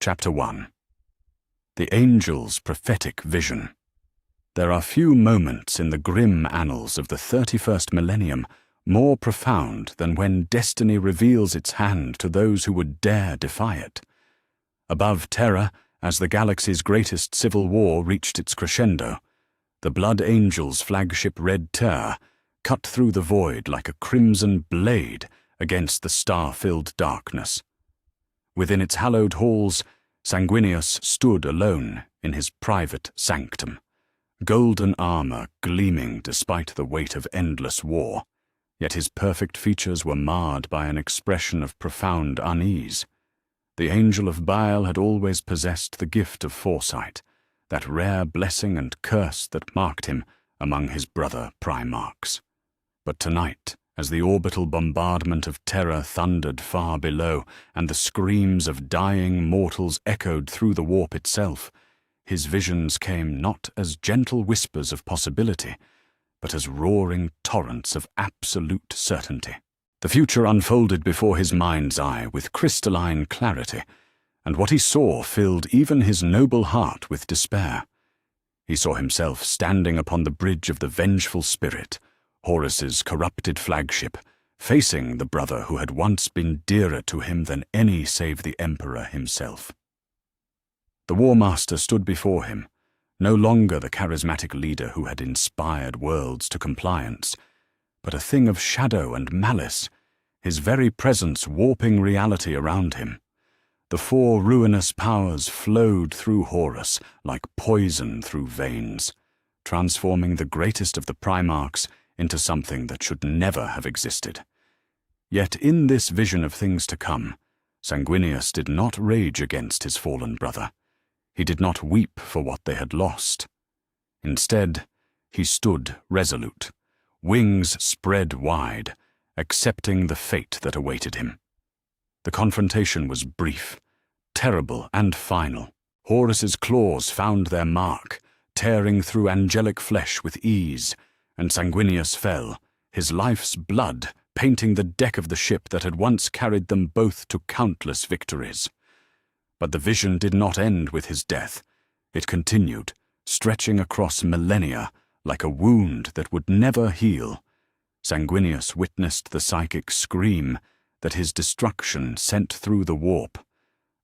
Chapter 1. The Angel's Prophetic Vision. There are few moments in the grim annals of the 31st millennium more profound than when destiny reveals its hand to those who would dare defy it. Above Terra, as the galaxy's greatest civil war reached its crescendo, the Blood Angel's flagship Red Terror cut through the void like a crimson blade against the star-filled darkness. Within its hallowed halls, Sanguinius stood alone in his private sanctum, golden armor gleaming despite the weight of endless war, yet his perfect features were marred by an expression of profound unease. The Angel of Bile had always possessed the gift of foresight, that rare blessing and curse that marked him among his brother Primarchs. But tonight, as the orbital bombardment of terror thundered far below and the screams of dying mortals echoed through the warp itself, his visions came not as gentle whispers of possibility, but as roaring torrents of absolute certainty. The future unfolded before his mind's eye with crystalline clarity, and what he saw filled even his noble heart with despair. He saw himself standing upon the bridge of the vengeful spirit, Horus's corrupted flagship, facing the brother who had once been dearer to him than any save the Emperor himself. The War Master stood before him, no longer the charismatic leader who had inspired worlds to compliance, but a thing of shadow and malice, his very presence warping reality around him. The four ruinous powers flowed through Horus like poison through veins, transforming the greatest of the Primarchs into something that should never have existed. Yet in this vision of things to come, Sanguinius did not rage against his fallen brother. He did not weep for what they had lost. Instead, he stood resolute, wings spread wide, accepting the fate that awaited him. The confrontation was brief, terrible and final. Horus's claws found their mark, tearing through angelic flesh with ease, and Sanguinius fell, his life's blood painting the deck of the ship that had once carried them both to countless victories. But the vision did not end with his death. It continued, stretching across millennia like a wound that would never heal. Sanguinius witnessed the psychic scream that his destruction sent through the warp,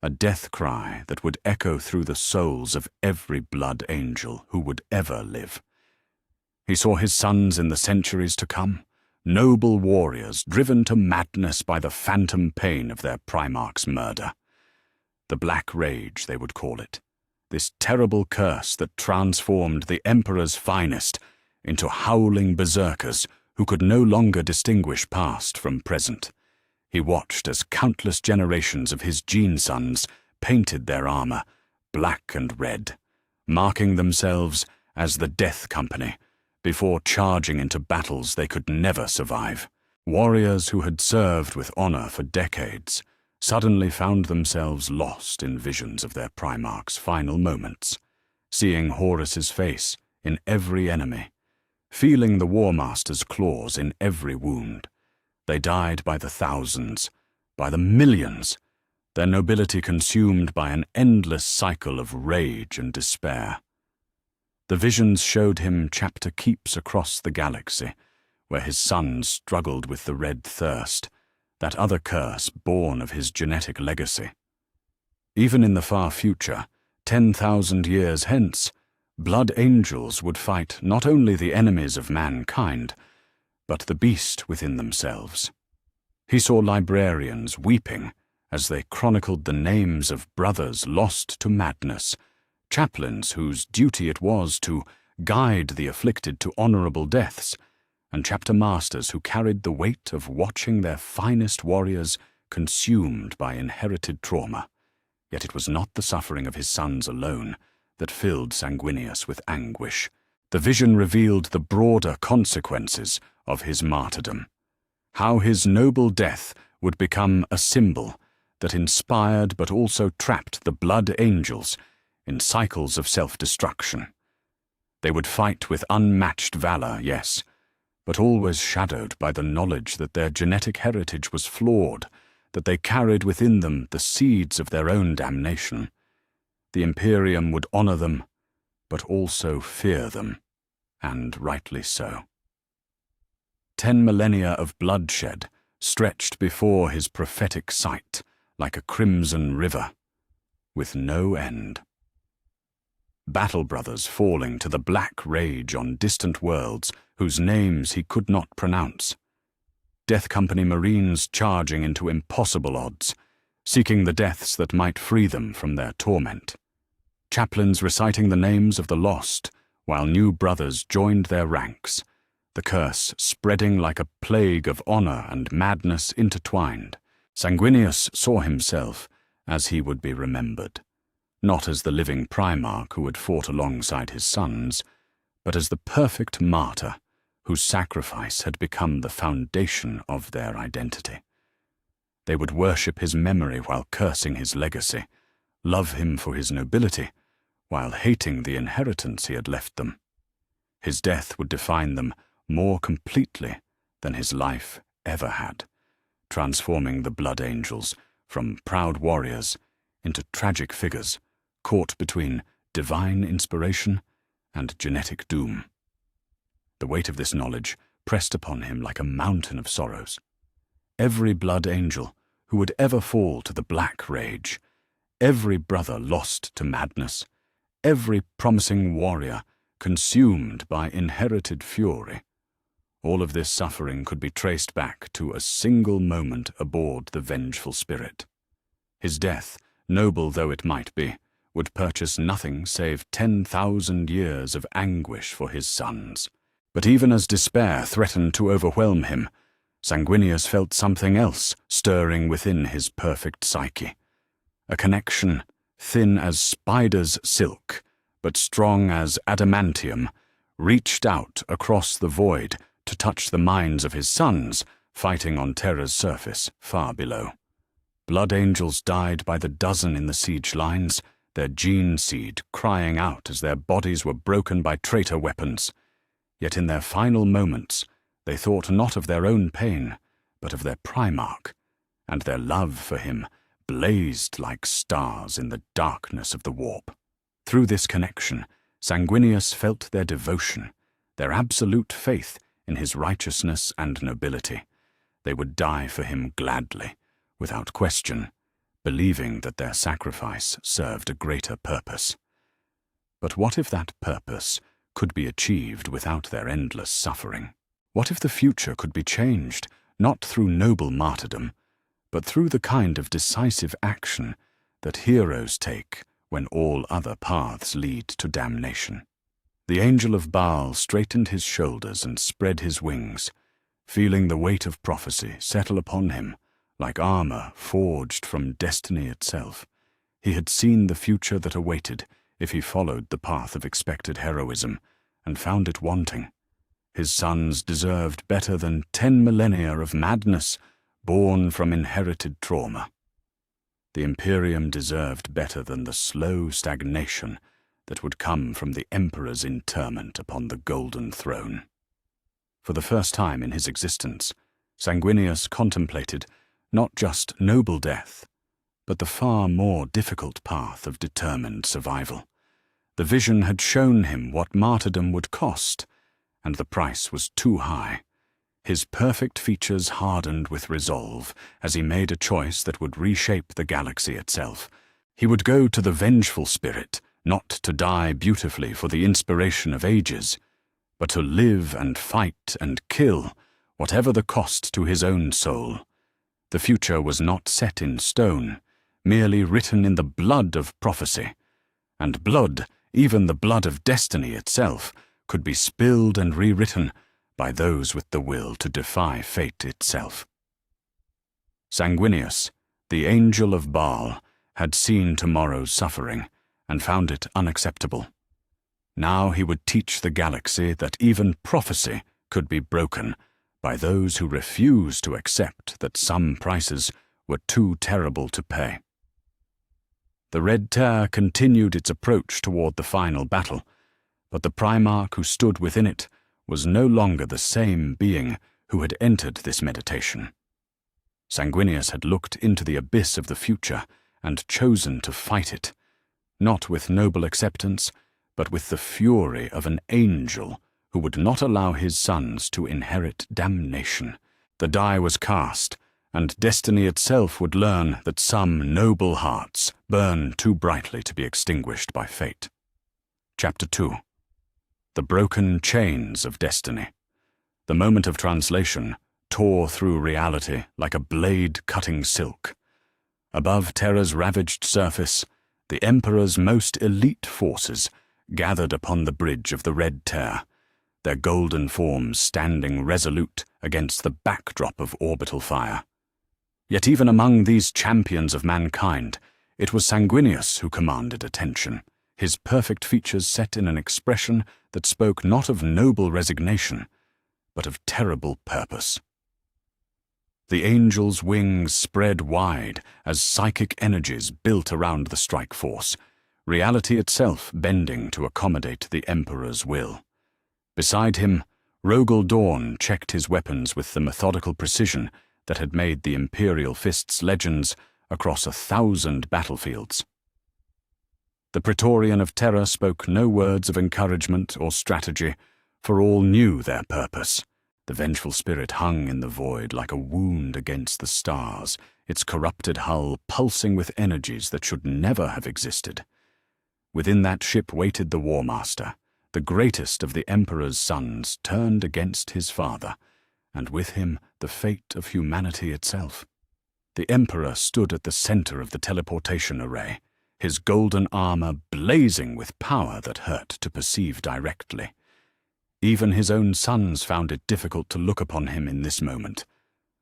a death cry that would echo through the souls of every blood angel who would ever live. He saw his sons in the centuries to come, noble warriors driven to madness by the phantom pain of their Primarch's murder. The Black Rage, they would call it, this terrible curse that transformed the Emperor's finest into howling berserkers who could no longer distinguish past from present. He watched as countless generations of his gene sons painted their armor black and red, marking themselves as the Death Company, before charging into battles they could never survive. Warriors who had served with honor for decades suddenly found themselves lost in visions of their Primarch's final moments, seeing Horus's face in every enemy, feeling the War Master's claws in every wound. They died by the thousands, by the millions, their nobility consumed by an endless cycle of rage and despair. The visions showed him chapter keeps across the galaxy, where his sons struggled with the red thirst, that other curse born of his genetic legacy. Even in the far future, 10,000 years hence, blood angels would fight not only the enemies of mankind, but the beast within themselves. He saw librarians weeping as they chronicled the names of brothers lost to madness, chaplains whose duty it was to guide the afflicted to honorable deaths, and chapter masters who carried the weight of watching their finest warriors consumed by inherited trauma. Yet it was not the suffering of his sons alone that filled Sanguinius with anguish. The vision revealed the broader consequences of his martyrdom, how his noble death would become a symbol that inspired but also trapped the blood angels in cycles of self-destruction. They would fight with unmatched valor, yes, but always shadowed by the knowledge that their genetic heritage was flawed, that they carried within them the seeds of their own damnation. The imperium would honor them, but also fear them, and rightly so. 10 millennia of bloodshed stretched before his prophetic sight like a crimson river, with no end. Battle brothers falling to the black rage on distant worlds whose names he could not pronounce. Death Company Marines charging into impossible odds, seeking the deaths that might free them from their torment. Chaplains reciting the names of the lost, while new brothers joined their ranks, the curse spreading like a plague of honor and madness intertwined. Sanguinius saw himself as he would be remembered, not as the living Primarch who had fought alongside his sons, but as the perfect martyr whose sacrifice had become the foundation of their identity. They would worship his memory while cursing his legacy, love him for his nobility, while hating the inheritance he had left them. His death would define them more completely than his life ever had, transforming the Blood Angels from proud warriors into tragic figures caught between divine inspiration and genetic doom. The weight of this knowledge pressed upon him like a mountain of sorrows. Every Blood Angel who would ever fall to the Black Rage, every brother lost to madness, every promising warrior consumed by inherited fury. All of this suffering could be traced back to a single moment aboard the vengeful spirit. His death, noble though it might be, would purchase nothing save 10,000 years of anguish for his sons. But even as despair threatened to overwhelm him, Sanguinius felt something else stirring within his perfect psyche. A connection, thin as spider's silk, but strong as adamantium, reached out across the void to touch the minds of his sons, fighting on Terra's surface far below. Blood Angels died by the dozen in the siege lines, their gene seed crying out as their bodies were broken by traitor weapons. Yet in their final moments, they thought not of their own pain, but of their Primarch, and their love for him blazed like stars in the darkness of the warp. Through this connection, Sanguinius felt their devotion, their absolute faith in his righteousness and nobility. They would die for him gladly, without question, believing that their sacrifice served a greater purpose. But what if that purpose could be achieved without their endless suffering? What if the future could be changed, not through noble martyrdom, but through the kind of decisive action that heroes take when all other paths lead to damnation? The angel of Baal straightened his shoulders and spread his wings, feeling the weight of prophecy settle upon him like armor forged from destiny itself. He had seen the future that awaited if he followed the path of expected heroism, and found it wanting. His sons deserved better than 10 millennia of madness born from inherited trauma. The Imperium deserved better than the slow stagnation that would come from the Emperor's interment upon the Golden Throne. For the first time in his existence, Sanguinius contemplated not just noble death, but the far more difficult path of determined survival. The vision had shown him what martyrdom would cost, and the price was too high. His perfect features hardened with resolve as he made a choice that would reshape the galaxy itself. He would go to the vengeful spirit, not to die beautifully for the inspiration of ages, but to live and fight and kill, whatever the cost to his own soul. The future was not set in stone, merely written in the blood of prophecy. And blood, even the blood of destiny itself, could be spilled and rewritten by those with the will to defy fate itself. Sanguinius, the angel of Baal, had seen tomorrow's suffering and found it unacceptable. Now he would teach the galaxy that even prophecy could be broken by those who refuse to accept that some prices were too terrible to pay. The Red Terror continued its approach toward the final battle, but the Primarch who stood within it was no longer the same being who had entered this meditation. Sanguinius had looked into the abyss of the future and chosen to fight it, not with noble acceptance, but with the fury of an angel who would not allow his sons to inherit damnation. The die was cast, and destiny itself would learn that some noble hearts burn too brightly to be extinguished by fate. Chapter 2. The broken chains of destiny. The moment of translation tore through reality like a blade cutting silk. Above Terra's ravaged surface, the Emperor's most elite forces gathered upon the bridge of the Red Tear, their golden forms standing resolute against the backdrop of orbital fire. Yet even among these champions of mankind, it was Sanguinius who commanded attention, his perfect features set in an expression that spoke not of noble resignation, but of terrible purpose. The angel's wings spread wide as psychic energies built around the strike force, reality itself bending to accommodate the Emperor's will. Beside him, Rogel Dawn checked his weapons with the methodical precision that had made the Imperial Fist's legends across 1,000 battlefields. The Praetorian of Terra spoke no words of encouragement or strategy, for all knew their purpose. The vengeful spirit hung in the void like a wound against the stars, its corrupted hull pulsing with energies that should never have existed. Within that ship waited the War Master, the greatest of the Emperor's sons turned against his father, and with him the fate of humanity itself. The Emperor stood at the center of the teleportation array, his golden armor blazing with power that hurt to perceive directly. Even his own sons found it difficult to look upon him in this moment,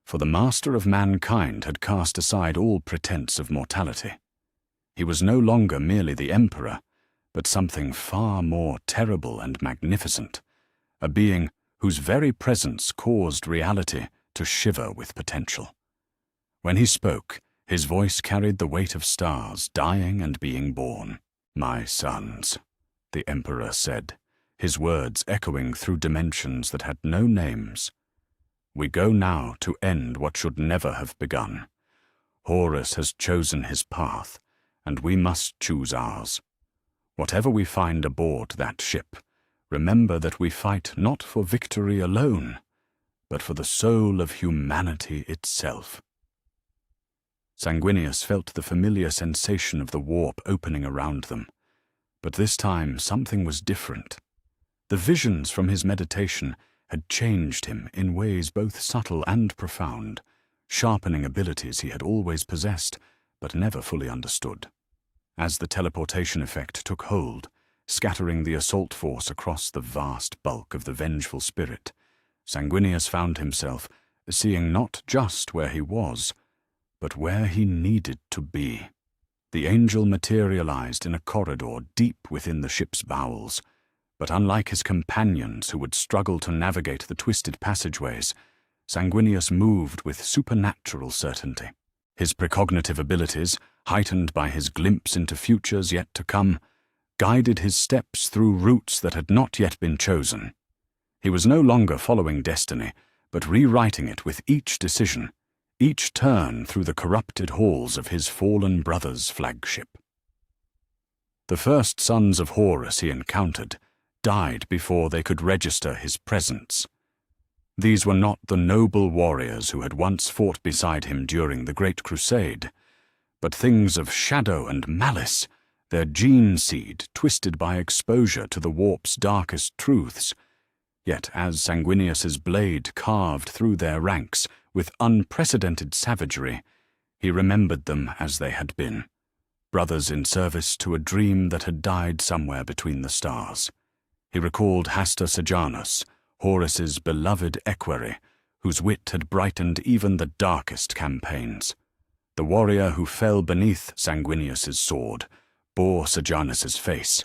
for the master of mankind had cast aside all pretense of mortality. He was no longer merely the Emperor, but something far more terrible and magnificent, a being whose very presence caused reality to shiver with potential. When he spoke, his voice carried the weight of stars dying and being born. "My sons," the Emperor said, his words echoing through dimensions that had no names. "We go now to end what should never have begun. Horus has chosen his path, and we must choose ours. Whatever we find aboard that ship, remember that we fight not for victory alone, but for the soul of humanity itself." Sanguinius felt the familiar sensation of the warp opening around them, but this time something was different. The visions from his meditation had changed him in ways both subtle and profound, sharpening abilities he had always possessed, but never fully understood. As the teleportation effect took hold, scattering the assault force across the vast bulk of the vengeful spirit, Sanguinius found himself seeing not just where he was, but where he needed to be. The angel materialized in a corridor deep within the ship's bowels, but unlike his companions who would struggle to navigate the twisted passageways, Sanguinius moved with supernatural certainty. His precognitive abilities, heightened by his glimpse into futures yet to come, guided his steps through routes that had not yet been chosen. He was no longer following destiny, but rewriting it with each decision, each turn through the corrupted halls of his fallen brother's flagship. The first sons of Horus he encountered died before they could register his presence. These were not the noble warriors who had once fought beside him during the Great Crusade, but things of shadow and malice, their gene seed twisted by exposure to the warp's darkest truths. Yet as Sanguinius's blade carved through their ranks with unprecedented savagery, he remembered them as they had been, brothers in service to a dream that had died somewhere between the stars. He recalled Hasta Sejanus, Horus's beloved equerry, whose wit had brightened even the darkest campaigns. The warrior who fell beneath Sanguinius's sword bore Sejanus's face,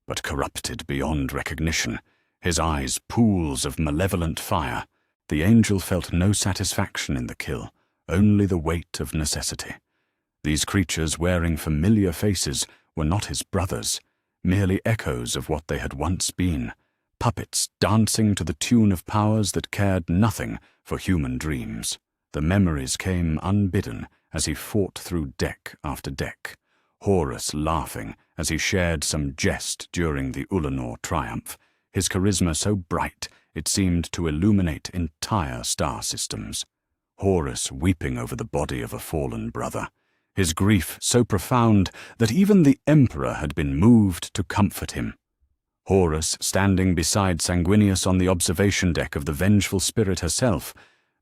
but corrupted beyond recognition, his eyes pools of malevolent fire. The angel felt no satisfaction in the kill, only the weight of necessity. These creatures wearing familiar faces were not his brothers, merely echoes of what they had once been, puppets dancing to the tune of powers that cared nothing for human dreams. The memories came unbidden as he fought through deck after deck, Horus laughing as he shared some jest during the Ulanor triumph, his charisma so bright it seemed to illuminate entire star systems. Horus weeping over the body of a fallen brother, his grief so profound that even the Emperor had been moved to comfort him. Horus standing beside Sanguinius on the observation deck of the vengeful spirit herself,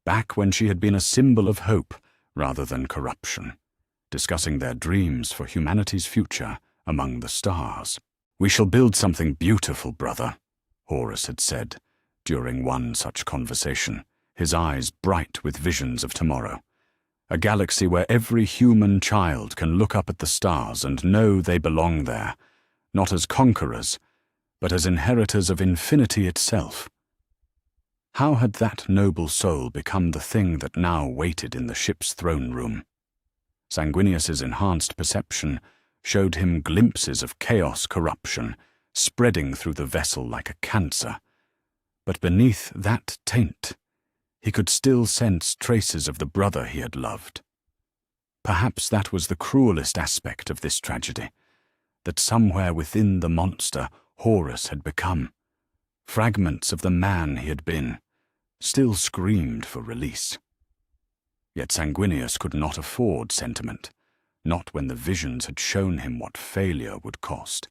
back when she had been a symbol of hope rather than corruption, discussing their dreams for humanity's future among the stars. "We shall build something beautiful, brother," Horus had said during one such conversation, his eyes bright with visions of tomorrow. A galaxy where every human child can look up at the stars and know they belong there, not as conquerors, but as inheritors of infinity itself. How had that noble soul become the thing that now waited in the ship's throne room? Sanguinius's enhanced perception showed him glimpses of chaos corruption spreading through the vessel like a cancer. But beneath that taint, he could still sense traces of the brother he had loved. Perhaps that was the cruelest aspect of this tragedy, that somewhere within the monster Horus had become, fragments of the man he had been, still screamed for release. Yet Sanguinius could not afford sentiment, not when the visions had shown him what failure would cost.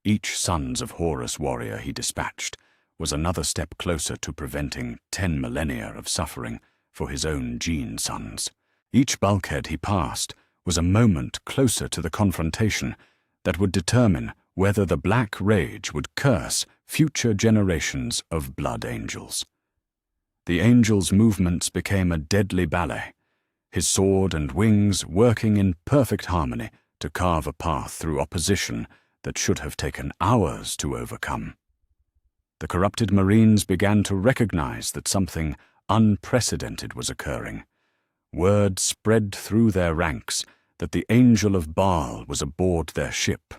Each Sons of Horus warrior he dispatched was another step closer to preventing 10 millennia of suffering for his own gene sons. Each bulkhead he passed was a moment closer to the confrontation that would determine whether the Black Rage would curse future generations of blood angels. The angel's movements became a deadly ballet, his sword and wings working in perfect harmony to carve a path through opposition that should have taken hours to overcome. The corrupted Marines began to recognize that something unprecedented was occurring. Word spread through their ranks that the Angel of Baal was aboard their ship,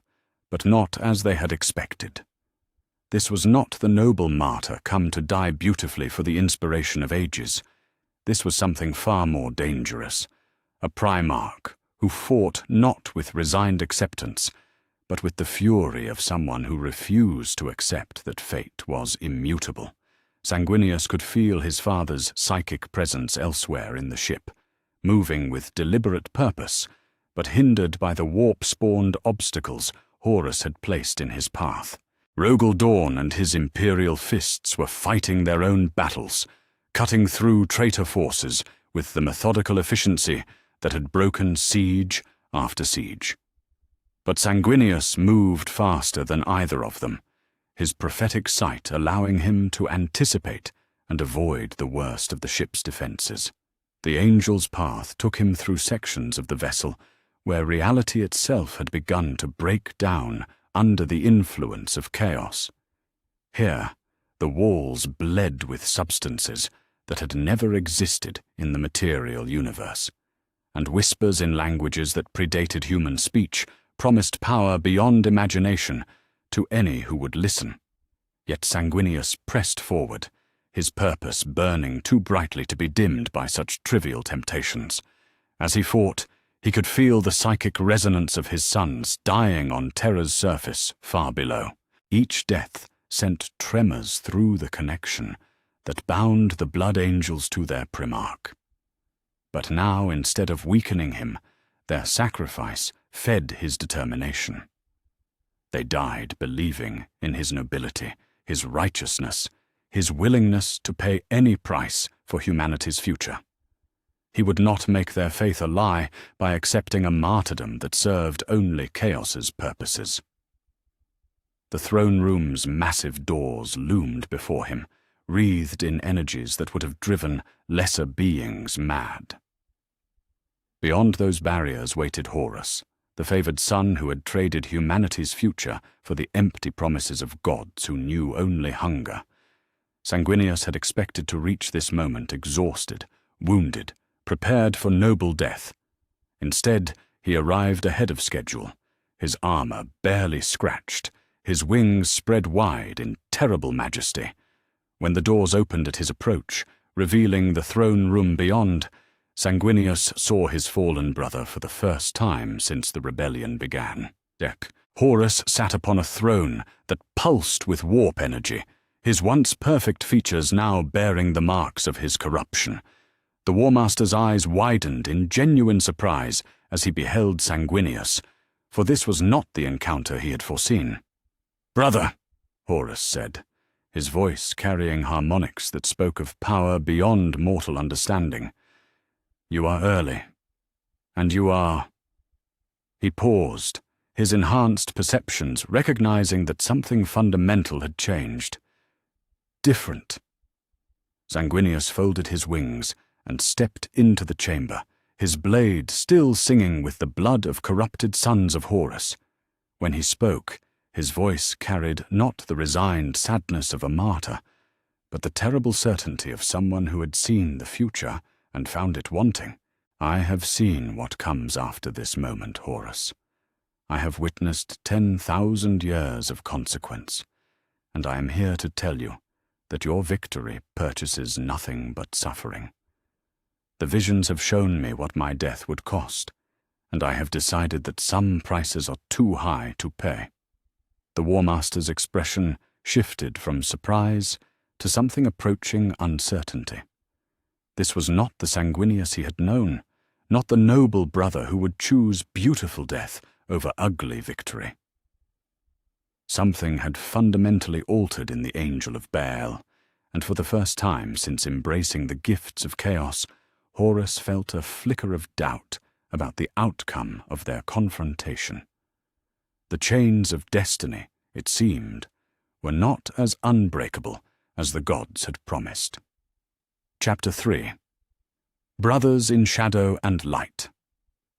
but not as they had expected. This was not the noble martyr come to die beautifully for the inspiration of ages. This was something far more dangerous, a Primarch who fought not with resigned acceptance, but with the fury of someone who refused to accept that fate was immutable. Sanguinius could feel his father's psychic presence elsewhere in the ship, moving with deliberate purpose, but hindered by the warp-spawned obstacles Horus had placed in his path. Rogel Dawn and his imperial fists were fighting their own battles, cutting through traitor forces with the methodical efficiency that had broken siege after siege. But Sanguinius moved faster than either of them, his prophetic sight allowing him to anticipate and avoid the worst of the ship's defenses. The angel's path took him through sections of the vessel where reality itself had begun to break down under the influence of chaos. Here, the walls bled with substances that had never existed in the material universe, and whispers in languages that predated human speech promised power beyond imagination to any who would listen. Yet Sanguinius pressed forward, his purpose burning too brightly to be dimmed by such trivial temptations. As he fought, he could feel the psychic resonance of his sons dying on Terra's surface far below. Each death sent tremors through the connection that bound the blood angels to their Primarch. But now, instead of weakening him, their sacrifice fed his determination. They died believing in his nobility, his righteousness, his willingness to pay any price for humanity's future. He would not make their faith a lie by accepting a martyrdom that served only Chaos's purposes. The throne room's massive doors loomed before him, wreathed in energies that would have driven lesser beings mad. Beyond those barriers waited Horus, the favored son who had traded humanity's future for the empty promises of gods who knew only hunger. Sanguinius had expected to reach this moment exhausted, wounded, prepared for noble death. Instead, he arrived ahead of schedule, his armor barely scratched, his wings spread wide in terrible majesty. When the doors opened at his approach, revealing the throne room beyond, Sanguinius saw his fallen brother for the first time since the rebellion began. Horus sat upon a throne that pulsed with warp energy, his once perfect features now bearing the marks of his corruption. The War Master's eyes widened in genuine surprise as he beheld Sanguinius, for this was not the encounter he had foreseen. "Brother," Horus said, his voice carrying harmonics that spoke of power beyond mortal understanding. "You are early, and you are—" He paused, his enhanced perceptions recognizing that something fundamental had changed. Different. Sanguinius folded his wings and stepped into the chamber, his blade still singing with the blood of corrupted sons of Horus. When he spoke, his voice carried not the resigned sadness of a martyr, but the terrible certainty of someone who had seen the future and found it wanting. "I have seen what comes after this moment, Horus. I have witnessed 10,000 years of consequence, and I am here to tell you that your victory purchases nothing but suffering. The visions have shown me what my death would cost, and I have decided that some prices are too high to pay." The War Master's expression shifted from surprise to something approaching uncertainty. This was not the Sanguinius he had known, not the noble brother who would choose beautiful death over ugly victory. Something had fundamentally altered in the Angel of Baal, and for the first time since embracing the gifts of chaos, Horus felt a flicker of doubt about the outcome of their confrontation. The chains of destiny, it seemed, were not as unbreakable as the gods had promised. Chapter 3. Brothers in Shadow and Light.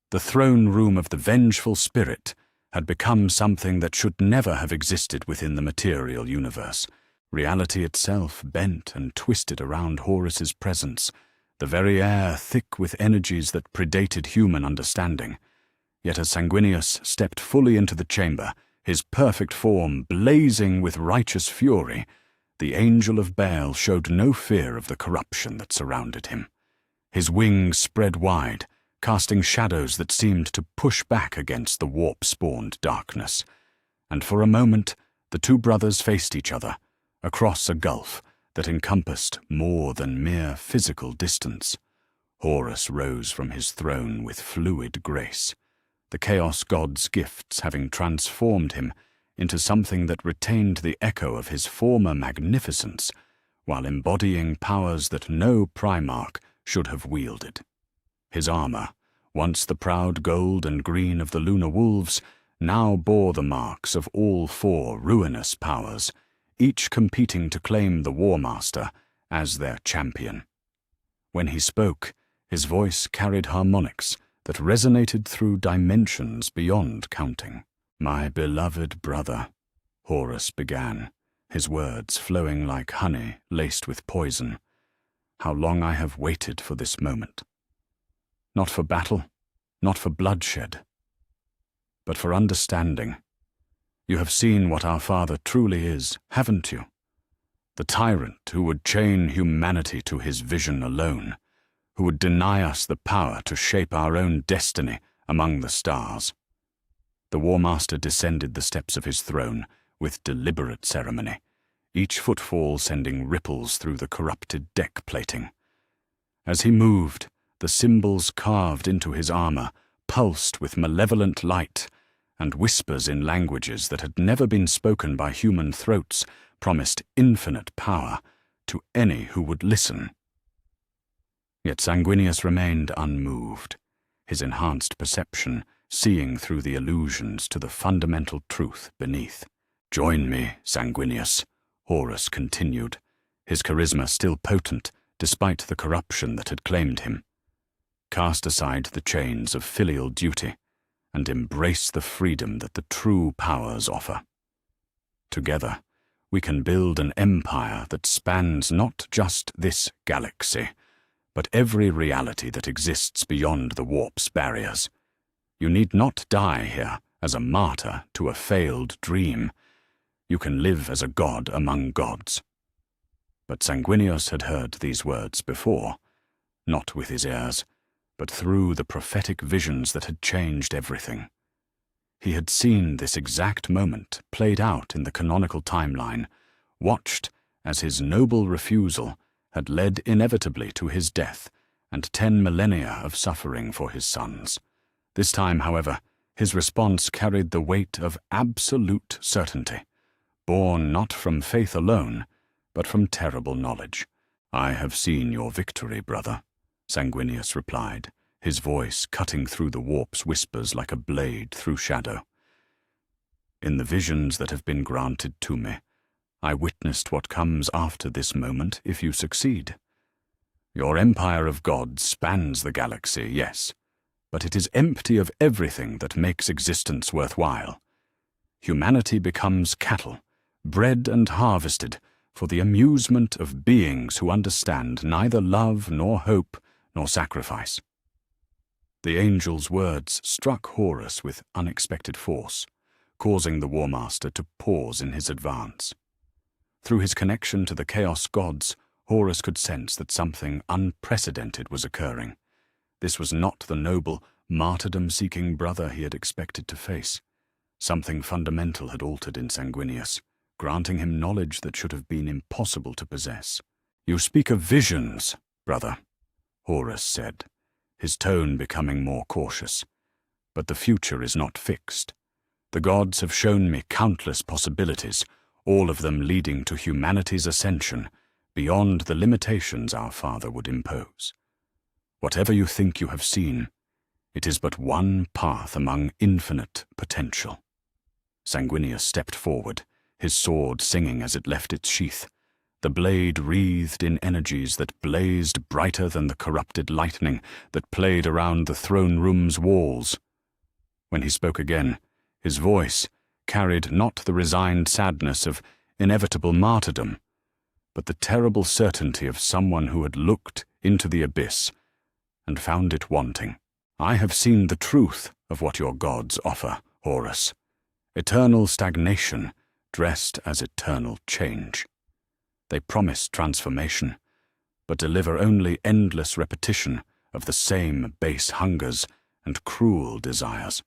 The throne room of the vengeful spirit had become something that should never have existed within the material universe. Reality itself bent and twisted around Horus's presence, the very air thick with energies that predated human understanding. Yet as Sanguinius stepped fully into the chamber, his perfect form blazing with righteous fury, the Angel of Baal showed no fear of the corruption that surrounded him. His wings spread wide, casting shadows that seemed to push back against the warp-spawned darkness. And for a moment, the two brothers faced each other, across a gulf that encompassed more than mere physical distance. Horus rose from his throne with fluid grace, the Chaos God's gifts having transformed him into something that retained the echo of his former magnificence, while embodying powers that no Primarch should have wielded. His armor, once the proud gold and green of the lunar wolves, now bore the marks of all four ruinous powers, each competing to claim the War Master as their champion. When he spoke, his voice carried harmonics that resonated through dimensions beyond counting. "My beloved brother," Horus began, his words flowing like honey laced with poison, "how long I have waited for this moment. Not for battle, not for bloodshed, but for understanding. You have seen what our father truly is, haven't you? The tyrant who would chain humanity to his vision alone, who would deny us the power to shape our own destiny among the stars." The War Master descended the steps of his throne with deliberate ceremony, each footfall sending ripples through the corrupted deck plating. As he moved, the symbols carved into his armor pulsed with malevolent light, and whispers in languages that had never been spoken by human throats promised infinite power to any who would listen. Yet Sanguinius remained unmoved, his enhanced perception seeing through the illusions to the fundamental truth beneath. "Join me, Sanguinius," Horus continued, his charisma still potent despite the corruption that had claimed him. "Cast aside the chains of filial duty and embrace the freedom that the true powers offer. Together, we can build an empire that spans not just this galaxy, but every reality that exists beyond the warp's barriers. You need not die here as a martyr to a failed dream. You can live as a god among gods." But Sanguinius had heard these words before, not with his ears, but through the prophetic visions that had changed everything. He had seen this exact moment played out in the canonical timeline, watched as his noble refusal had led inevitably to his death and 10 millennia of suffering for his sons. This time, however, his response carried the weight of absolute certainty, born not from faith alone, but from terrible knowledge. "I have seen your victory, brother," Sanguinius replied, his voice cutting through the warp's whispers like a blade through shadow. "In the visions that have been granted to me, I witnessed what comes after this moment if you succeed. Your empire of gods spans the galaxy, yes, but it is empty of everything that makes existence worthwhile. Humanity becomes cattle, bred and harvested for the amusement of beings who understand neither love nor hope nor sacrifice." The angel's words struck Horus with unexpected force, causing the War Master to pause in his advance. Through his connection to the Chaos Gods, Horus could sense that something unprecedented was occurring. This was not the noble, martyrdom-seeking brother he had expected to face. Something fundamental had altered in Sanguinius, granting him knowledge that should have been impossible to possess. "You speak of visions, brother," Horus said, his tone becoming more cautious. "But the future is not fixed. The gods have shown me countless possibilities, all of them leading to humanity's ascension, beyond the limitations our Father would impose. Whatever you think you have seen, it is but one path among infinite potential." Sanguinius stepped forward, his sword singing as it left its sheath, the blade wreathed in energies that blazed brighter than the corrupted lightning that played around the throne room's walls. When he spoke again, his voice carried not the resigned sadness of inevitable martyrdom, but the terrible certainty of someone who had looked into the abyss and found it wanting. "I have seen the truth of what your gods offer, Horus. Eternal stagnation dressed as eternal change. They promise transformation, but deliver only endless repetition of the same base hungers and cruel desires.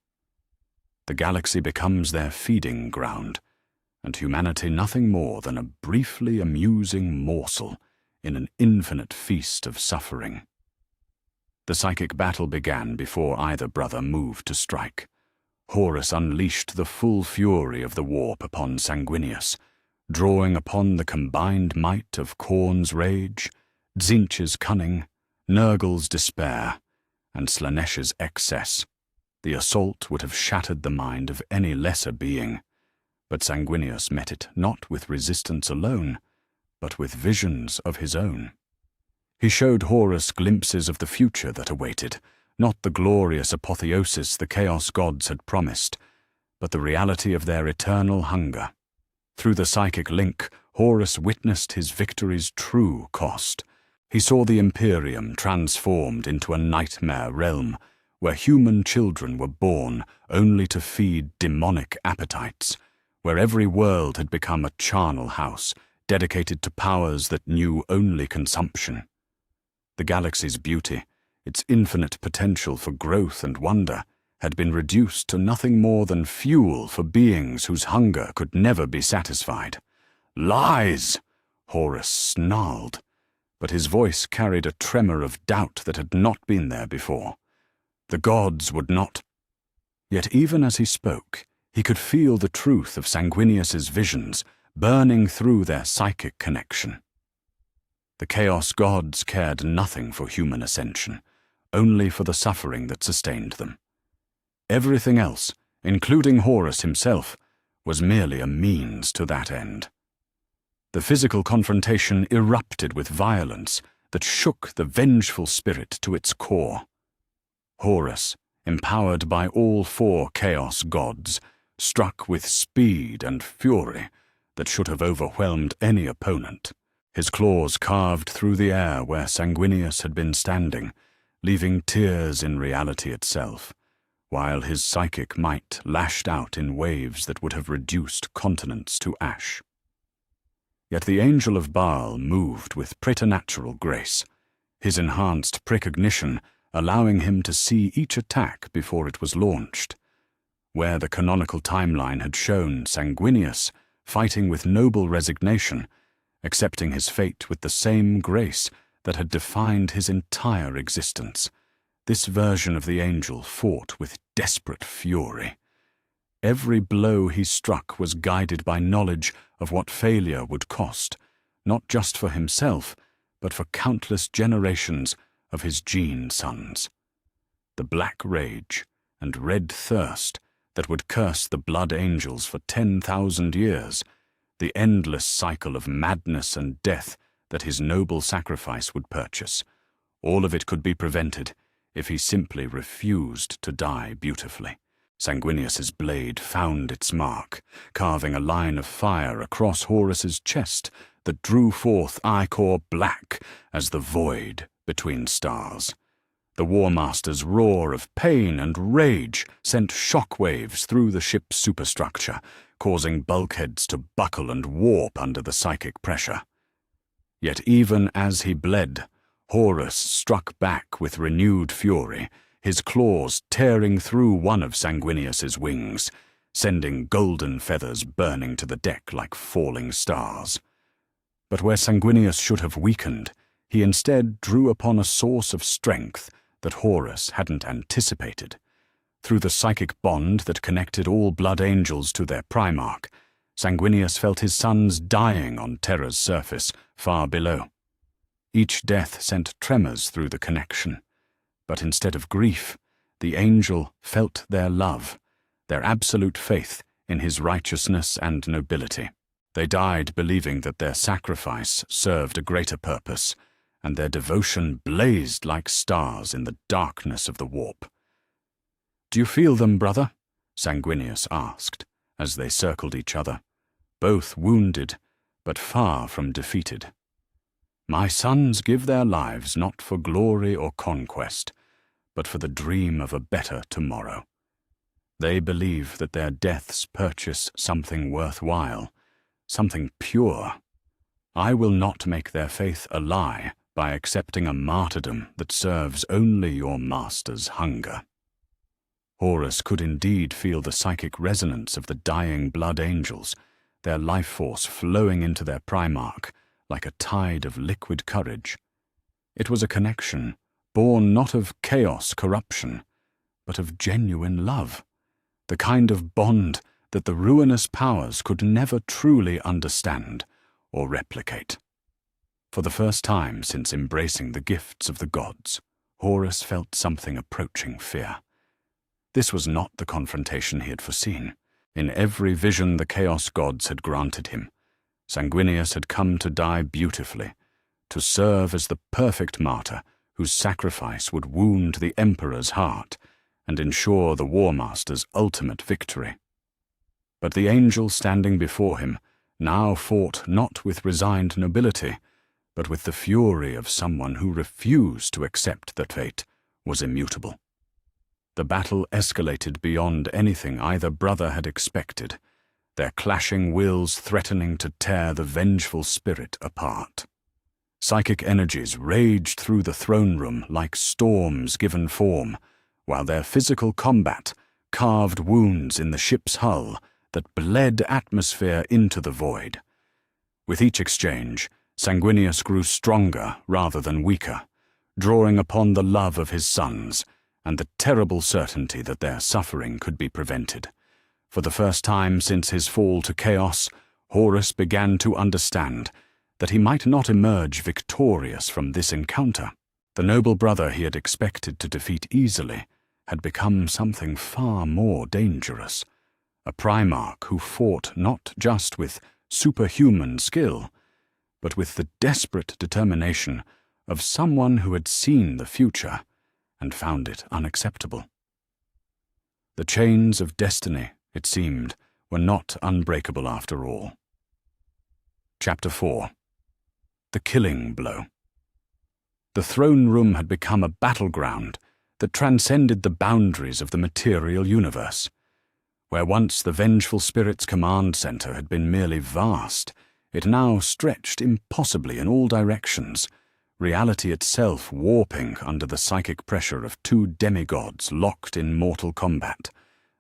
The galaxy becomes their feeding ground, and humanity nothing more than a briefly amusing morsel in an infinite feast of suffering." The psychic battle began before either brother moved to strike. Horus unleashed the full fury of the warp upon Sanguinius, drawing upon the combined might of Khorne's rage, Tzeentch's cunning, Nurgle's despair, and Slaaneish's excess. The assault would have shattered the mind of any lesser being, but Sanguinius met it not with resistance alone, but with visions of his own. He showed Horus glimpses of the future that awaited, not the glorious apotheosis the Chaos Gods had promised, but the reality of their eternal hunger. Through the psychic link, Horus witnessed his victory's true cost. He saw the imperium transformed into a nightmare realm, where human children were born only to feed demonic appetites, where every world had become a charnel house, dedicated to powers that knew only consumption. The galaxy's beauty, its infinite potential for growth and wonder, had been reduced to nothing more than fuel for beings whose hunger could never be satisfied. "Lies!" Horus snarled, but his voice carried a tremor of doubt that had not been there before. The gods would not. Yet even as he spoke, he could feel the truth of Sanguinius's visions burning through their psychic connection. The Chaos Gods cared nothing for human ascension, only for the suffering that sustained them. Everything else, including Horus himself, was merely a means to that end. The physical confrontation erupted with violence that shook the vengeful spirit to its core. Horus, empowered by all 4 Chaos Gods, struck with speed and fury that should have overwhelmed any opponent. His claws carved through the air where Sanguinius had been standing, leaving tears in reality itself, while his psychic might lashed out in waves that would have reduced continents to ash. Yet the angel of Baal moved with preternatural grace, his enhanced precognition allowing him to see each attack before it was launched. Where the canonical timeline had shown Sanguinius fighting with noble resignation, accepting his fate with the same grace that had defined his entire existence, this version of the angel fought with desperate fury. Every blow he struck was guided by knowledge of what failure would cost, not just for himself, but for countless generations of his gene sons. The black rage and red thirst that would curse the blood angels for 10,000 years, the endless cycle of madness and death that his noble sacrifice would purchase, all of it could be prevented if he simply refused to die beautifully. Sanguinius's blade found its mark, carving a line of fire across Horus's chest that drew forth ichor black as the void between stars. The War Master's roar of pain and rage sent shockwaves through the ship's superstructure, causing bulkheads to buckle and warp under the psychic pressure. Yet even as he bled, Horus struck back with renewed fury, his claws tearing through one of Sanguinius's wings, sending golden feathers burning to the deck like falling stars. But where Sanguinius should have weakened, he instead drew upon a source of strength that Horus hadn't anticipated. Through the psychic bond that connected all blood angels to their Primarch, Sanguinius felt his sons dying on Terra's surface, far below. Each death sent tremors through the connection, but instead of grief, the angel felt their love, their absolute faith in his righteousness and nobility. They died believing that their sacrifice served a greater purpose, and their devotion blazed like stars in the darkness of the warp. "Do you feel them, brother?" Sanguinius asked, as they circled each other, both wounded, but far from defeated. "My sons give their lives not for glory or conquest, but for the dream of a better tomorrow. They believe that their deaths purchase something worthwhile, something pure. I will not make their faith a lie by accepting a martyrdom that serves only your master's hunger." Horus could indeed feel the psychic resonance of the dying blood angels, their life force flowing into their Primarch like a tide of liquid courage. It was a connection born not of chaos corruption, but of genuine love, the kind of bond that the ruinous powers could never truly understand or replicate. For the first time since embracing the gifts of the gods, Horus felt something approaching fear. This was not the confrontation he had foreseen. In every vision the Chaos gods had granted him, Sanguinius had come to die beautifully, to serve as the perfect martyr whose sacrifice would wound the Emperor's heart and ensure the War Master's ultimate victory. But the angel standing before him now fought not with resigned nobility, but with the fury of someone who refused to accept that fate was immutable. The battle escalated beyond anything either brother had expected, their clashing wills threatening to tear the vengeful spirit apart. Psychic energies raged through the throne room like storms given form, while their physical combat carved wounds in the ship's hull that bled atmosphere into the void. With each exchange, Sanguinius grew stronger rather than weaker, drawing upon the love of his sons and the terrible certainty that their suffering could be prevented. For the first time since his fall to chaos, Horus began to understand that he might not emerge victorious from this encounter. The noble brother he had expected to defeat easily had become something far more dangerous, a Primarch who fought not just with superhuman skill, but with the desperate determination of someone who had seen the future and found it unacceptable. The chains of destiny, it seemed, were not unbreakable after all. Chapter 4. The Killing Blow. The throne room had become a battleground that transcended the boundaries of the material universe. Where once the vengeful spirit's command center had been merely vast, It now stretched impossibly in all directions, reality itself warping under the psychic pressure of two demigods locked in mortal combat.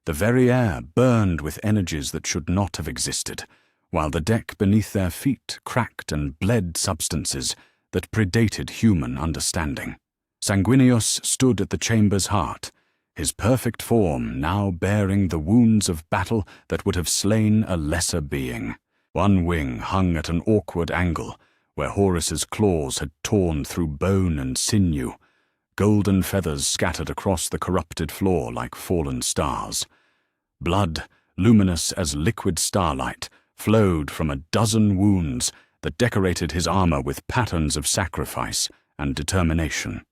The very air burned with energies that should not have existed, while the deck beneath their feet cracked and bled substances that predated human understanding. Sanguinius stood at the chamber's heart, his perfect form now bearing the wounds of battle that would have slain a lesser being. One wing hung at an awkward angle, where Horus's claws had torn through bone and sinew. Golden feathers scattered across the corrupted floor like fallen stars. Blood, luminous as liquid starlight, flowed from a dozen wounds that decorated his armor with patterns of sacrifice and determination.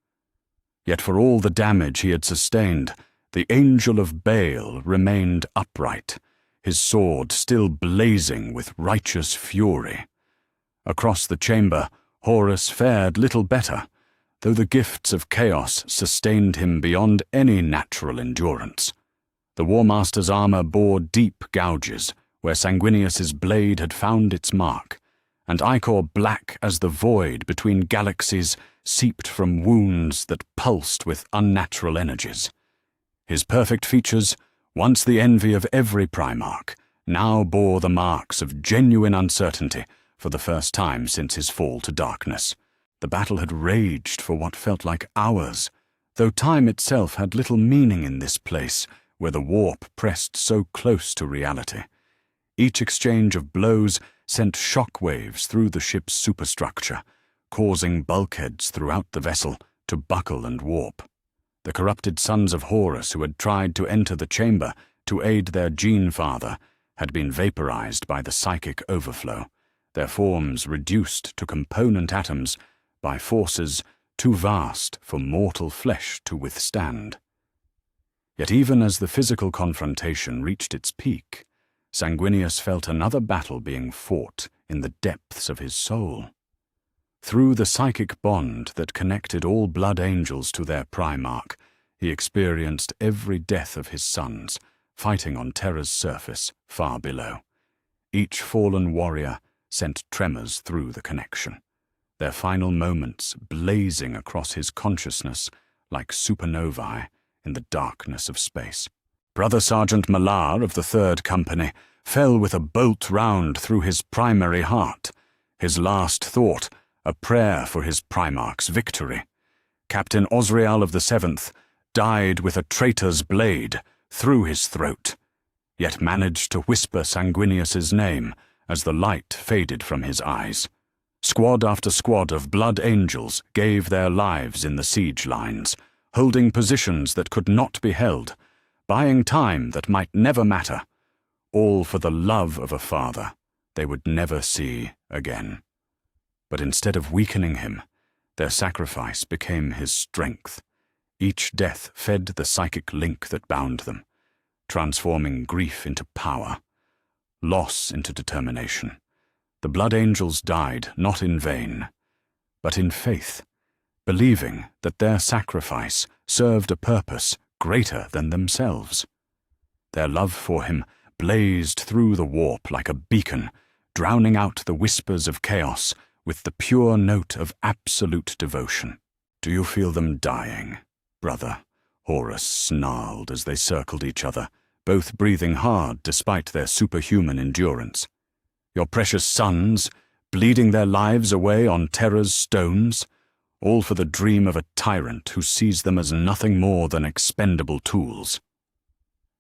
Yet for all the damage he had sustained, the Angel of Baal remained upright, his sword still blazing with righteous fury. Across the chamber, Horus fared little better, though the gifts of chaos sustained him beyond any natural endurance. The War Master's armor bore deep gouges, where Sanguinius's blade had found its mark, and ichor black as the void between galaxies seeped from wounds that pulsed with unnatural energies. His perfect features, once the envy of every Primarch, now bore the marks of genuine uncertainty for the first time since his fall to darkness. The battle had raged for what felt like hours, though time itself had little meaning in this place where the warp pressed so close to reality. Each exchange of blows sent shockwaves through the ship's superstructure, causing bulkheads throughout the vessel to buckle and warp. The corrupted sons of Horus who had tried to enter the chamber to aid their gene-father had been vaporized by the psychic overflow, their forms reduced to component atoms by forces too vast for mortal flesh to withstand. Yet even as the physical confrontation reached its peak, Sanguinius felt another battle being fought in the depths of his soul. Through the psychic bond that connected all blood angels to their Primarch, he experienced every death of his sons, fighting on Terra's surface far below. Each fallen warrior sent tremors through the connection, their final moments blazing across his consciousness like supernovae in the darkness of space. Brother Sergeant Malar of the 3rd Company fell with a bolt round through his primary heart, his last thought a prayer for his Primarch's victory. Captain Osriel of the 7th died with a traitor's blade through his throat, yet managed to whisper Sanguinius's name as the light faded from his eyes. Squad after squad of blood angels gave their lives in the siege lines, holding positions that could not be held, buying time that might never matter, all for the love of a father they would never see again. But instead of weakening him, their sacrifice became his strength. Each death fed the psychic link that bound them, transforming grief into power, loss into determination. The blood angels died not in vain, but in faith, believing that their sacrifice served a purpose greater than themselves. Their love for him blazed through the warp like a beacon, drowning out the whispers of chaos with the pure note of absolute devotion. "Do you feel them dying, brother?" Horus snarled as they circled each other, both breathing hard despite their superhuman endurance. "Your precious sons, bleeding their lives away on Terra's stones, all for the dream of a tyrant who sees them as nothing more than expendable tools."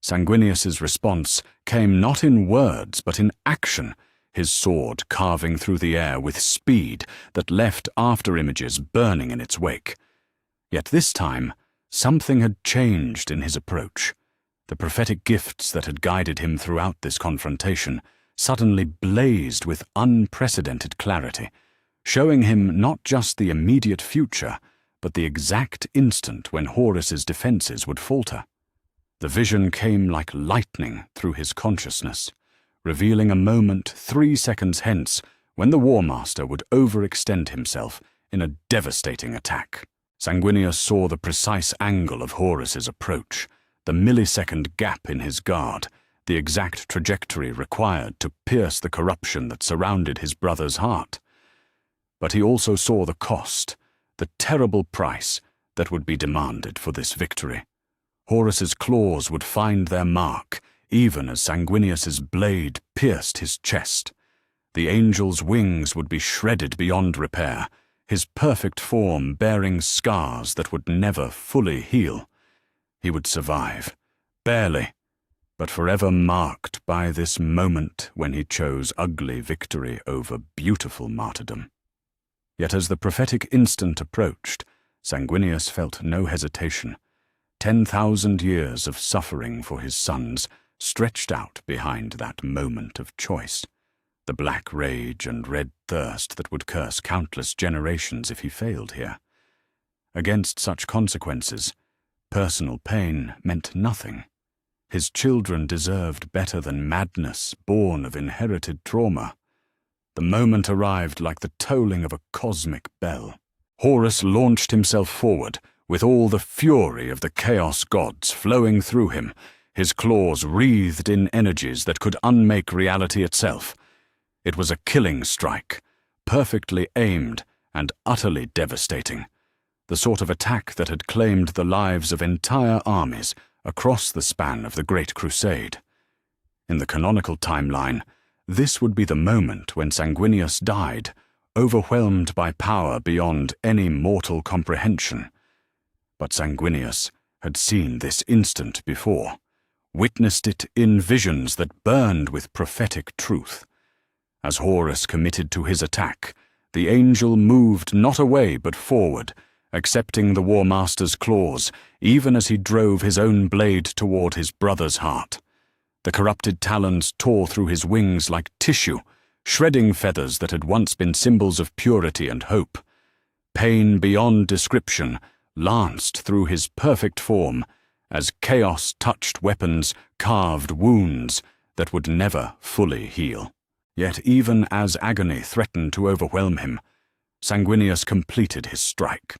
Sanguinius's response came not in words but in action, his sword carving through the air with speed that left after-images burning in its wake. Yet this time, something had changed in his approach. The prophetic gifts that had guided him throughout this confrontation suddenly blazed with unprecedented clarity, showing him not just the immediate future, but the exact instant when Horus's defenses would falter. The vision came like lightning through his consciousness, revealing a moment 3 seconds hence when the War Master would overextend himself in a devastating attack. Sanguinius saw the precise angle of Horus's approach, the millisecond gap in his guard, the exact trajectory required to pierce the corruption that surrounded his brother's heart. But he also saw the cost, the terrible price that would be demanded for this victory. Horus's claws would find their mark, even as Sanguinius's blade pierced his chest. The angel's wings would be shredded beyond repair, his perfect form bearing scars that would never fully heal. He would survive, barely, but forever marked by this moment when he chose ugly victory over beautiful martyrdom. Yet as the prophetic instant approached, Sanguinius felt no hesitation. 10,000 years of suffering for his sons stretched out behind that moment of choice. The black rage and red thirst that would curse countless generations if he failed here. Against such consequences, personal pain meant nothing. His children deserved better than madness born of inherited trauma. The moment arrived like the tolling of a cosmic bell. Horus launched himself forward, with all the fury of the chaos gods flowing through him, his claws wreathed in energies that could unmake reality itself. It was a killing strike, perfectly aimed and utterly devastating, the sort of attack that had claimed the lives of entire armies across the span of the Great Crusade. In the canonical timeline, this would be the moment when Sanguinius died, overwhelmed by power beyond any mortal comprehension. But Sanguinius had seen this instant before, witnessed it in visions that burned with prophetic truth. As Horus committed to his attack, the angel moved not away but forward, accepting the War Master's claws, even as he drove his own blade toward his brother's heart. The corrupted talons tore through his wings like tissue, shredding feathers that had once been symbols of purity and hope. Pain beyond description lanced through his perfect form, as chaos-touched weapons carved wounds that would never fully heal. Yet even as agony threatened to overwhelm him, Sanguinius completed his strike.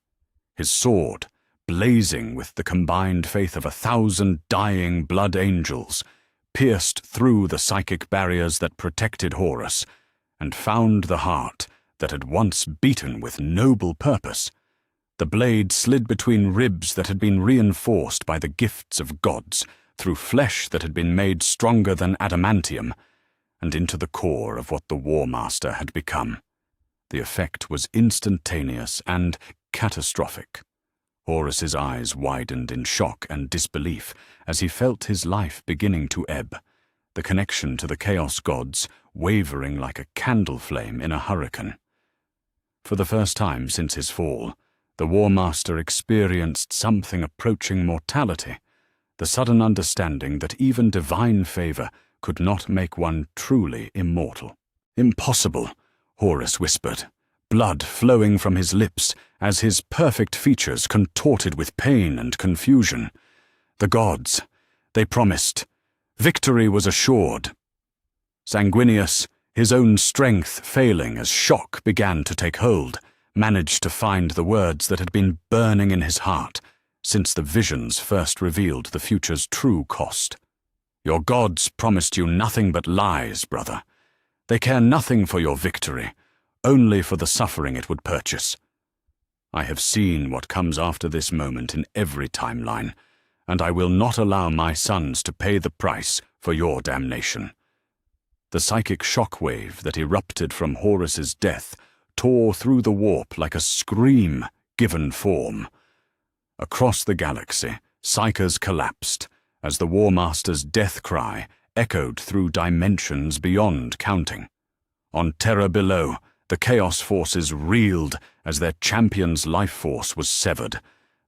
His sword, blazing with the combined faith of 1,000 dying blood angels, pierced through the psychic barriers that protected Horus, and found the heart that had once beaten with noble purpose. The blade slid between ribs that had been reinforced by the gifts of gods, through flesh that had been made stronger than adamantium, and into the core of what the War Master had become. The effect was instantaneous and catastrophic. Horus's eyes widened in shock and disbelief as he felt his life beginning to ebb, the connection to the Chaos Gods wavering like a candle flame in a hurricane. For the first time since his fall, the War Master experienced something approaching mortality, the sudden understanding that even divine favor could not make one truly immortal. "Impossible," Horus whispered, blood flowing from his lips as his perfect features contorted with pain and confusion. The gods, they promised. Victory was assured. Sanguinius, his own strength failing as shock began to take hold, managed to find the words that had been burning in his heart since the visions first revealed the future's true cost. "Your gods promised you nothing but lies, brother. They care nothing for your victory, only for the suffering it would purchase. I have seen what comes after this moment in every timeline, and I will not allow my sons to pay the price for your damnation." The psychic shockwave that erupted from Horus's death tore through the warp like a scream given form. Across the galaxy, psychers collapsed as the War Master's death cry echoed through dimensions beyond counting. On Terra below, the Chaos forces reeled as their champion's life force was severed,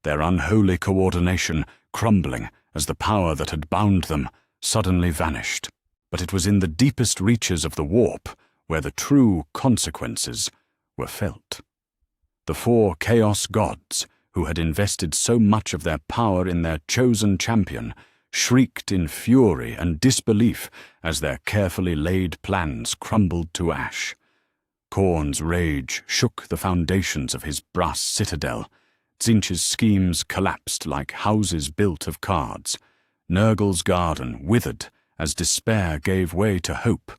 their unholy coordination crumbling as the power that had bound them suddenly vanished. But it was in the deepest reaches of the warp where the true consequences were felt. The 4 Chaos gods, who had invested so much of their power in their chosen champion, shrieked in fury and disbelief as their carefully laid plans crumbled to ash. Khorne's rage shook the foundations of his brass citadel. Tzeentch's schemes collapsed like houses built of cards. Nurgle's garden withered as despair gave way to hope,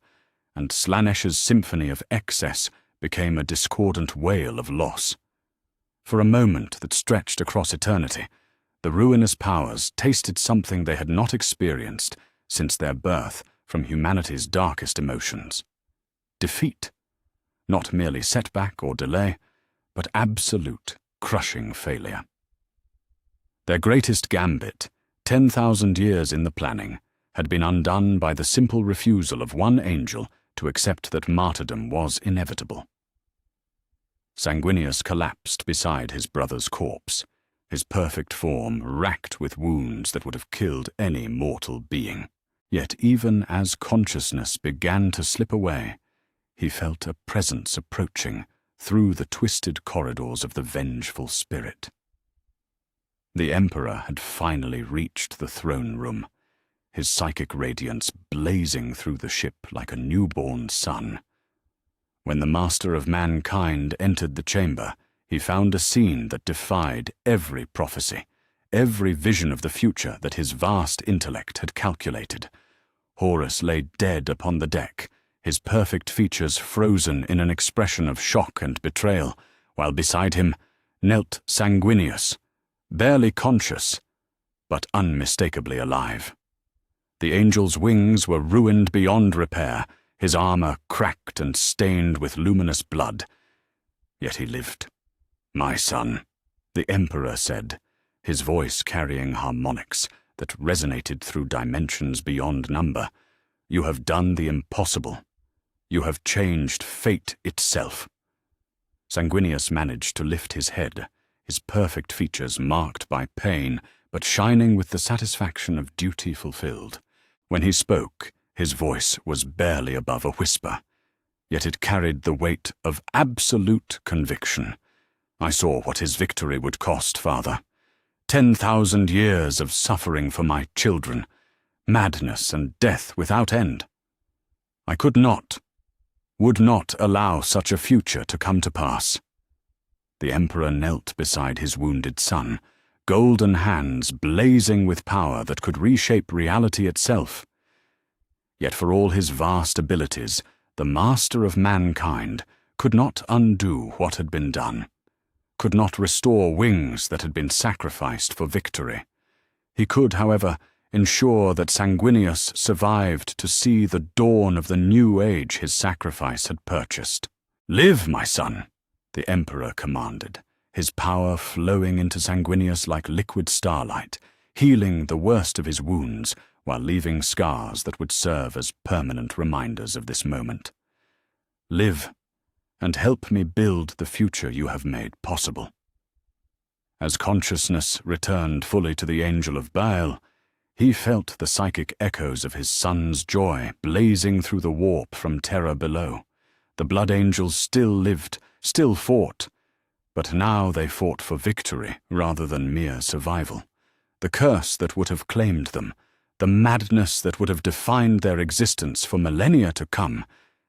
and Slanesh's symphony of excess became a discordant wail of loss. For a moment that stretched across eternity, the ruinous powers tasted something they had not experienced since their birth from humanity's darkest emotions. Defeat. Not merely setback or delay, but absolute, crushing failure. Their greatest gambit, 10,000 years in the planning, had been undone by the simple refusal of one angel to accept that martyrdom was inevitable. Sanguinius collapsed beside his brother's corpse, his perfect form racked with wounds that would have killed any mortal being. Yet even as consciousness began to slip away, he felt a presence approaching through the twisted corridors of the vengeful spirit. The Emperor had finally reached the throne room, his psychic radiance blazing through the ship like a newborn sun. When the master of mankind entered the chamber, he found a scene that defied every prophecy, every vision of the future that his vast intellect had calculated. Horus lay dead upon the deck, his perfect features frozen in an expression of shock and betrayal, while beside him knelt Sanguinius, barely conscious, but unmistakably alive. The angel's wings were ruined beyond repair, his armor cracked and stained with luminous blood. Yet he lived. "My son," the Emperor said, his voice carrying harmonics that resonated through dimensions beyond number. "You have done the impossible. You have changed fate itself." Sanguinius managed to lift his head, his perfect features marked by pain, but shining with the satisfaction of duty fulfilled. When he spoke, his voice was barely above a whisper, yet it carried the weight of absolute conviction. "I saw what his victory would cost, Father. 10,000 years of suffering for my children, madness and death without end. I could not, would not allow such a future to come to pass." The Emperor knelt beside his wounded son, golden hands blazing with power that could reshape reality itself. Yet for all his vast abilities, the master of mankind could not undo what had been done, could not restore wings that had been sacrificed for victory. He could, however, ensure that Sanguinius survived to see the dawn of the new age his sacrifice had purchased. "Live, my son," the Emperor commanded, his power flowing into Sanguinius like liquid starlight, healing the worst of his wounds while leaving scars that would serve as permanent reminders of this moment. "Live, and help me build the future you have made possible." As consciousness returned fully to the Angel of Baal, he felt the psychic echoes of his son's joy blazing through the warp from terror below. The Blood Angels still lived, still fought, but now they fought for victory rather than mere survival. The curse that would have claimed them, the madness that would have defined their existence for millennia to come,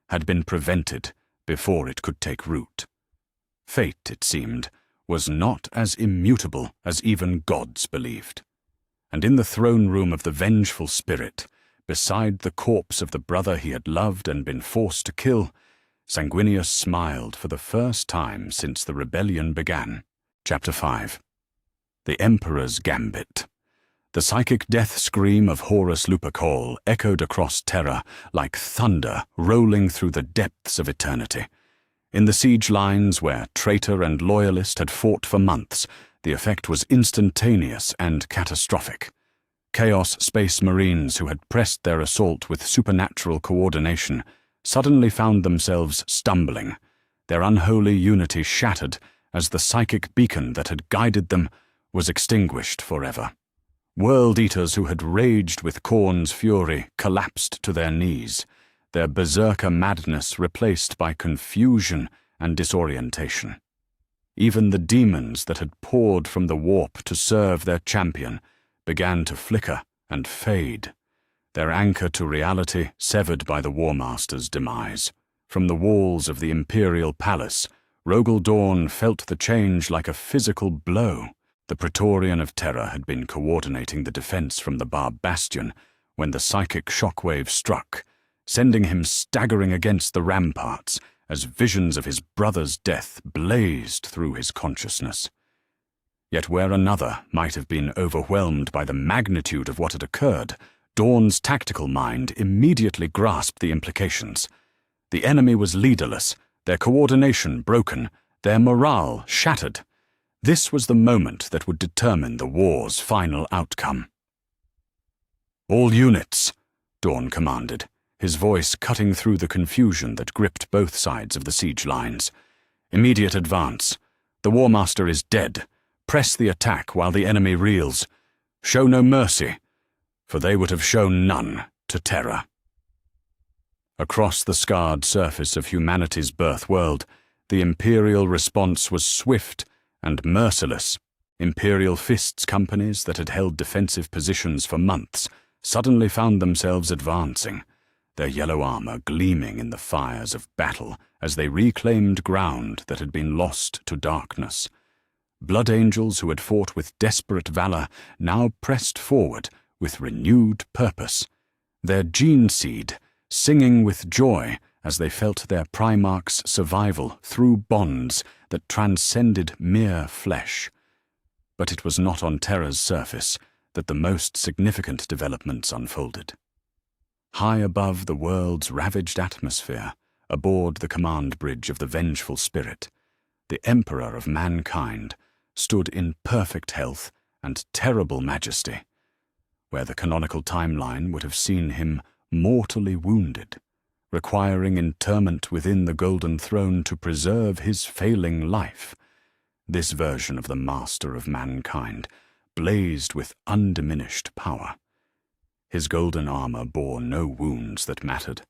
had been prevented before it could take root. Fate, it seemed, was not as immutable as even gods believed. And in the throne room of the vengeful spirit, beside the corpse of the brother he had loved and been forced to kill, Sanguinius smiled for the first time since the rebellion began. Chapter 5. The Emperor's Gambit. The psychic death scream of Horus Lupercal echoed across Terra like thunder rolling through the depths of eternity. In the siege lines where traitor and loyalist had fought for months, the effect was instantaneous and catastrophic. Chaos Space Marines who had pressed their assault with supernatural coordination suddenly found themselves stumbling, their unholy unity shattered as the psychic beacon that had guided them was extinguished forever. World-eaters who had raged with Khorne's fury collapsed to their knees, their berserker madness replaced by confusion and disorientation. Even the demons that had poured from the warp to serve their champion began to flicker and fade, their anchor to reality severed by the War Master's demise. From the walls of the Imperial Palace, Rogel Dawn felt the change like a physical blow. The Praetorian of Terror had been coordinating the defense from the Barb Bastion, when the psychic shockwave struck, sending him staggering against the ramparts as visions of his brother's death blazed through his consciousness. Yet where another might have been overwhelmed by the magnitude of what had occurred, Dawn's tactical mind immediately grasped the implications. The enemy was leaderless, their coordination broken, their morale shattered. This was the moment that would determine the war's final outcome. "All units," Dawn commanded, his voice cutting through the confusion that gripped both sides of the siege lines. "Immediate advance. The War Master is dead. Press the attack while the enemy reels. Show no mercy, for they would have shown none to Terra." Across the scarred surface of humanity's birth world, the Imperial response was swift and merciless. Imperial Fists companies that had held defensive positions for months suddenly found themselves advancing, their yellow armor gleaming in the fires of battle as they reclaimed ground that had been lost to darkness. Blood Angels who had fought with desperate valor now pressed forward with renewed purpose, their gene seed singing with joy as they felt their Primarch's survival through bonds that transcended mere flesh. But it was not on Terra's surface that the most significant developments unfolded. High above the world's ravaged atmosphere, aboard the command bridge of the Vengeful Spirit, the Emperor of mankind stood in perfect health and terrible majesty, where the canonical timeline would have seen him mortally wounded, requiring interment within the Golden Throne to preserve his failing life. This version of the Master of Mankind blazed with undiminished power. His golden armor bore no wounds that mattered,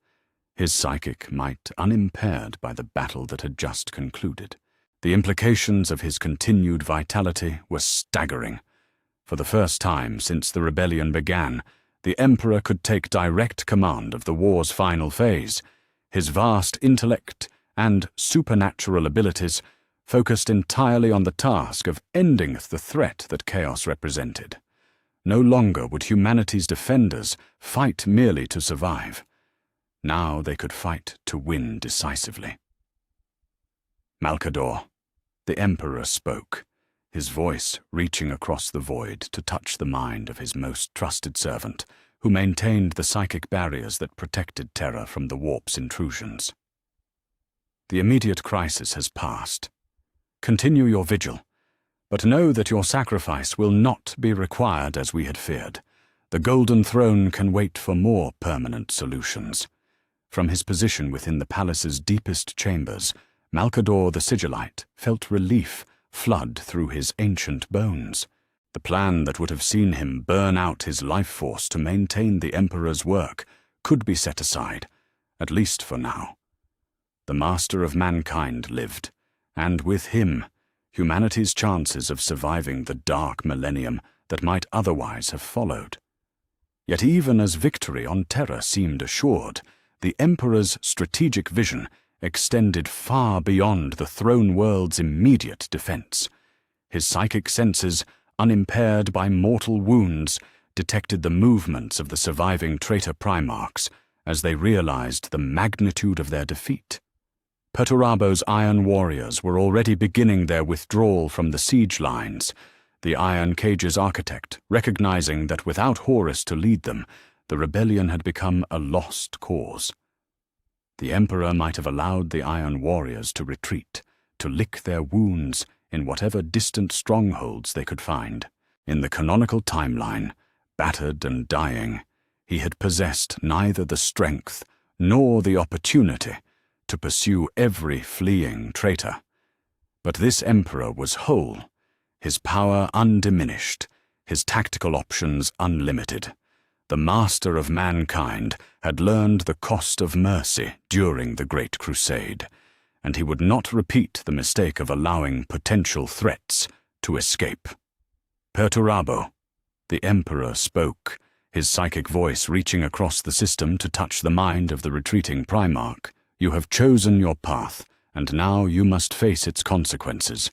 his psychic might unimpaired by the battle that had just concluded. The implications of his continued vitality were staggering. For the first time since the rebellion began, the Emperor could take direct command of the war's final phase. His vast intellect and supernatural abilities focused entirely on the task of ending the threat that chaos represented. No longer would humanity's defenders fight merely to survive. Now they could fight to win decisively. "Malcador," the Emperor spoke, his voice reaching across the void to touch the mind of his most trusted servant, who maintained the psychic barriers that protected Terra from the warp's intrusions. "The immediate crisis has passed. Continue your vigil, but know that your sacrifice will not be required as we had feared. The Golden Throne can wait for more permanent solutions." From his position within the palace's deepest chambers, Malcador the Sigillite felt relief flood through his ancient bones. The plan that would have seen him burn out his life force to maintain the Emperor's work could be set aside, at least for now. The Master of Mankind lived, and with him, humanity's chances of surviving the dark millennium that might otherwise have followed. Yet even as victory on Terra seemed assured, the Emperor's strategic vision extended far beyond the throne world's immediate defense. His psychic senses, unimpaired by mortal wounds, detected the movements of the surviving traitor Primarchs as they realized the magnitude of their defeat. Perturabo's Iron Warriors were already beginning their withdrawal from the siege lines, the Iron Cage's architect recognizing that without Horus to lead them, the rebellion had become a lost cause. The Emperor might have allowed the Iron Warriors to retreat, to lick their wounds in whatever distant strongholds they could find. In the canonical timeline, battered and dying, he had possessed neither the strength nor the opportunity to pursue every fleeing traitor. But this Emperor was whole, his power undiminished, his tactical options unlimited. The Master of Mankind had learned the cost of mercy during the Great Crusade, and he would not repeat the mistake of allowing potential threats to escape. "Perturabo," the Emperor spoke, his psychic voice reaching across the system to touch the mind of the retreating Primarch. "You have chosen your path, and now you must face its consequences.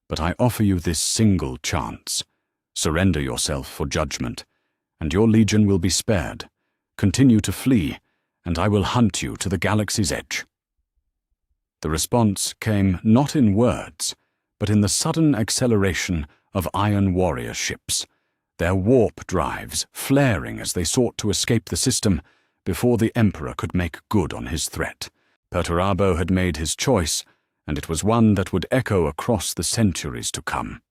But I offer you this single chance. Surrender yourself for judgment, and your legion will be spared. Continue to flee, and I will hunt you to the galaxy's edge." The response came not in words, but in the sudden acceleration of Iron Warrior ships, their warp drives flaring as they sought to escape the system before the Emperor could make good on his threat. Perturabo had made his choice, and it was one that would echo across the centuries to come.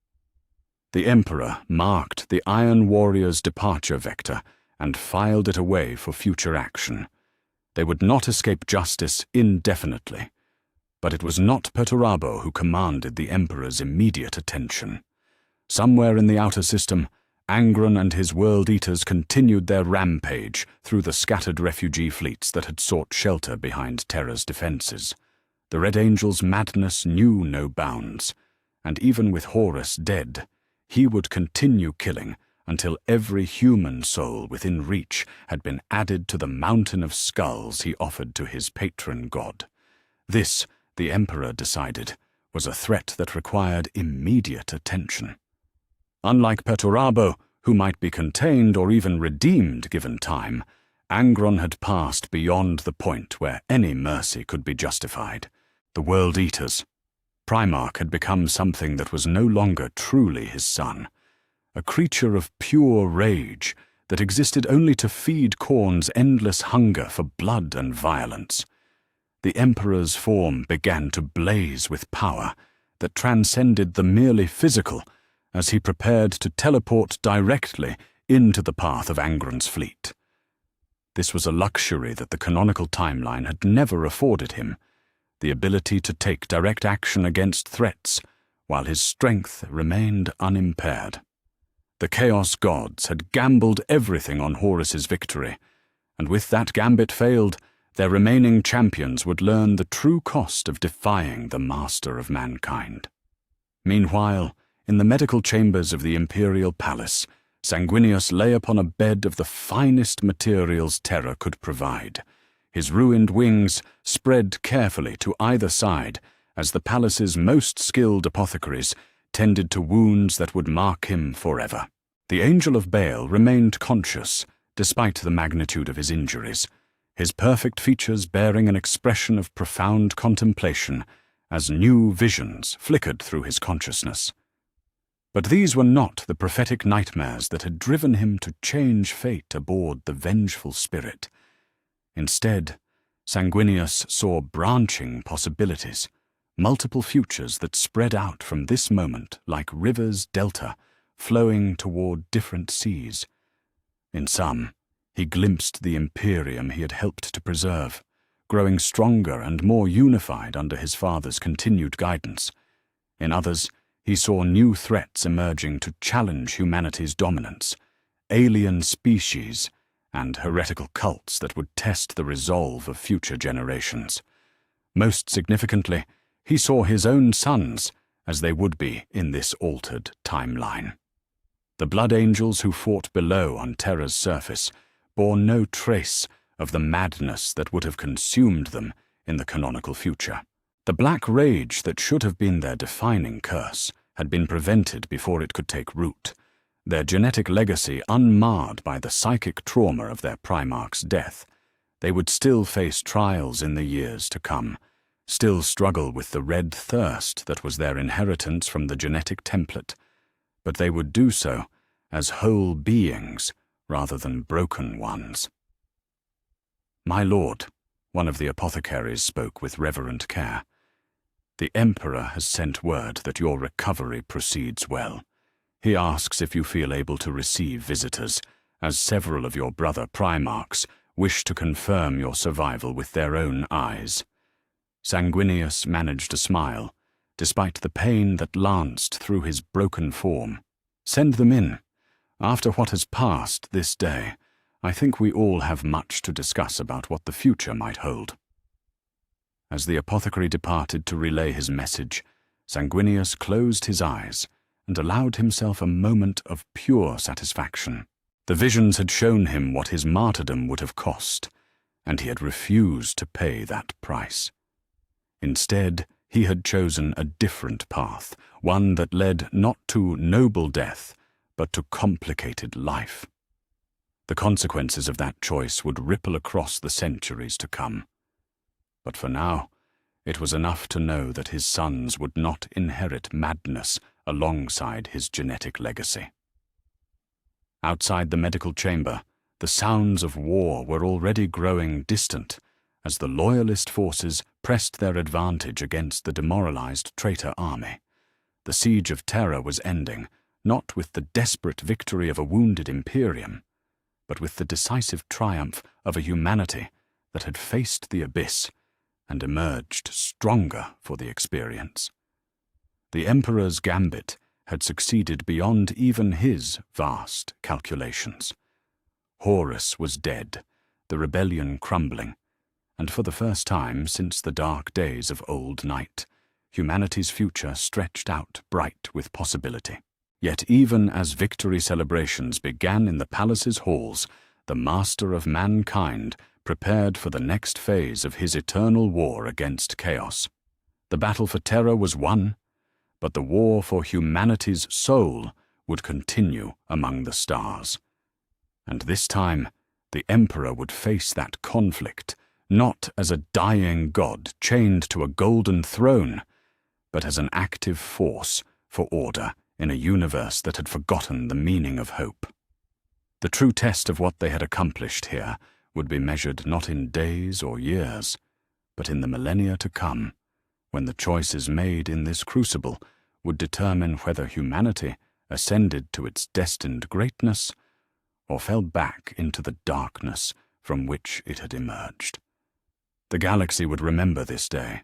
The Emperor marked the Iron Warrior's departure vector and filed it away for future action. They would not escape justice indefinitely. But it was not Perturabo who commanded the Emperor's immediate attention. Somewhere in the outer system, Angron and his World-Eaters continued their rampage through the scattered refugee fleets that had sought shelter behind Terra's defenses. The Red Angel's madness knew no bounds, and even with Horus dead, he would continue killing until every human soul within reach had been added to the mountain of skulls he offered to his patron god. This, the Emperor decided, was a threat that required immediate attention. Unlike Perturabo, who might be contained or even redeemed given time, Angron had passed beyond the point where any mercy could be justified. The World-Eaters. Primarch had become something that was no longer truly his son, a creature of pure rage that existed only to feed Khorne's endless hunger for blood and violence. The Emperor's form began to blaze with power that transcended the merely physical as he prepared to teleport directly into the path of Angron's fleet. This was a luxury that the canonical timeline had never afforded him, the ability to take direct action against threats while his strength remained unimpaired. The Chaos Gods had gambled everything on Horus's victory, and with that gambit failed, their remaining champions would learn the true cost of defying the master of mankind. Meanwhile, in the medical chambers of the Imperial Palace, Sanguinius lay upon a bed of the finest materials Terra could provide, his ruined wings spread carefully to either side as the palace's most skilled apothecaries tended to wounds that would mark him forever. The Angel of Baal remained conscious, despite the magnitude of his injuries, his perfect features bearing an expression of profound contemplation as new visions flickered through his consciousness. But these were not the prophetic nightmares that had driven him to change fate aboard the vengeful spirit. Instead, Sanguinius saw branching possibilities, multiple futures that spread out from this moment like rivers delta, flowing toward different seas. In some, he glimpsed the imperium he had helped to preserve, growing stronger and more unified under his father's continued guidance. In others, he saw new threats emerging to challenge humanity's dominance, alien species, and heretical cults that would test the resolve of future generations. Most significantly, he saw his own sons as they would be in this altered timeline. The Blood Angels who fought below on Terra's surface bore no trace of the madness that would have consumed them in the canonical future. The black rage that should have been their defining curse had been prevented before it could take root, their genetic legacy unmarred by the psychic trauma of their Primarch's death. They would still face trials in the years to come, still struggle with the red thirst that was their inheritance from the genetic template, but they would do so as whole beings rather than broken ones. "My lord," one of the apothecaries spoke with reverent care, "the Emperor has sent word that your recovery proceeds well. He asks if you feel able to receive visitors, as several of your brother Primarchs wish to confirm your survival with their own eyes." Sanguinius managed a smile, despite the pain that lanced through his broken form. "Send them in. After what has passed this day, I think we all have much to discuss about what the future might hold." As the apothecary departed to relay his message, Sanguinius closed his eyes and allowed himself a moment of pure satisfaction. The visions had shown him what his martyrdom would have cost, and he had refused to pay that price. Instead, he had chosen a different path, one that led not to noble death, but to complicated life. The consequences of that choice would ripple across the centuries to come. But for now, it was enough to know that his sons would not inherit madness alongside his genetic legacy. Outside the medical chamber, the sounds of war were already growing distant as the loyalist forces pressed their advantage against the demoralized traitor army. The siege of terror was ending, not with the desperate victory of a wounded imperium, but with the decisive triumph of a humanity that had faced the abyss and emerged stronger for the experience. The Emperor's gambit had succeeded beyond even his vast calculations. Horus was dead, the rebellion crumbling, and for the first time since the dark days of Old Night, humanity's future stretched out bright with possibility. Yet even as victory celebrations began in the palace's halls, the master of mankind prepared for the next phase of his eternal war against chaos. The battle for terror was won, but the war for humanity's soul would continue among the stars. And this time, the Emperor would face that conflict, not as a dying god chained to a golden throne, but as an active force for order in a universe that had forgotten the meaning of hope. The true test of what they had accomplished here would be measured not in days or years, but in the millennia to come, when the choices made in this crucible would determine whether humanity ascended to its destined greatness or fell back into the darkness from which it had emerged. The galaxy would remember this day,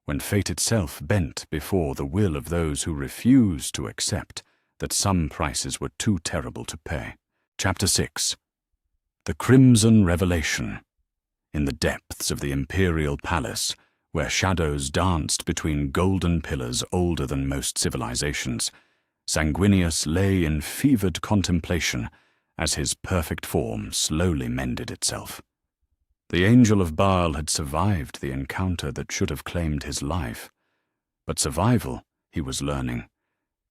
when fate itself bent before the will of those who refused to accept that some prices were too terrible to pay. Chapter 6. The Crimson Revelation. In the depths of the imperial palace, where shadows danced between golden pillars older than most civilizations, Sanguinius lay in fevered contemplation as his perfect form slowly mended itself. The angel of Baal had survived the encounter that should have claimed his life, but survival, he was learning,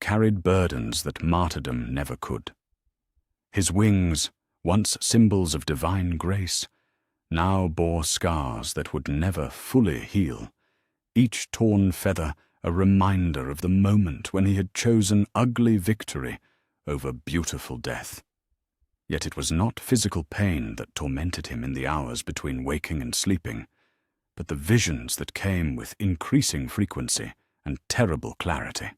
carried burdens that martyrdom never could. His wings, once symbols of divine grace, now bore scars that would never fully heal, each torn feather a reminder of the moment when he had chosen ugly victory over beautiful death. Yet it was not physical pain that tormented him in the hours between waking and sleeping, but the visions that came with increasing frequency and terrible clarity.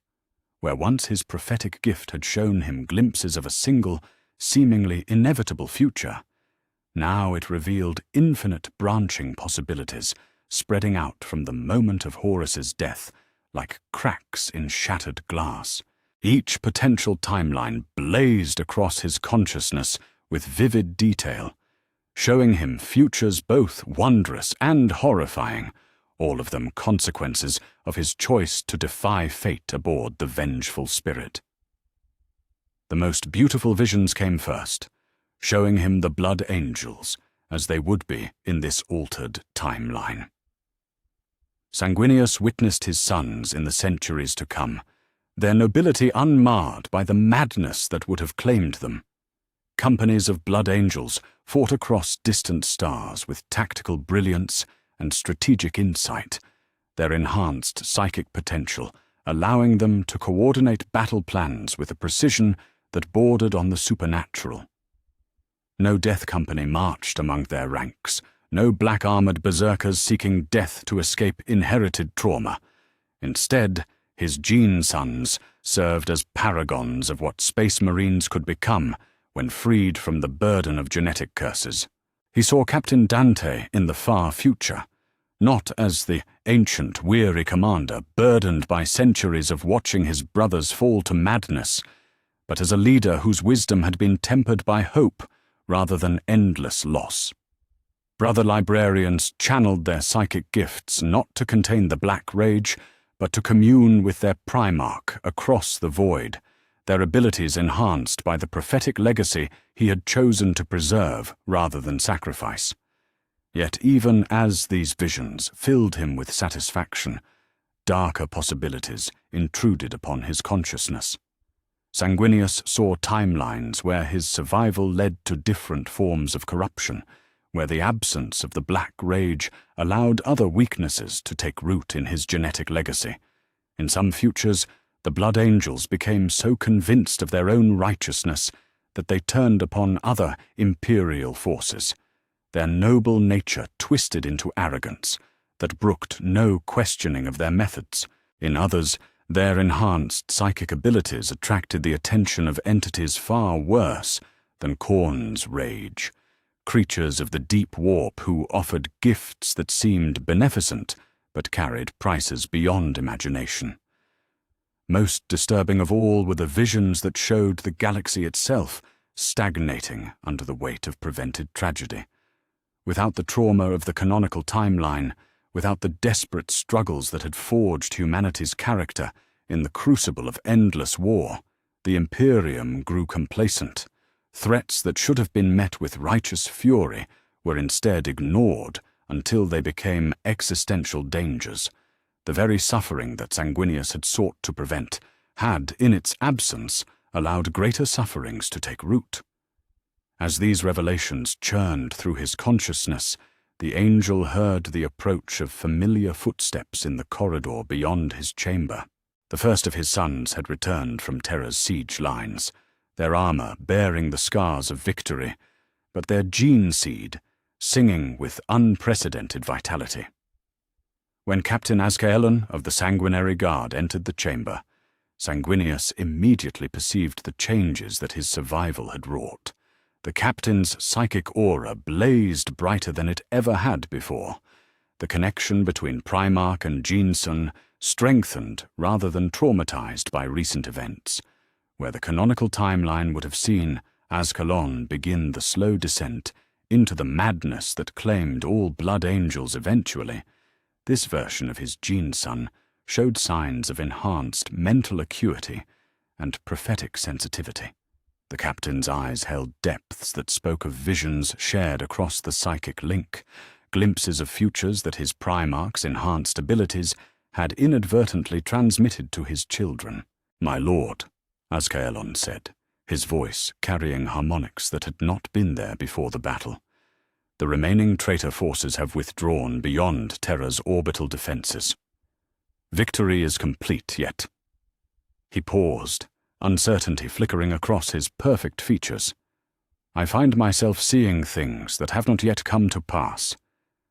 Where once his prophetic gift had shown him glimpses of a single, seemingly inevitable future, now it revealed infinite branching possibilities spreading out from the moment of Horus's death like cracks in shattered glass. Each potential timeline blazed across his consciousness with vivid detail, showing him futures both wondrous and horrifying, all of them consequences of his choice to defy fate aboard the vengeful spirit. The most beautiful visions came first, showing him the blood angels, as they would be in this altered timeline. Sanguinius witnessed his sons in the centuries to come, their nobility unmarred by the madness that would have claimed them. Companies of blood angels fought across distant stars with tactical brilliance and strategic insight, their enhanced psychic potential allowing them to coordinate battle plans with a precision that bordered on the supernatural. No death company marched among their ranks, no black-armored berserkers seeking death to escape inherited trauma. Instead, his gene sons served as paragons of what space marines could become when freed from the burden of genetic curses. He saw Captain Dante in the far future, not as the ancient, weary commander burdened by centuries of watching his brothers fall to madness, but as a leader whose wisdom had been tempered by hope rather than endless loss. Brother librarians channeled their psychic gifts not to contain the Black Rage, but to commune with their Primarch across the void, their abilities enhanced by the prophetic legacy he had chosen to preserve rather than sacrifice. Yet even as these visions filled him with satisfaction, darker possibilities intruded upon his consciousness. Sanguinius saw timelines where his survival led to different forms of corruption, where the absence of the Black Rage allowed other weaknesses to take root in his genetic legacy. In some futures, the Blood Angels became so convinced of their own righteousness that they turned upon other imperial forces, their noble nature twisted into arrogance that brooked no questioning of their methods. In others, their enhanced psychic abilities attracted the attention of entities far worse than Khorne's rage, creatures of the deep warp who offered gifts that seemed beneficent but carried prices beyond imagination. Most disturbing of all were the visions that showed the galaxy itself stagnating under the weight of prevented tragedy. Without the trauma of the canonical timeline, without the desperate struggles that had forged humanity's character in the crucible of endless war, the Imperium grew complacent. Threats that should have been met with righteous fury were instead ignored until they became existential dangers. The very suffering that Sanguinius had sought to prevent had, in its absence, allowed greater sufferings to take root. As these revelations churned through his consciousness, the angel heard the approach of familiar footsteps in the corridor beyond his chamber. The first of his sons had returned from Terra's siege lines, their armor bearing the scars of victory, but their gene seed singing with unprecedented vitality. When Captain Azkaelon of the Sanguinary Guard entered the chamber, Sanguinius immediately perceived the changes that his survival had wrought. The captain's psychic aura blazed brighter than it ever had before. The connection between Primarch and Jeanson strengthened rather than traumatized by recent events, where the canonical timeline would have seen Azkaelon begin the slow descent into the madness that claimed all Blood Angels eventually. This version of his gene-son showed signs of enhanced mental acuity and prophetic sensitivity. The captain's eyes held depths that spoke of visions shared across the psychic link, glimpses of futures that his Primarch's enhanced abilities had inadvertently transmitted to his children. "My lord," Azkaelon said, his voice carrying harmonics that had not been there before the battle. "The remaining traitor forces have withdrawn beyond Terra's orbital defenses. Victory is complete yet." He paused, uncertainty flickering across his perfect features. "I find myself seeing things that have not yet come to pass,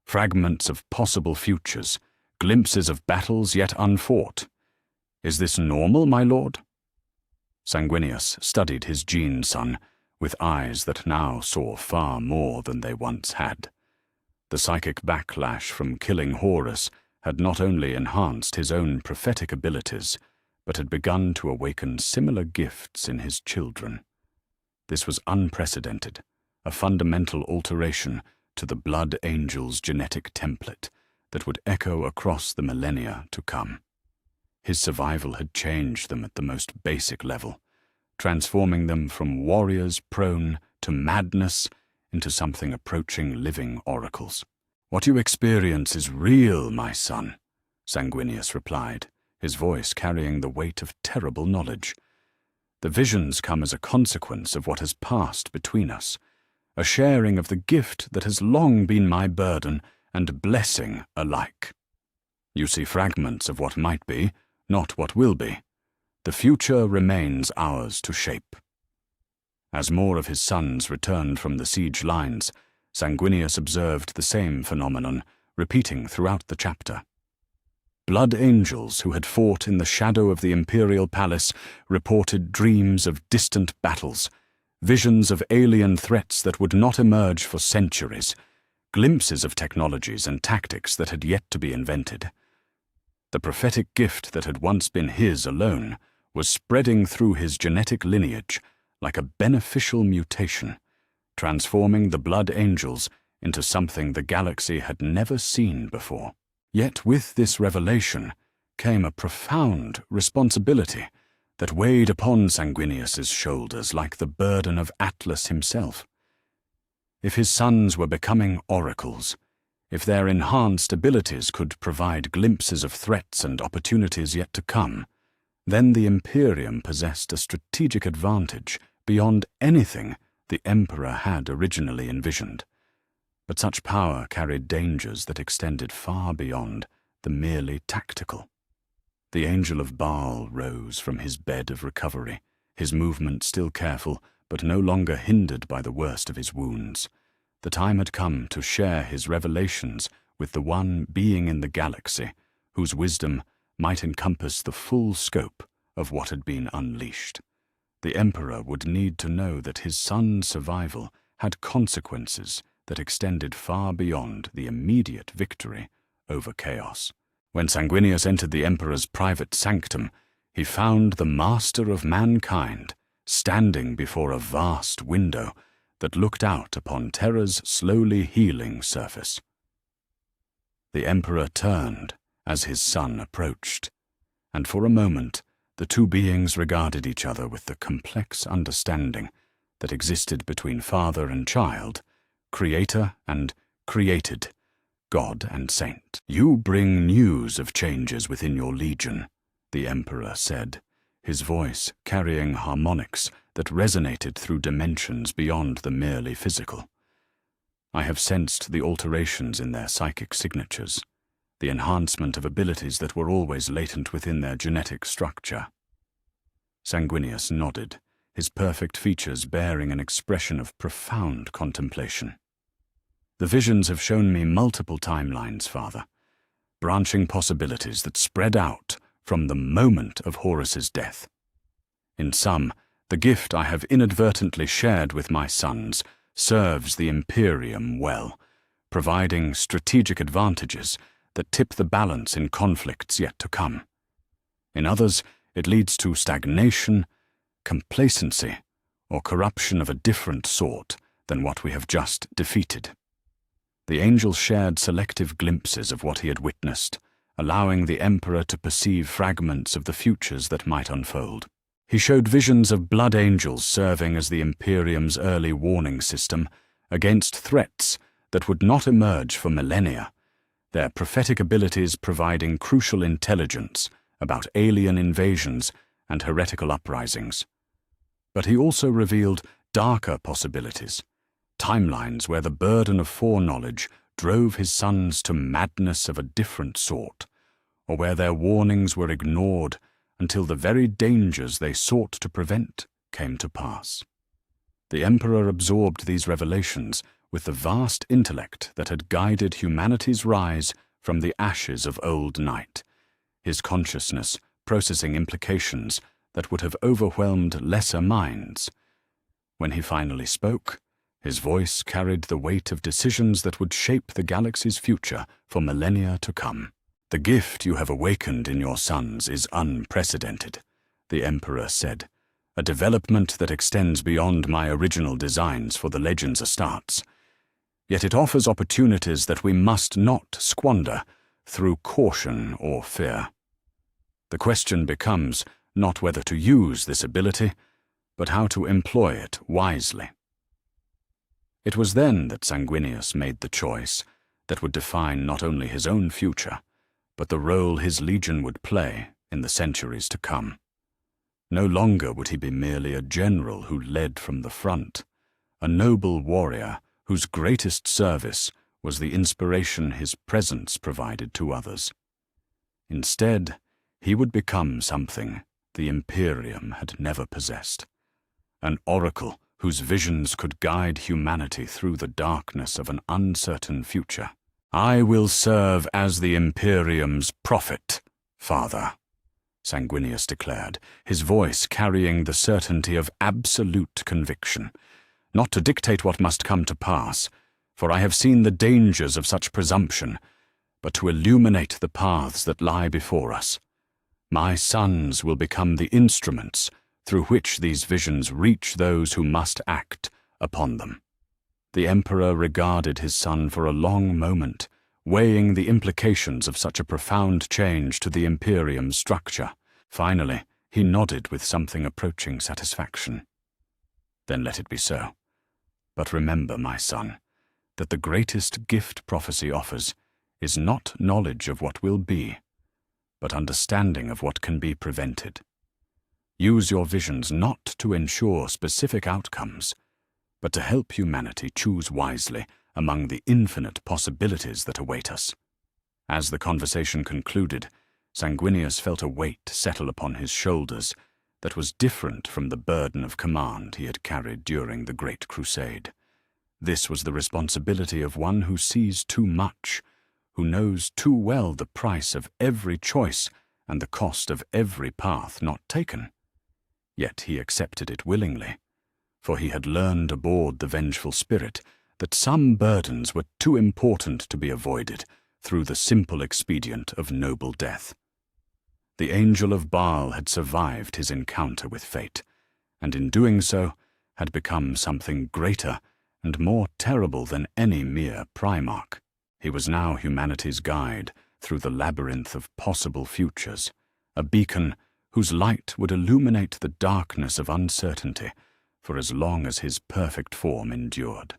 fragments of possible futures, glimpses of battles yet unfought. Is this normal, my lord?" Sanguinius studied his gene-son with eyes that now saw far more than they once had. The psychic backlash from killing Horus had not only enhanced his own prophetic abilities, but had begun to awaken similar gifts in his children. This was unprecedented, a fundamental alteration to the Blood Angel's genetic template that would echo across the millennia to come. His survival had changed them at the most basic level, transforming them from warriors prone to madness into something approaching living oracles. "What you experience is real, my son," Sanguinius replied, his voice carrying the weight of terrible knowledge. "The visions come as a consequence of what has passed between us, a sharing of the gift that has long been my burden and blessing alike. You see fragments of what might be, not what will be. The future remains ours to shape." As more of his sons returned from the siege lines, Sanguinius observed the same phenomenon, repeating throughout the chapter. Blood Angels who had fought in the shadow of the imperial palace reported dreams of distant battles, visions of alien threats that would not emerge for centuries, glimpses of technologies and tactics that had yet to be invented. The prophetic gift that had once been his alone was spreading through his genetic lineage like a beneficial mutation, transforming the Blood Angels into something the galaxy had never seen before. Yet with this revelation came a profound responsibility that weighed upon Sanguinius's shoulders like the burden of Atlas himself. If his sons were becoming oracles, if their enhanced abilities could provide glimpses of threats and opportunities yet to come, then the imperium possessed a strategic advantage beyond anything the emperor had originally envisioned. But such power carried dangers that extended far beyond the merely tactical. The angel of Baal rose from his bed of recovery, his movement still careful, but no longer hindered by the worst of his wounds. The time had come to share his revelations with the one being in the galaxy, whose wisdom might encompass the full scope of what had been unleashed. The emperor would need to know that his son's survival had consequences that extended far beyond the immediate victory over chaos. When Sanguinius entered the emperor's private sanctum, he found the master of mankind standing before a vast window that looked out upon Terra's slowly healing surface. The emperor turned as his son approached, and for a moment the two beings regarded each other with the complex understanding that existed between father and child, creator and created, God and saint. "You bring news of changes within your legion," the emperor said, his voice carrying harmonics that resonated through dimensions beyond the merely physical. "I have sensed the alterations in their psychic signatures, the enhancement of abilities that were always latent within their genetic structure." Sanguinius nodded, his perfect features bearing an expression of profound contemplation. "The visions have shown me multiple timelines, Father, branching possibilities that spread out from the moment of Horus's death. In some, the gift I have inadvertently shared with my sons serves the imperium well, providing strategic advantages that tip the balance in conflicts yet to come. In others, it leads to stagnation, complacency, or corruption of a different sort than what we have just defeated." The angel shared selective glimpses of what he had witnessed, allowing the emperor to perceive fragments of the futures that might unfold. He showed visions of blood angels serving as the imperium's early warning system against threats that would not emerge for millennia, their prophetic abilities providing crucial intelligence about alien invasions and heretical uprisings. But he also revealed darker possibilities, timelines where the burden of foreknowledge drove his sons to madness of a different sort, or where their warnings were ignored until the very dangers they sought to prevent came to pass. The emperor absorbed these revelations with the vast intellect that had guided humanity's rise from the ashes of old night, his consciousness processing implications that would have overwhelmed lesser minds. When he finally spoke, his voice carried the weight of decisions that would shape the galaxy's future for millennia to come. "The gift you have awakened in your sons is unprecedented," the emperor said, "a development that extends beyond my original designs for the Legends Astartes. Yet it offers opportunities that we must not squander through caution or fear. The question becomes not whether to use this ability, but how to employ it wisely." It was then that Sanguinius made the choice that would define not only his own future, but the role his legion would play in the centuries to come. No longer would he be merely a general who led from the front, a noble warrior whose greatest service was the inspiration his presence provided to others. Instead, he would become something the imperium had never possessed, an oracle whose visions could guide humanity through the darkness of an uncertain future. "I will serve as the imperium's prophet, Father," Sanguinius declared, his voice carrying the certainty of absolute conviction. "Not to dictate what must come to pass, for I have seen the dangers of such presumption, but to illuminate the paths that lie before us. My sons will become the instruments through which these visions reach those who must act upon them." The emperor regarded his son for a long moment, weighing the implications of such a profound change to the imperium's structure. Finally, he nodded with something approaching satisfaction. "Then let it be so. But remember, my son, that the greatest gift prophecy offers is not knowledge of what will be, but understanding of what can be prevented. Use your visions not to ensure specific outcomes, but to help humanity choose wisely among the infinite possibilities that await us. As the conversation concluded, Sanguinius felt a weight settle upon his shoulders that was different from the burden of command he had carried during the Great Crusade. This was the responsibility of one who sees too much, who knows too well the price of every choice and the cost of every path not taken. Yet he accepted it willingly, for he had learned aboard the Vengeful Spirit that some burdens were too important to be avoided through the simple expedient of noble death. The angel of Baal had survived his encounter with fate, and in doing so had become something greater and more terrible than any mere Primarch. He was now humanity's guide through the labyrinth of possible futures, a beacon whose light would illuminate the darkness of uncertainty for as long as his perfect form endured.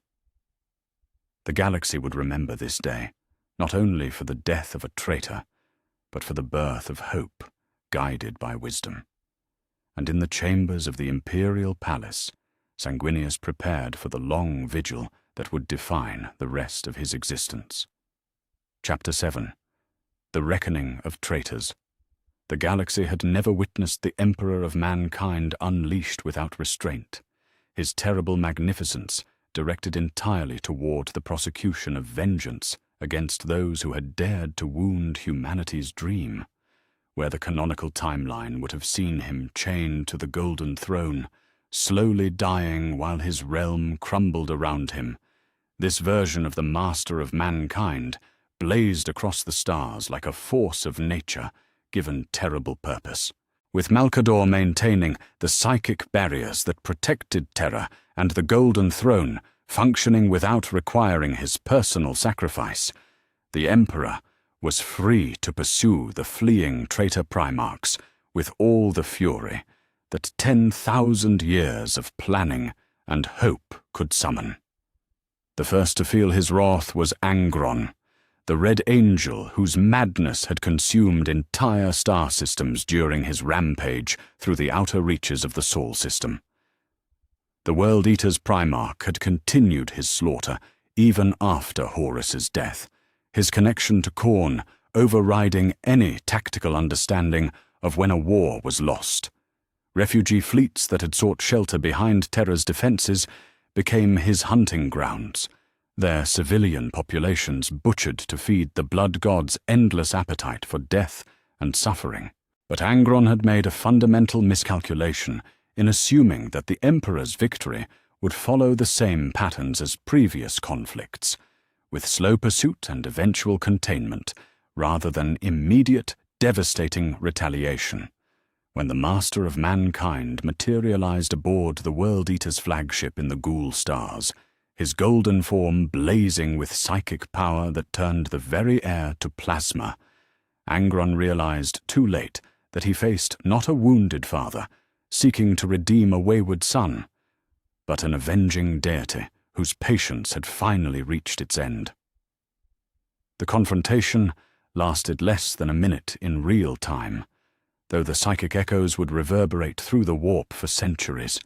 The galaxy would remember this day, not only for the death of a traitor, but for the birth of hope, guided by wisdom. And in the chambers of the imperial palace, Sanguinius prepared for the long vigil that would define the rest of his existence. Chapter 7. The Reckoning of Traitors. The galaxy had never witnessed the Emperor of mankind unleashed without restraint, his terrible magnificence directed entirely toward the prosecution of vengeance against those who had dared to wound humanity's dream, where the canonical timeline would have seen him chained to the golden throne, slowly dying while his realm crumbled around him. This version of the master of mankind blazed across the stars like a force of nature given terrible purpose, with Malcador maintaining the psychic barriers that protected Terra and the golden throne functioning without requiring his personal sacrifice. The Emperor was free to pursue the fleeing traitor Primarchs with all the fury that 10,000 years of planning and hope could summon. The first to feel his wrath was Angron, the Red Angel whose madness had consumed entire star systems during his rampage through the outer reaches of the Sol system. The World Eater's Primarch had continued his slaughter even after Horus's death, his connection to Khorne overriding any tactical understanding of when a war was lost. Refugee fleets that had sought shelter behind Terra's defenses became his hunting grounds, their civilian populations butchered to feed the blood god's endless appetite for death and suffering. But Angron had made a fundamental miscalculation in assuming that the Emperor's victory would follow the same patterns as previous conflicts, with slow pursuit and eventual containment, rather than immediate, devastating retaliation. When the master of mankind materialized aboard the World Eater's flagship in the Ghoul Stars, his golden form blazing with psychic power that turned the very air to plasma, Angron realized too late that he faced not a wounded father seeking to redeem a wayward son, but an avenging deity whose patience had finally reached its end. The confrontation lasted less than a minute in real time, though the psychic echoes would reverberate through the warp for centuries.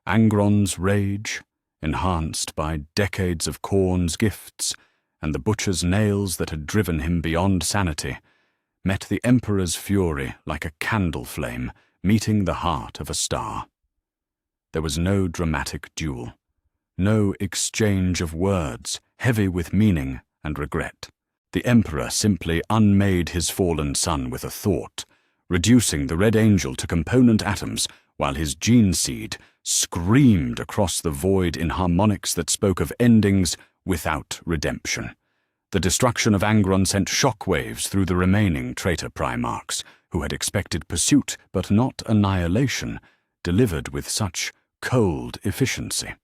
Angron's rage, enhanced by decades of Khorne's gifts and the butcher's nails that had driven him beyond sanity, met the Emperor's fury like a candle flame meeting the heart of a star. There was no dramatic duel, no exchange of words heavy with meaning and regret. The Emperor simply unmade his fallen son with a thought, reducing the Red Angel to component atoms while his gene seed screamed across the void in harmonics that spoke of endings without redemption. The destruction of Angron sent shockwaves through the remaining traitor Primarchs, who had expected pursuit but not annihilation, delivered with such cold efficiency.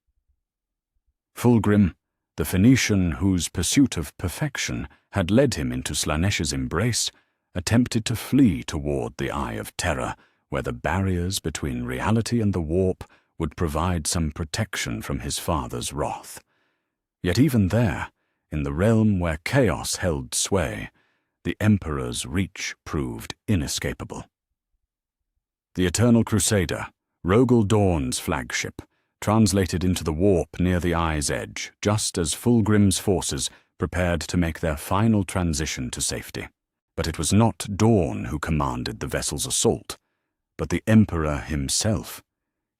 Fulgrim, the Phoenician whose pursuit of perfection had led him into Slaaneish's embrace, attempted to flee toward the Eye of Terror, where the barriers between reality and the warp would provide some protection from his father's wrath. Yet even there, in the realm where chaos held sway, the Emperor's reach proved inescapable. The Eternal Crusader, Rogel Dawn's flagship, translated into the warp near the eye's edge, just as Fulgrim's forces prepared to make their final transition to safety. But it was not Dawn who commanded the vessel's assault, but the Emperor himself,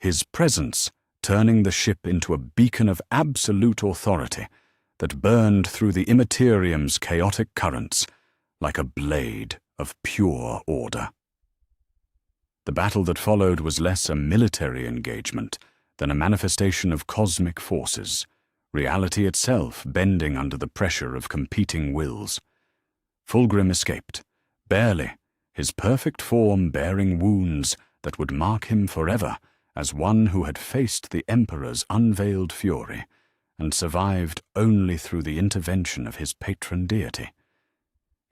his presence turning the ship into a beacon of absolute authority that burned through the immaterium's chaotic currents like a blade of pure order. The battle that followed was less a military engagement than a manifestation of cosmic forces, reality itself bending under the pressure of competing wills. Fulgrim escaped, barely, his perfect form bearing wounds that would mark him forever as one who had faced the Emperor's unveiled fury and survived only through the intervention of his patron deity.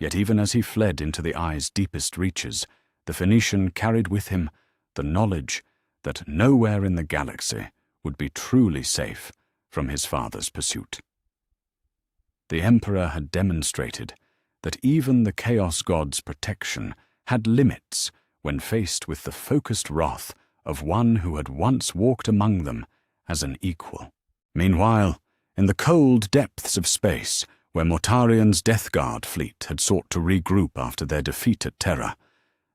Yet even as he fled into the eye's deepest reaches, the Phoenician carried with him the knowledge that nowhere in the galaxy would be truly safe from his father's pursuit. The Emperor had demonstrated that even the Chaos God's protection had limits when faced with the focused wrath of one who had once walked among them as an equal. Meanwhile, in the cold depths of space, where Mortarian's Death Guard fleet had sought to regroup after their defeat at Terra,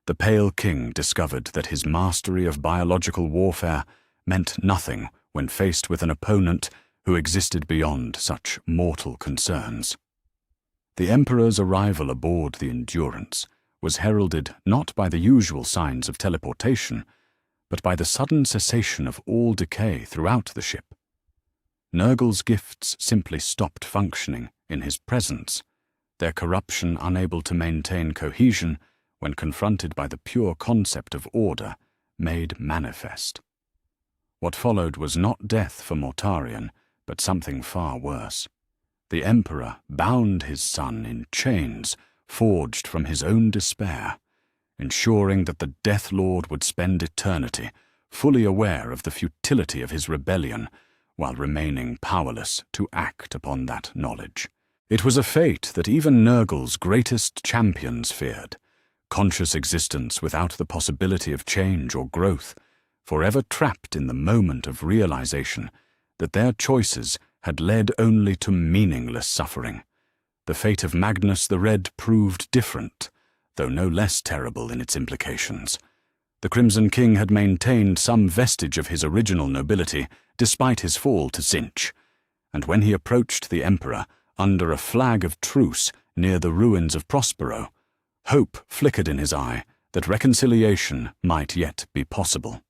the Pale King discovered that his mastery of biological warfare meant nothing when faced with an opponent who existed beyond such mortal concerns. The Emperor's arrival aboard the Endurance was heralded not by the usual signs of teleportation, but by the sudden cessation of all decay throughout the ship. Nurgle's gifts simply stopped functioning in his presence, their corruption unable to maintain cohesion when confronted by the pure concept of order made manifest. What followed was not death for Mortarion, but something far worse. The Emperor bound his son in chains forged from his own despair, ensuring that the Death Lord would spend eternity fully aware of the futility of his rebellion while remaining powerless to act upon that knowledge. It was a fate that even Nurgle's greatest champions feared, conscious existence without the possibility of change or growth, forever trapped in the moment of realization that their choices had led only to meaningless suffering. The fate of Magnus the Red proved different, though no less terrible in its implications. The Crimson King had maintained some vestige of his original nobility despite his fall to Cinch, and when he approached the Emperor under a flag of truce near the ruins of Prospero, hope flickered in his eye that reconciliation might yet be possible.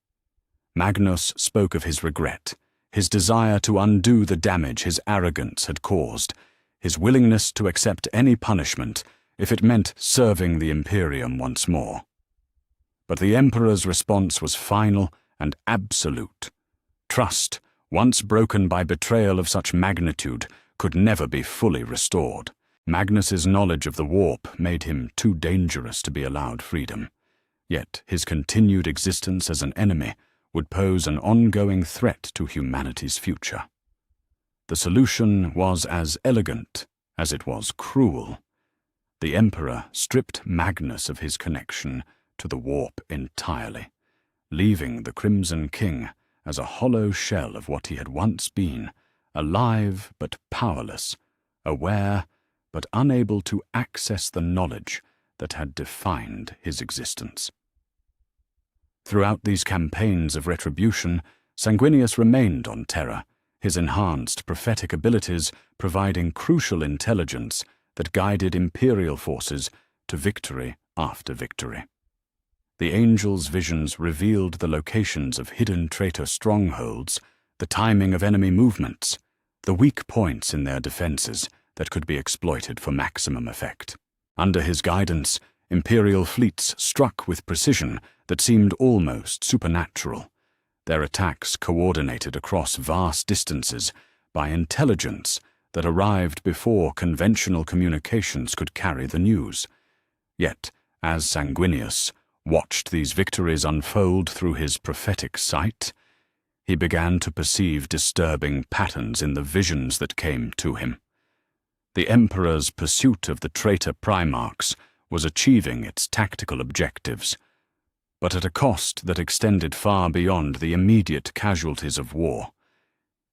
Magnus spoke of his regret, his desire to undo the damage his arrogance had caused, his willingness to accept any punishment if it meant serving the Imperium once more. But the Emperor's response was final and absolute. Trust, once broken by betrayal of such magnitude, could never be fully restored. Magnus's knowledge of the warp made him too dangerous to be allowed freedom. Yet his continued existence as an enemy would pose an ongoing threat to humanity's future. The solution was as elegant as it was cruel. The Emperor stripped Magnus of his connection to the warp entirely, leaving the Crimson King as a hollow shell of what he had once been, alive but powerless, aware but unable to access the knowledge that had defined his existence. Throughout these campaigns of retribution, Sanguinius remained on Terra, his enhanced prophetic abilities providing crucial intelligence that guided Imperial forces to victory after victory. The Angel's visions revealed the locations of hidden traitor strongholds, the timing of enemy movements, the weak points in their defenses that could be exploited for maximum effect. Under his guidance, Imperial fleets struck with precision that seemed almost supernatural, their attacks coordinated across vast distances by intelligence that arrived before conventional communications could carry the news. Yet, as Sanguinius watched these victories unfold through his prophetic sight, he began to perceive disturbing patterns in the visions that came to him. The Emperor's pursuit of the traitor Primarchs was achieving its tactical objectives, but at a cost that extended far beyond the immediate casualties of war.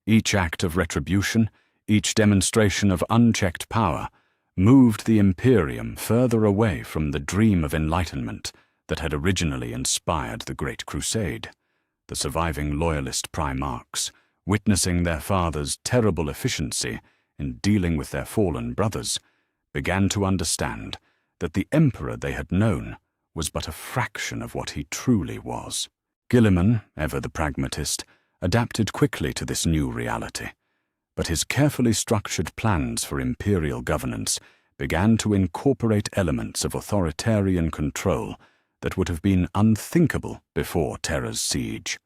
Each act of retribution, each demonstration of unchecked power, moved the imperium further away from the dream of enlightenment that had originally inspired the Great Crusade. The surviving loyalist primarchs, witnessing their father's terrible efficiency in dealing with their fallen brothers, began to understand that the emperor they had known was but a fraction of what he truly was. Guilliman, ever the pragmatist, adapted quickly to this new reality, but his carefully structured plans for imperial governance began to incorporate elements of authoritarian control that would have been unthinkable before Terra's siege.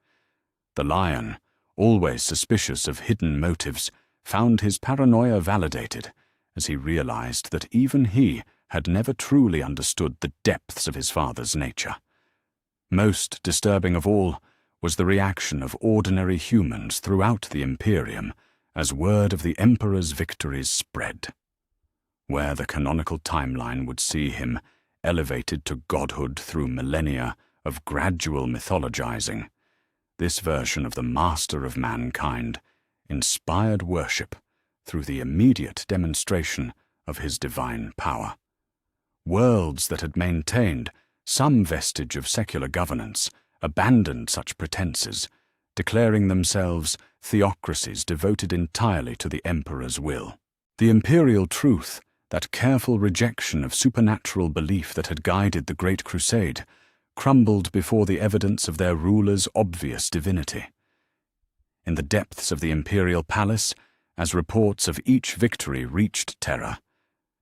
The Lion, always suspicious of hidden motives, found his paranoia validated as he realized that even he had never truly understood the depths of his father's nature. Most disturbing of all was the reaction of ordinary humans throughout the Imperium as word of the Emperor's victories spread. Where the canonical timeline would see him elevated to godhood through millennia of gradual mythologizing, this version of the master of mankind inspired worship through the immediate demonstration of his divine power. Worlds that had maintained some vestige of secular governance abandoned such pretenses, declaring themselves theocracies devoted entirely to the emperor's will. The imperial truth, that careful rejection of supernatural belief that had guided the Great Crusade, crumbled before the evidence of their ruler's obvious divinity. In the depths of the imperial palace, as reports of each victory reached Terra,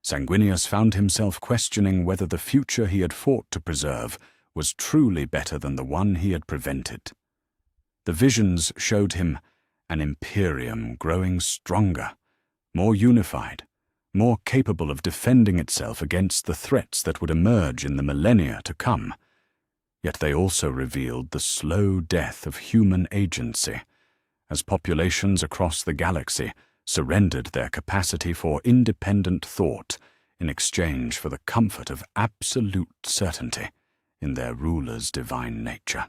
Sanguinius found himself questioning whether the future he had fought to preserve was truly better than the one he had prevented. The visions showed him an imperium growing stronger, more unified, more capable of defending itself against the threats that would emerge in the millennia to come. Yet they also revealed the slow death of human agency, as populations across the galaxy surrendered their capacity for independent thought in exchange for the comfort of absolute certainty in their ruler's divine nature.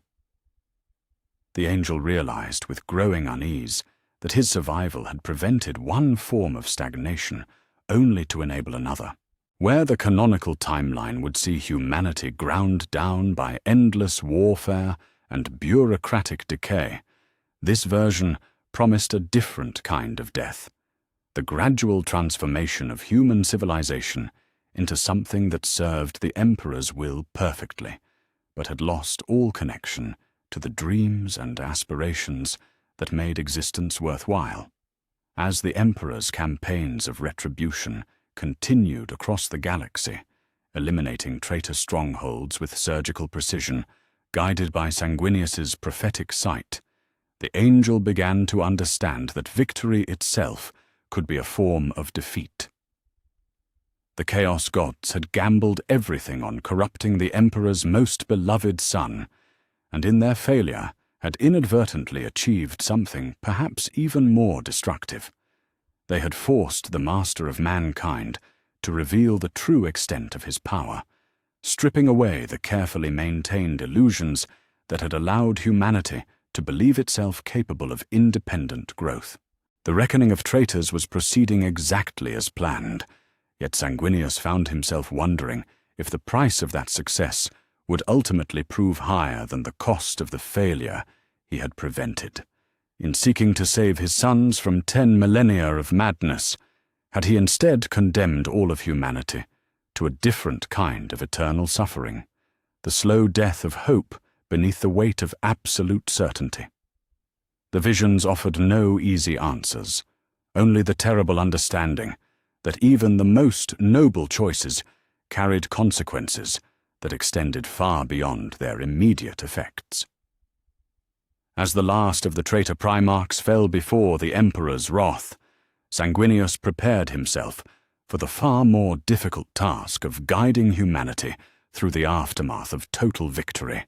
The angel realized with growing unease that his survival had prevented one form of stagnation only to enable another. Where the canonical timeline would see humanity ground down by endless warfare and bureaucratic decay, this version promised a different kind of death, the gradual transformation of human civilization into something that served the Emperor's will perfectly, but had lost all connection to the dreams and aspirations that made existence worthwhile. As the Emperor's campaigns of retribution continued across the galaxy, eliminating traitor strongholds with surgical precision, guided by Sanguinius's prophetic sight, the angel began to understand that victory itself could be a form of defeat. The Chaos Gods had gambled everything on corrupting the Emperor's most beloved son, and in their failure had inadvertently achieved something perhaps even more destructive. They had forced the master of mankind to reveal the true extent of his power, stripping away the carefully maintained illusions that had allowed humanity to believe itself capable of independent growth. The reckoning of traitors was proceeding exactly as planned, yet Sanguinius found himself wondering if the price of that success would ultimately prove higher than the cost of the failure he had prevented. In seeking to save his sons from 10 millennia of madness, had he instead condemned all of humanity to a different kind of eternal suffering, the slow death of hope beneath the weight of absolute certainty? The visions offered no easy answers, only the terrible understanding that even the most noble choices carried consequences that extended far beyond their immediate effects. As the last of the traitor primarchs fell before the Emperor's wrath, Sanguinius prepared himself for the far more difficult task of guiding humanity through the aftermath of total victory,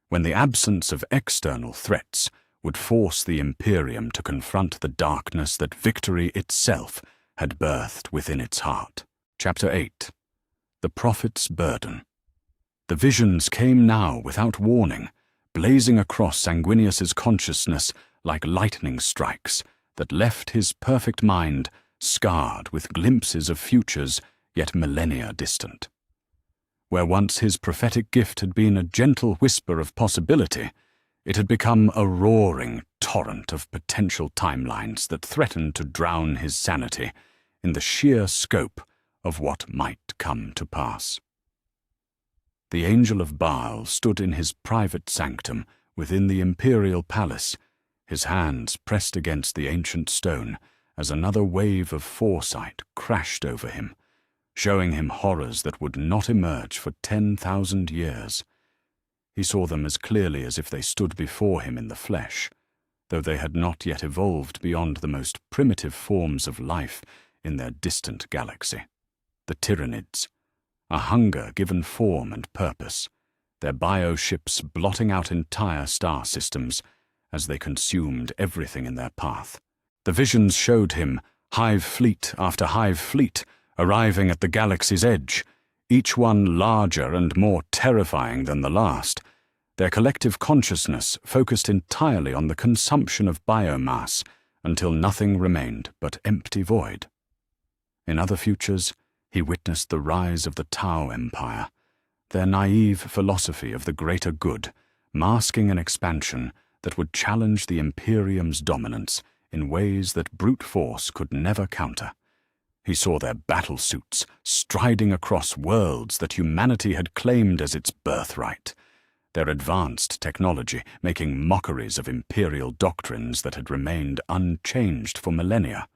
when the absence of external threats would force the Imperium to confront the darkness that victory itself had birthed within its heart. Chapter 8. The Prophet's Burden. The visions came now without warning, blazing across Sanguinius's consciousness like lightning strikes that left his perfect mind scarred with glimpses of futures yet millennia distant. Where once his prophetic gift had been a gentle whisper of possibility, it had become a roaring torrent of potential timelines that threatened to drown his sanity in the sheer scope of what might come to pass. The Angel of Baal stood in his private sanctum within the imperial palace, his hands pressed against the ancient stone as another wave of foresight crashed over him, showing him horrors that would not emerge for 10,000 years. He saw them as clearly as if they stood before him in the flesh, though they had not yet evolved beyond the most primitive forms of life in their distant galaxy. The Tyranids, a hunger given form and purpose, their bioships blotting out entire star systems as they consumed everything in their path. The visions showed him hive fleet after hive fleet arriving at the galaxy's edge, each one larger and more terrifying than the last, their collective consciousness focused entirely on the consumption of biomass until nothing remained but empty void. In other futures, he witnessed the rise of the Tau Empire, their naive philosophy of the greater good, masking an expansion that would challenge the Imperium's dominance in ways that brute force could never counter. He saw their battle suits striding across worlds that humanity had claimed as its birthright, their advanced technology making mockeries of imperial doctrines that had remained unchanged for millennia.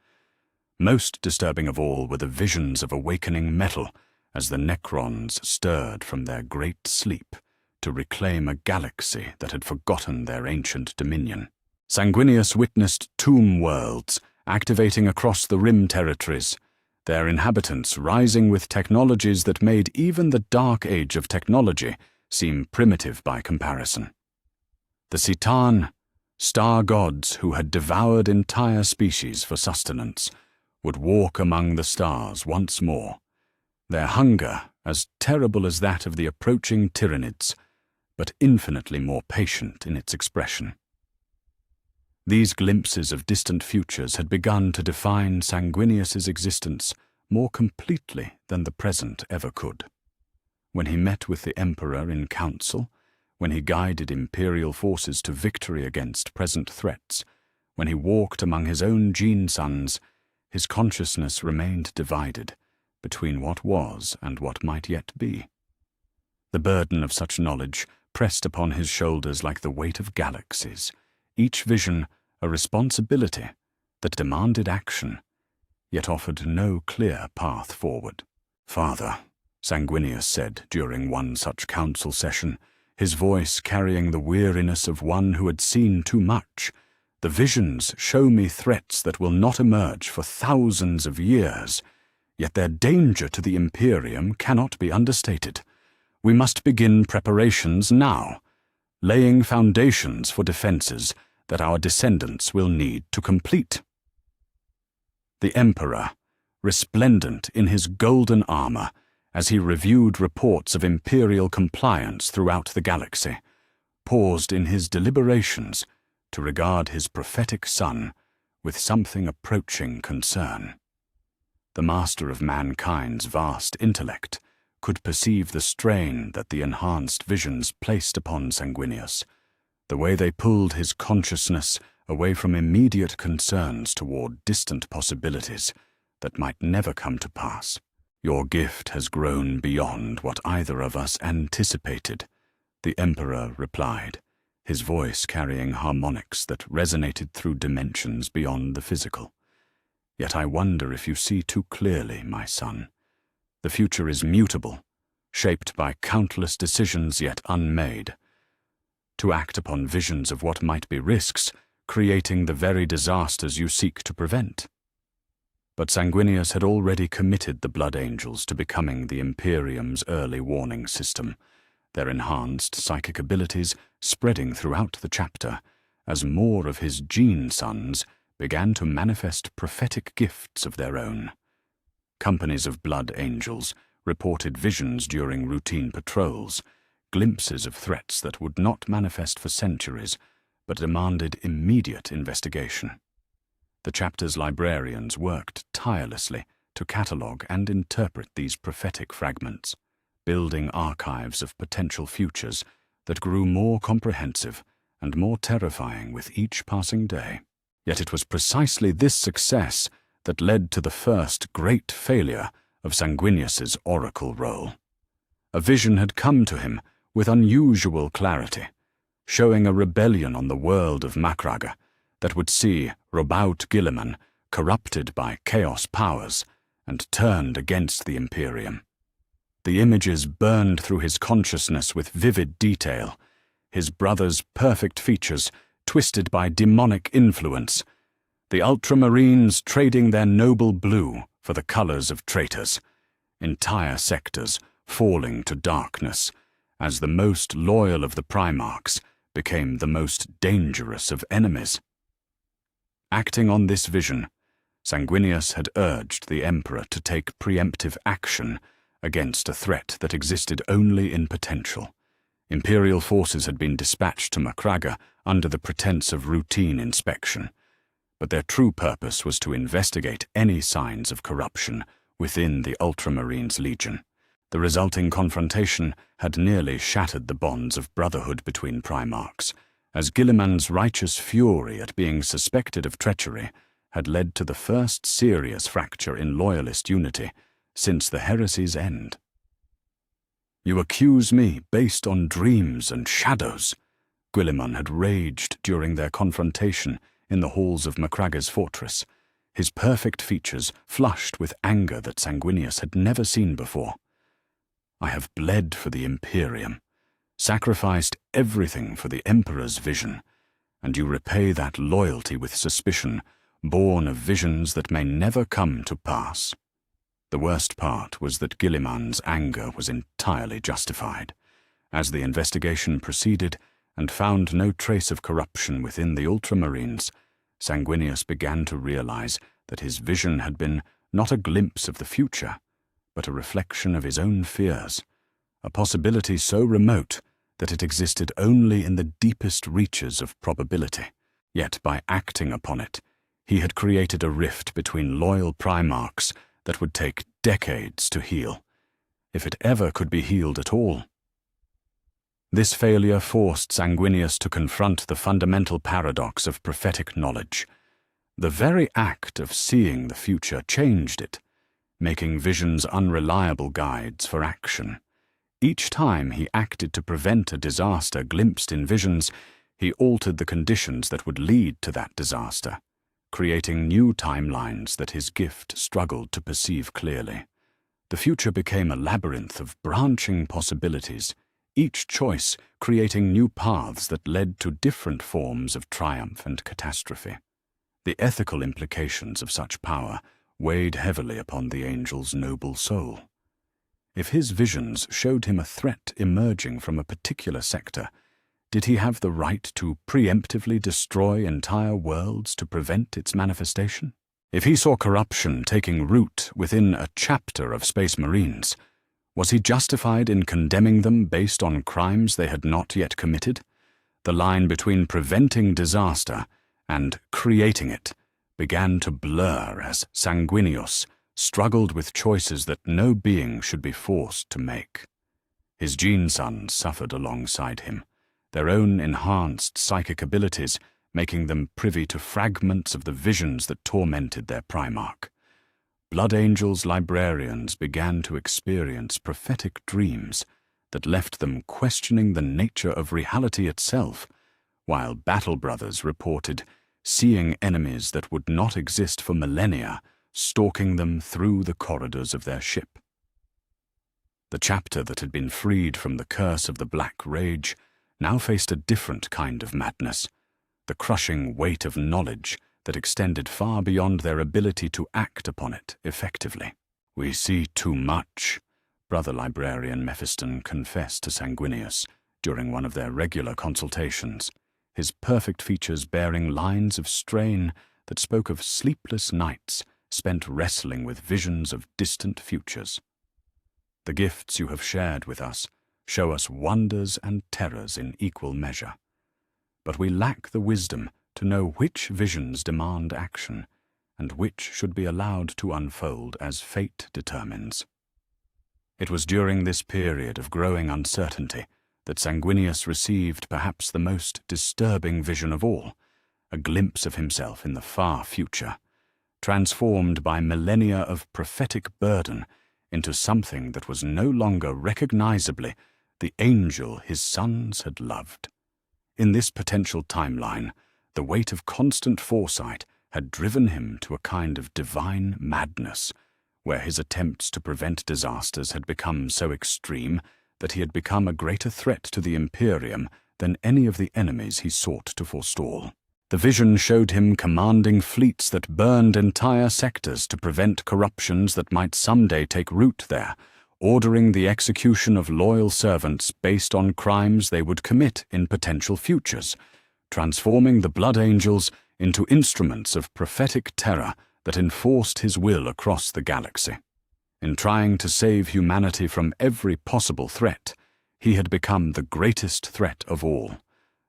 Most disturbing of all were the visions of awakening metal as the Necrons stirred from their great sleep to reclaim a galaxy that had forgotten their ancient dominion. Sanguinius witnessed tomb worlds activating across the Rim territories, their inhabitants rising with technologies that made even the dark age of technology seem primitive by comparison. The Citan, star gods who had devoured entire species for sustenance, would walk among the stars once more, their hunger as terrible as that of the approaching Tyranids, but infinitely more patient in its expression. These glimpses of distant futures had begun to define Sanguinius's existence more completely than the present ever could. When he met with the Emperor in council, when he guided imperial forces to victory against present threats, when he walked among his own gene sons, his consciousness remained divided between what was and what might yet be. The burden of such knowledge pressed upon his shoulders like the weight of galaxies, each vision a responsibility that demanded action, yet offered no clear path forward. "Father," Sanguinius said during one such council session, his voice carrying the weariness of one who had seen too much, "the visions show me threats that will not emerge for thousands of years, yet their danger to the Imperium cannot be understated. We must begin preparations now, laying foundations for defenses that our descendants will need to complete." The Emperor, resplendent in his golden armor, as he reviewed reports of imperial compliance throughout the galaxy, paused in his deliberations to regard his prophetic son with something approaching concern. The master of mankind's vast intellect could perceive the strain that the enhanced visions placed upon Sanguinius, the way they pulled his consciousness away from immediate concerns toward distant possibilities that might never come to pass. "Your gift has grown beyond what either of us anticipated," the Emperor replied, his voice carrying harmonics that resonated through dimensions beyond the physical. "Yet I wonder if you see too clearly, my son. The future is mutable, shaped by countless decisions yet unmade. To act upon visions of what might be risks, creating the very disasters you seek to prevent." But Sanguinius had already committed the Blood Angels to becoming the Imperium's early warning system, their enhanced psychic abilities spreading throughout the chapter as more of his gene sons began to manifest prophetic gifts of their own. Companies of Blood Angels reported visions during routine patrols, glimpses of threats that would not manifest for centuries, but demanded immediate investigation. The chapter's librarians worked tirelessly to catalogue and interpret these prophetic fragments, building archives of potential futures that grew more comprehensive and more terrifying with each passing day. Yet it was precisely this success that led to the first great failure of Sanguinius's oracle role. A vision had come to him with unusual clarity, showing a rebellion on the world of Macragge that would see Robout Guilliman corrupted by chaos powers and turned against the Imperium. The images burned through his consciousness with vivid detail, his brother's perfect features twisted by demonic influence, the Ultramarines trading their noble blue for the colors of traitors, entire sectors falling to darkness as the most loyal of the Primarchs became the most dangerous of enemies. Acting on this vision, Sanguinius had urged the Emperor to take preemptive action against a threat that existed only in potential. Imperial forces had been dispatched to Macragge under the pretense of routine inspection, but their true purpose was to investigate any signs of corruption within the Ultramarines' legion. The resulting confrontation had nearly shattered the bonds of brotherhood between Primarchs, as Guilliman's righteous fury at being suspected of treachery had led to the first serious fracture in loyalist unity since the heresy's end. "You accuse me based on dreams and shadows," Guilliman had raged during their confrontation in the halls of Macragge's fortress, his perfect features flushed with anger that Sanguinius had never seen before. "I have bled for the Imperium, sacrificed everything for the Emperor's vision, and you repay that loyalty with suspicion, born of visions that may never come to pass." The worst part was that Guilliman's anger was entirely justified. As the investigation proceeded and found no trace of corruption within the Ultramarines, Sanguinius began to realize that his vision had been not a glimpse of the future, but a reflection of his own fears, a possibility so remote that it existed only in the deepest reaches of probability. Yet by acting upon it, he had created a rift between loyal Primarchs that would take decades to heal, if it ever could be healed at all. This failure forced Sanguinius to confront the fundamental paradox of prophetic knowledge. The very act of seeing the future changed it, making visions unreliable guides for action. Each time he acted to prevent a disaster glimpsed in visions, he altered the conditions that would lead to that disaster, creating new timelines that his gift struggled to perceive clearly. The future became a labyrinth of branching possibilities, each choice creating new paths that led to different forms of triumph and catastrophe. The ethical implications of such power weighed heavily upon the angel's noble soul. If his visions showed him a threat emerging from a particular sector, did he have the right to preemptively destroy entire worlds to prevent its manifestation? If he saw corruption taking root within a chapter of Space Marines, was he justified in condemning them based on crimes they had not yet committed? The line between preventing disaster and creating it began to blur as Sanguinius struggled with choices that no being should be forced to make. His gene sons suffered alongside him, their own enhanced psychic abilities making them privy to fragments of the visions that tormented their Primarch. Blood Angel's librarians began to experience prophetic dreams that left them questioning the nature of reality itself, while Battle Brothers reported seeing enemies that would not exist for millennia stalking them through the corridors of their ship. The chapter that had been freed from the curse of the Black Rage now faced a different kind of madness, the crushing weight of knowledge that extended far beyond their ability to act upon it effectively. "We see too much," Brother Librarian Mephiston confessed to Sanguinius during one of their regular consultations, his perfect features bearing lines of strain that spoke of sleepless nights spent wrestling with visions of distant futures. "The gifts you have shared with us show us wonders and terrors in equal measure. But we lack the wisdom to know which visions demand action, and which should be allowed to unfold as fate determines. It was during this period of growing uncertainty that Sanguinius received perhaps the most disturbing vision of all, a glimpse of himself in the far future, transformed by millennia of prophetic burden into something that was no longer recognizably the angel his sons had loved. In this potential timeline, the weight of constant foresight had driven him to a kind of divine madness, where his attempts to prevent disasters had become so extreme that he had become a greater threat to the imperium than any of the enemies he sought to forestall. The vision showed him commanding fleets that burned entire sectors to prevent corruptions that might someday take root there, ordering the execution of loyal servants based on crimes they would commit in potential futures, transforming the blood angels into instruments of prophetic terror that enforced his will across the galaxy. In trying to save humanity from every possible threat, he had become the greatest threat of all,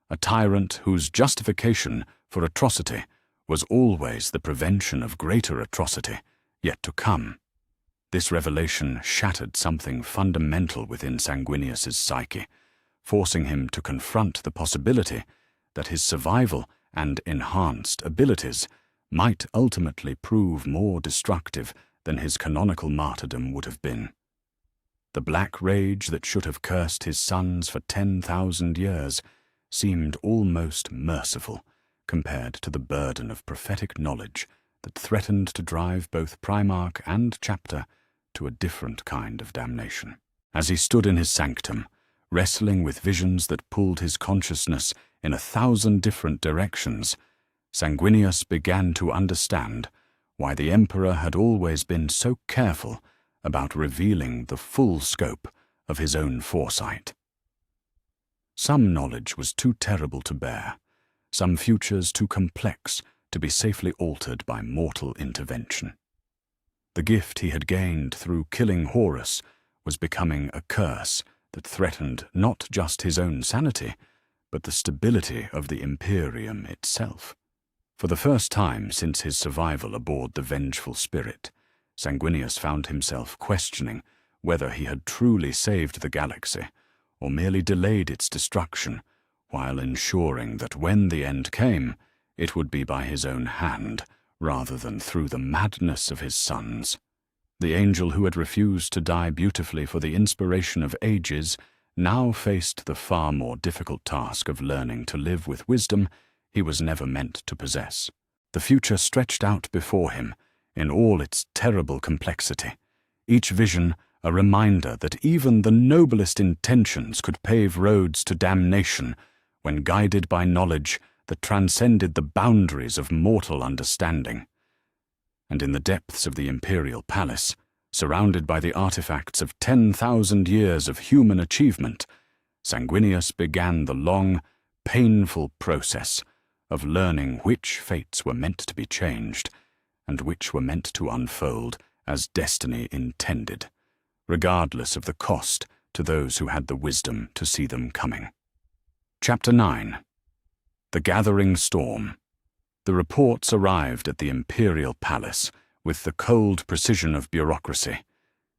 a tyrant whose justification for atrocity was always the prevention of greater atrocity yet to come. This revelation shattered something fundamental within Sanguinius's psyche, forcing him to confront the possibility that his survival and enhanced abilities might ultimately prove more destructive than his canonical martyrdom would have been. The black rage that should have cursed his sons for 10,000 years seemed almost merciful compared to the burden of prophetic knowledge that threatened to drive both Primarch and Chapter to a different kind of damnation. As he stood in his sanctum, wrestling with visions that pulled his consciousness in 1,000 different directions, Sanguinius began to understand why the Emperor had always been so careful about revealing the full scope of his own foresight. Some knowledge was too terrible to bear, some futures too complex to be safely altered by mortal intervention. The gift he had gained through killing Horus was becoming a curse that threatened not just his own sanity, but the stability of the imperium itself. For the first time since his survival aboard the Vengeful Spirit, Sanguinius found himself questioning whether he had truly saved the galaxy, or merely delayed its destruction, while ensuring that when the end came, it would be by his own hand, rather than through the madness of his sons. The angel who had refused to die beautifully for the inspiration of ages now faced the far more difficult task of learning to live with wisdom he was never meant to possess. The future stretched out before him in all its terrible complexity, each vision a reminder that even the noblest intentions could pave roads to damnation when guided by knowledge that transcended the boundaries of mortal understanding. And in the depths of the imperial palace, surrounded by the artifacts of 10,000 years of human achievement, Sanguinius began the long, painful process of learning which fates were meant to be changed and which were meant to unfold as destiny intended, regardless of the cost to those who had the wisdom to see them coming. Chapter 9. The Gathering Storm. The reports arrived at the imperial palace with the cold precision of bureaucracy,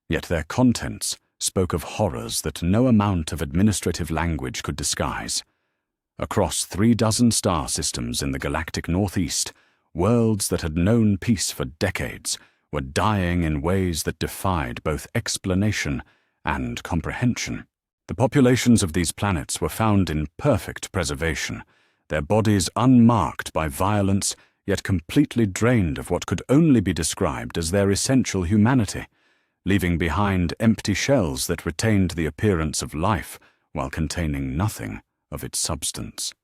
yet their contents spoke of horrors that no amount of administrative language could disguise. Across 36 star systems in the galactic northeast, worlds that had known peace for decades were dying in ways that defied both explanation and comprehension. The populations of these planets were found in perfect preservation, their bodies unmarked by violence, yet completely drained of what could only be described as their essential humanity, leaving behind empty shells that retained the appearance of life while containing nothing of its substance.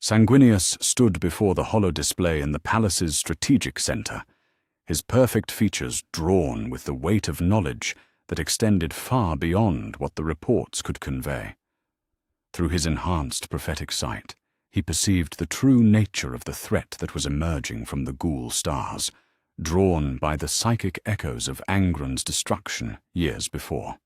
Sanguinius stood before the holodisplay in the palace's strategic center, his perfect features drawn with the weight of knowledge that extended far beyond what the reports could convey. Through his enhanced prophetic sight, he perceived the true nature of the threat that was emerging from the ghoul stars, drawn by the psychic echoes of Angron's destruction years before.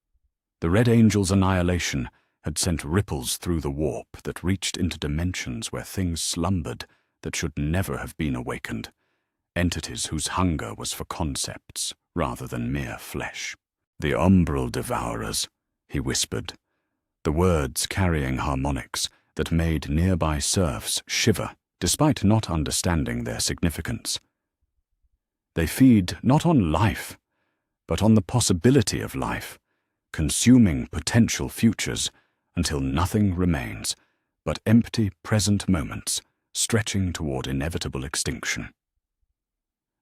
The Red Angel's annihilation had sent ripples through the warp that reached into dimensions where things slumbered that should never have been awakened, entities whose hunger was for concepts rather than mere flesh. "The umbral devourers," he whispered, the words carrying harmonics that made nearby serfs shiver despite not understanding their significance. "They feed not on life, but on the possibility of life, consuming potential futures until nothing remains but empty present moments stretching toward inevitable extinction."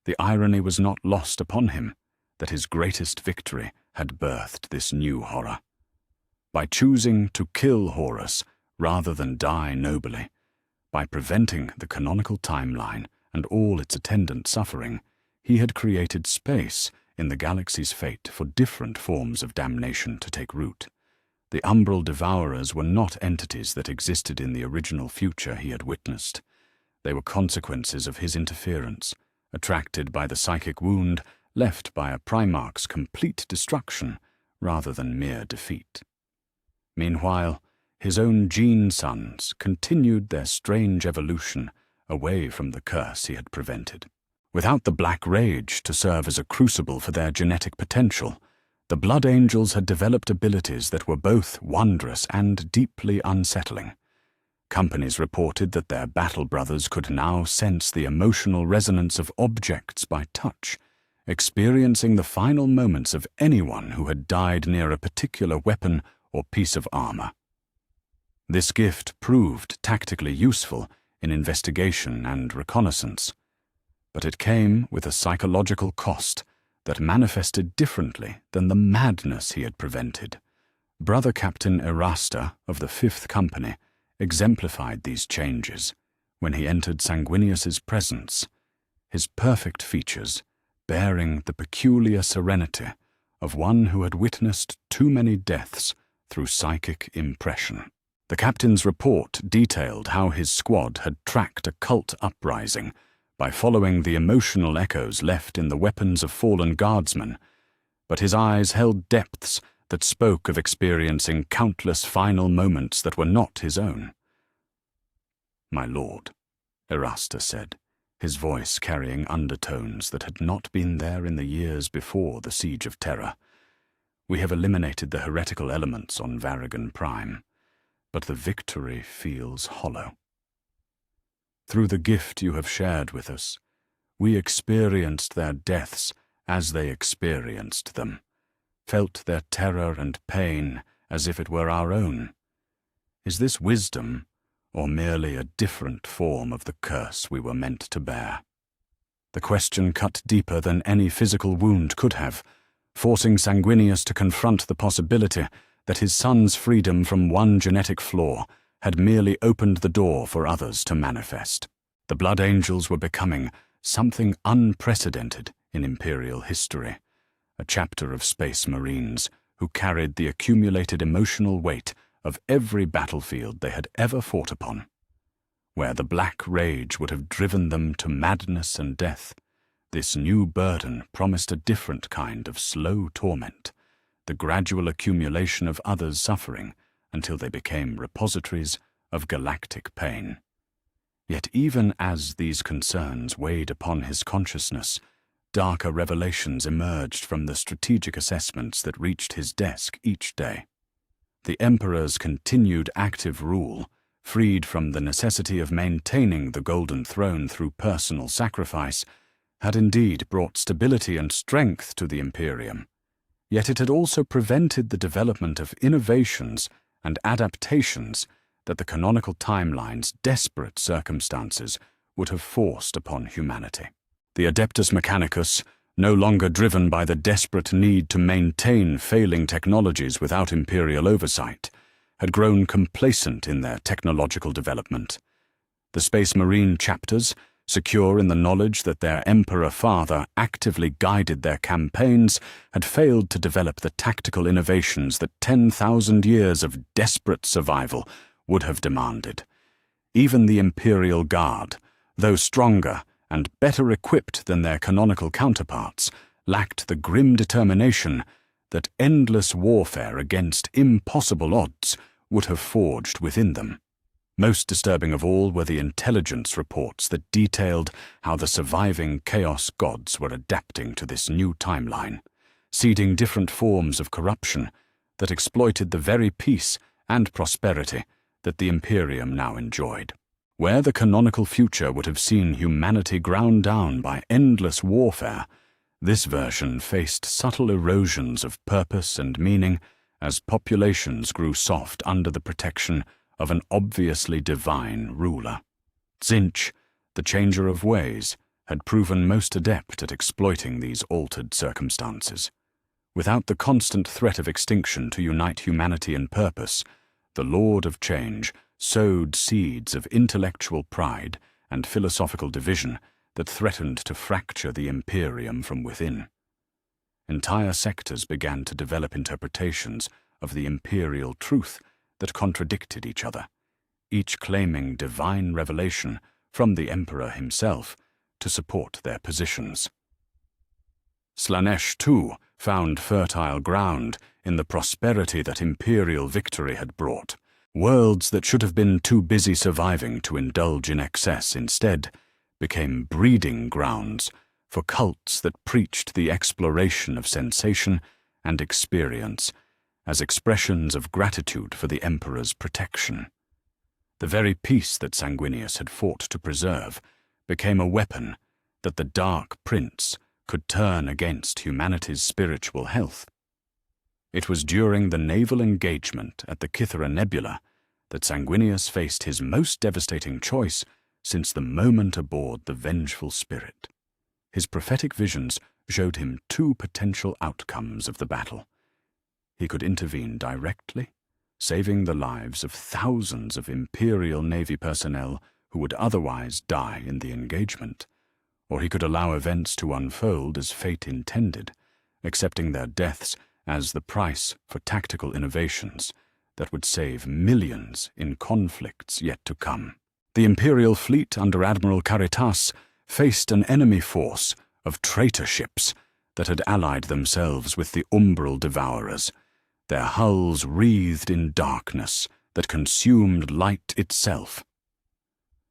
The irony was not lost upon him that his greatest victory had birthed this new horror. By choosing to kill Horus rather than die nobly, by preventing the canonical timeline and all its attendant suffering, he had created space in the galaxy's fate for different forms of damnation to take root. The umbral devourers were not entities that existed in the original future he had witnessed. They were consequences of his interference, attracted by the psychic wound left by a Primarch's complete destruction rather than mere defeat. Meanwhile, his own gene sons continued their strange evolution away from the curse he had prevented. Without the Black Rage to serve as a crucible for their genetic potential, the Blood Angels had developed abilities that were both wondrous and deeply unsettling. Companies reported that their battle brothers could now sense the emotional resonance of objects by touch, experiencing the final moments of anyone who had died near a particular weapon or piece of armor. This gift proved tactically useful in investigation and reconnaissance, but it came with a psychological cost that manifested differently than the madness he had prevented. Brother Captain Erasta of the 5th Company exemplified these changes when he entered Sanguinius's presence, his perfect features bearing the peculiar serenity of one who had witnessed too many deaths through psychic impression. The captain's report detailed how his squad had tracked a cult uprising by following the emotional echoes left in the weapons of fallen guardsmen, but his eyes held depths that spoke of experiencing countless final moments that were not his own. "My lord," Erasta said, his voice carrying undertones that had not been there in the years before the Siege of Terra, "we have eliminated the heretical elements on Varagon Prime, but the victory feels hollow. Through the gift you have shared with us, we experienced their deaths as they experienced them, felt their terror and pain as if it were our own. Is this wisdom, or merely a different form of the curse we were meant to bear?" The question cut deeper than any physical wound could have, forcing Sanguinius to confront the possibility that his son's freedom from one genetic flaw had merely opened the door for others to manifest. The Blood Angels were becoming something unprecedented in Imperial history, a chapter of Space Marines who carried the accumulated emotional weight of every battlefield they had ever fought upon. Where the Black Rage would have driven them to madness and death, this new burden promised a different kind of slow torment, the gradual accumulation of others' suffering until they became repositories of galactic pain. Yet even as these concerns weighed upon his consciousness, darker revelations emerged from the strategic assessments that reached his desk each day. The Emperor's continued active rule, freed from the necessity of maintaining the Golden Throne through personal sacrifice, had indeed brought stability and strength to the Imperium. Yet it had also prevented the development of innovations and adaptations that the canonical timeline's desperate circumstances would have forced upon humanity. The Adeptus Mechanicus, no longer driven by the desperate need to maintain failing technologies without Imperial oversight, had grown complacent in their technological development. The Space Marine chapters, secure in the knowledge that their Emperor Father actively guided their campaigns, had failed to develop the tactical innovations that 10,000 years of desperate survival would have demanded. Even the Imperial Guard, though stronger and better equipped than their canonical counterparts, lacked the grim determination that endless warfare against impossible odds would have forged within them. Most disturbing of all were the intelligence reports that detailed how the surviving Chaos gods were adapting to this new timeline, seeding different forms of corruption that exploited the very peace and prosperity that the Imperium now enjoyed. Where the canonical future would have seen humanity ground down by endless warfare, this version faced subtle erosions of purpose and meaning as populations grew soft under the protection of an obviously divine ruler. Tzeentch, the changer of ways, had proven most adept at exploiting these altered circumstances. Without the constant threat of extinction to unite humanity in purpose, the Lord of Change sowed seeds of intellectual pride and philosophical division that threatened to fracture the Imperium from within. Entire sectors began to develop interpretations of the imperial truth that contradicted each other, each claiming divine revelation from the Emperor himself to support their positions. Slaanesh, too, found fertile ground in the prosperity that imperial victory had brought. Worlds that should have been too busy surviving to indulge in excess instead became breeding grounds for cults that preached the exploration of sensation and experience as expressions of gratitude for the Emperor's protection. The very peace that Sanguinius had fought to preserve became a weapon that the Dark Prince could turn against humanity's spiritual health. It was during the naval engagement at the Kythera Nebula that Sanguinius faced his most devastating choice since the moment aboard the Vengeful Spirit. His prophetic visions showed him two potential outcomes of the battle. He could intervene directly, saving the lives of thousands of Imperial Navy personnel who would otherwise die in the engagement, or he could allow events to unfold as fate intended, accepting their deaths as the price for tactical innovations that would save millions in conflicts yet to come. The Imperial fleet under Admiral Caritas faced an enemy force of traitor ships that had allied themselves with the Umbral Devourers, their hulls wreathed in darkness that consumed light itself.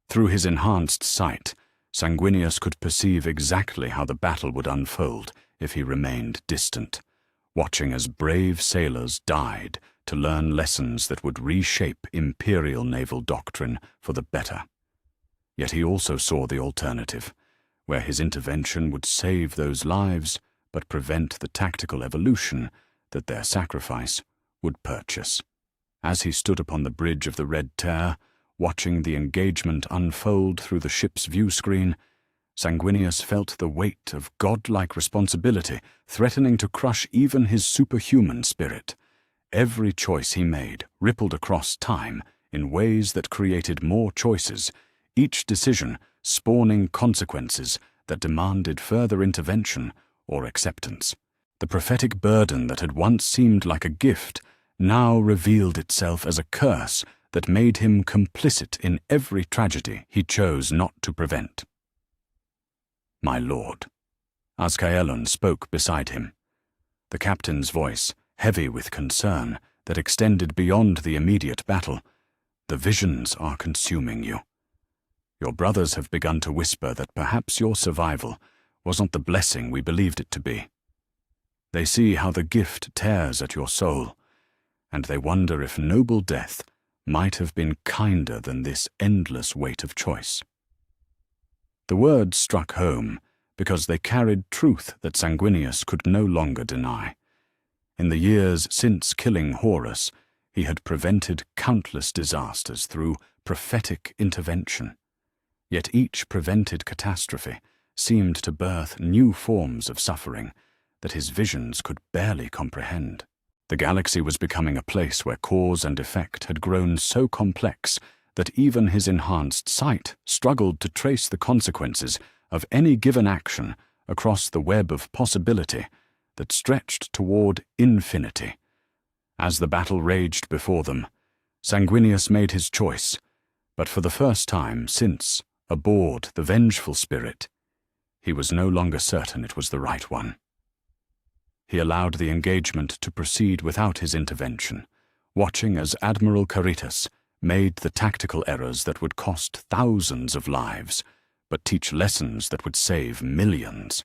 Through his enhanced sight, Sanguinius could perceive exactly how the battle would unfold if he remained distant, watching as brave sailors died to learn lessons that would reshape imperial naval doctrine for the better. Yet he also saw the alternative, where his intervention would save those lives but prevent the tactical evolution that their sacrifice would purchase. As he stood upon the bridge of the Red Tear, watching the engagement unfold through the ship's view screen, Sanguinius felt the weight of godlike responsibility threatening to crush even his superhuman spirit. Every choice he made rippled across time in ways that created more choices, each decision spawning consequences that demanded further intervention or acceptance. The prophetic burden that had once seemed like a gift now revealed itself as a curse that made him complicit in every tragedy he chose not to prevent. "My lord," Azkaelon spoke beside him, the captain's voice heavy with concern that extended beyond the immediate battle. "The visions are consuming you. Your brothers have begun to whisper that perhaps your survival was not the blessing we believed it to be. They see how the gift tears at your soul, and they wonder if noble death might have been kinder than this endless weight of choice." The words struck home because they carried truth that Sanguinius could no longer deny. In the years since killing Horus, he had prevented countless disasters through prophetic intervention. Yet each prevented catastrophe seemed to birth new forms of suffering that his visions could barely comprehend. The galaxy was becoming a place where cause and effect had grown so complex that even his enhanced sight struggled to trace the consequences of any given action across the web of possibility that stretched toward infinity. As the battle raged before them, Sanguinius made his choice, but for the first time since, aboard the Vengeful Spirit, he was no longer certain it was the right one. He allowed the engagement to proceed without his intervention, watching as Admiral Caritas made the tactical errors that would cost thousands of lives, but teach lessons that would save millions.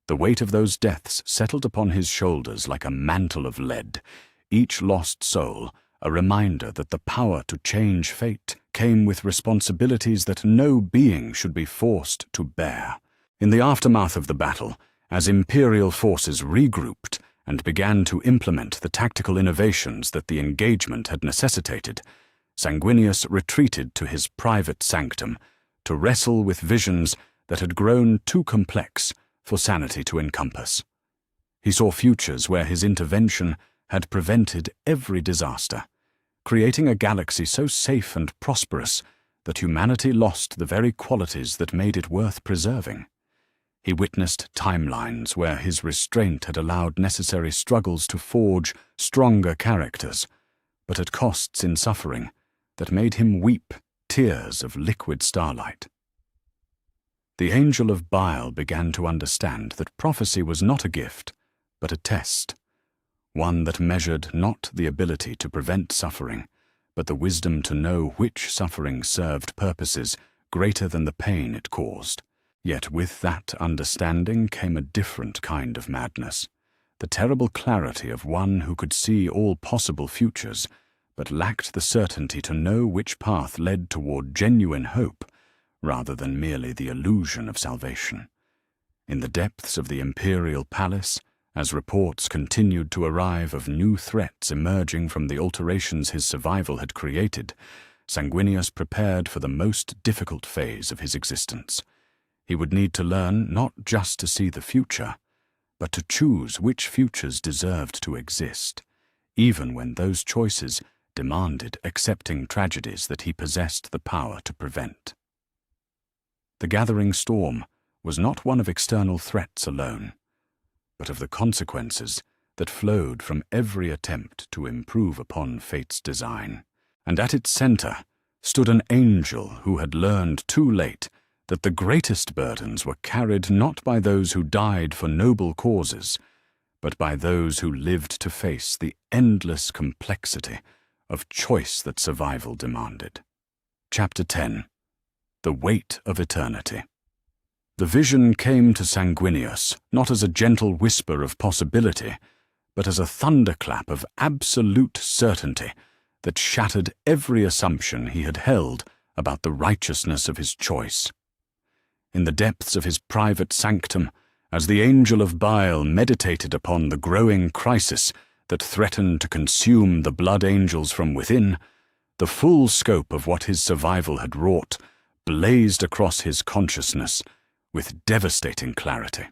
The weight of those deaths settled upon his shoulders like a mantle of lead, each lost soul a reminder that the power to change fate came with responsibilities that no being should be forced to bear. In the aftermath of the battle, as Imperial forces regrouped and began to implement the tactical innovations that the engagement had necessitated, Sanguinius retreated to his private sanctum to wrestle with visions that had grown too complex for sanity to encompass. He saw futures where his intervention had prevented every disaster, creating a galaxy so safe and prosperous that humanity lost the very qualities that made it worth preserving. He witnessed timelines where his restraint had allowed necessary struggles to forge stronger characters, but at costs in suffering that made him weep tears of liquid starlight. The angel of bile began to understand that prophecy was not a gift, but a test, one that measured not the ability to prevent suffering, but the wisdom to know which suffering served purposes greater than the pain it caused. Yet with that understanding came a different kind of madness, the terrible clarity of one who could see all possible futures, but lacked the certainty to know which path led toward genuine hope, rather than merely the illusion of salvation. In the depths of the imperial palace, as reports continued to arrive of new threats emerging from the alterations his survival had created, Sanguinius prepared for the most difficult phase of his existence. He would need to learn not just to see the future, but to choose which futures deserved to exist, even when those choices demanded accepting tragedies that he possessed the power to prevent. The gathering storm was not one of external threats alone, but of the consequences that flowed from every attempt to improve upon fate's design. And at its center stood an angel who had learned too late that the greatest burdens were carried not by those who died for noble causes, but by those who lived to face the endless complexity of choice that survival demanded. Chapter 10. The Weight of Eternity. The vision came to Sanguinius not as a gentle whisper of possibility, but as a thunderclap of absolute certainty that shattered every assumption he had held about the righteousness of his choice. In the depths of his private sanctum, as the angel of bile meditated upon the growing crisis that threatened to consume the blood angels from within, the full scope of what his survival had wrought blazed across his consciousness with devastating clarity.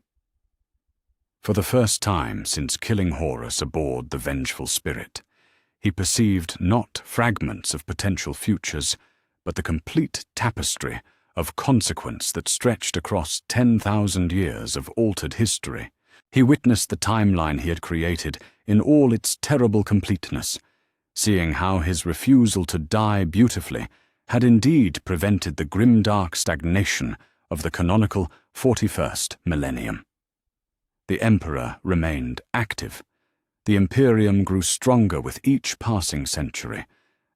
For the first time since killing Horus aboard the Vengeful Spirit, he perceived not fragments of potential futures, but the complete tapestry of consequence that stretched across 10,000 years of altered history. He witnessed the timeline he had created in all its terrible completeness, seeing how his refusal to die beautifully had indeed prevented the grimdark stagnation of the canonical 41st millennium. The Emperor remained active. The Imperium grew stronger with each passing century,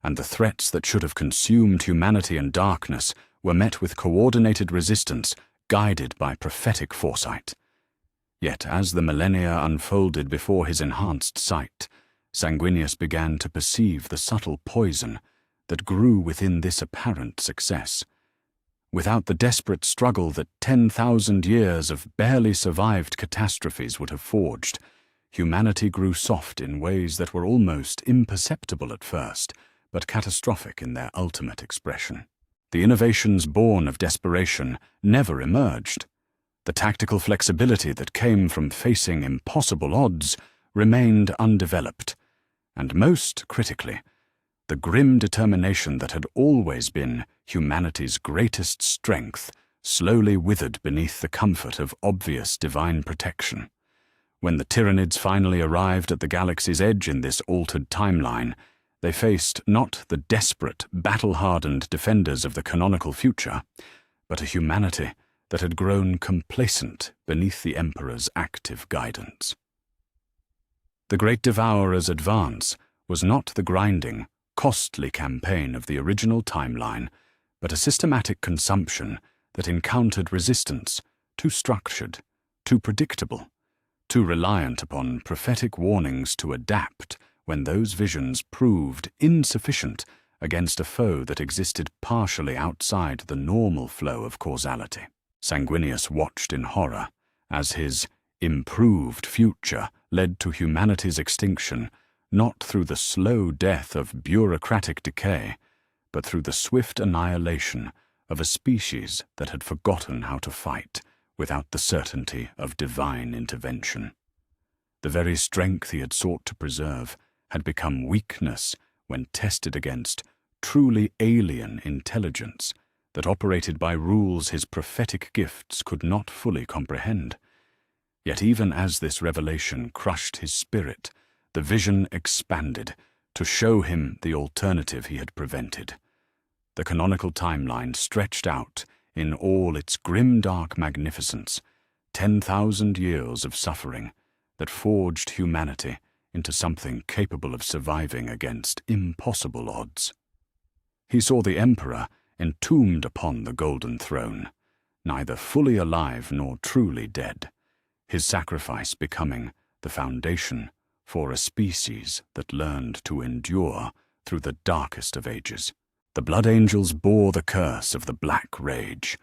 and the threats that should have consumed humanity in darkness were met with coordinated resistance guided by prophetic foresight. Yet as the millennia unfolded before his enhanced sight, Sanguinius began to perceive the subtle poison that grew within this apparent success. Without the desperate struggle that 10,000 years of barely survived catastrophes would have forged, humanity grew soft in ways that were almost imperceptible at first, but catastrophic in their ultimate expression. The innovations born of desperation never emerged. The tactical flexibility that came from facing impossible odds remained undeveloped, and most critically, the grim determination that had always been humanity's greatest strength slowly withered beneath the comfort of obvious divine protection. When the Tyranids finally arrived at the galaxy's edge in this altered timeline, they faced not the desperate, battle-hardened defenders of the canonical future, but a humanity that had grown complacent beneath the Emperor's active guidance. The Great Devourer's advance was not the grinding, costly campaign of the original timeline, but a systematic consumption that encountered resistance, too structured, too predictable, too reliant upon prophetic warnings to adapt when those visions proved insufficient against a foe that existed partially outside the normal flow of causality. Sanguinius watched in horror as his improved future led to humanity's extinction, not through the slow death of bureaucratic decay, but through the swift annihilation of a species that had forgotten how to fight without the certainty of divine intervention. The very strength he had sought to preserve had become weakness when tested against truly alien intelligence that operated by rules his prophetic gifts could not fully comprehend. Yet even as this revelation crushed his spirit, the vision expanded to show him the alternative he had prevented. The canonical timeline stretched out in all its grimdark magnificence, 10,000 years of suffering that forged humanity into something capable of surviving against impossible odds. He saw the Emperor entombed upon the golden throne, neither fully alive nor truly dead, his sacrifice becoming the foundation for a species that learned to endure through the darkest of ages. The Blood Angels bore the curse of the Black Rage,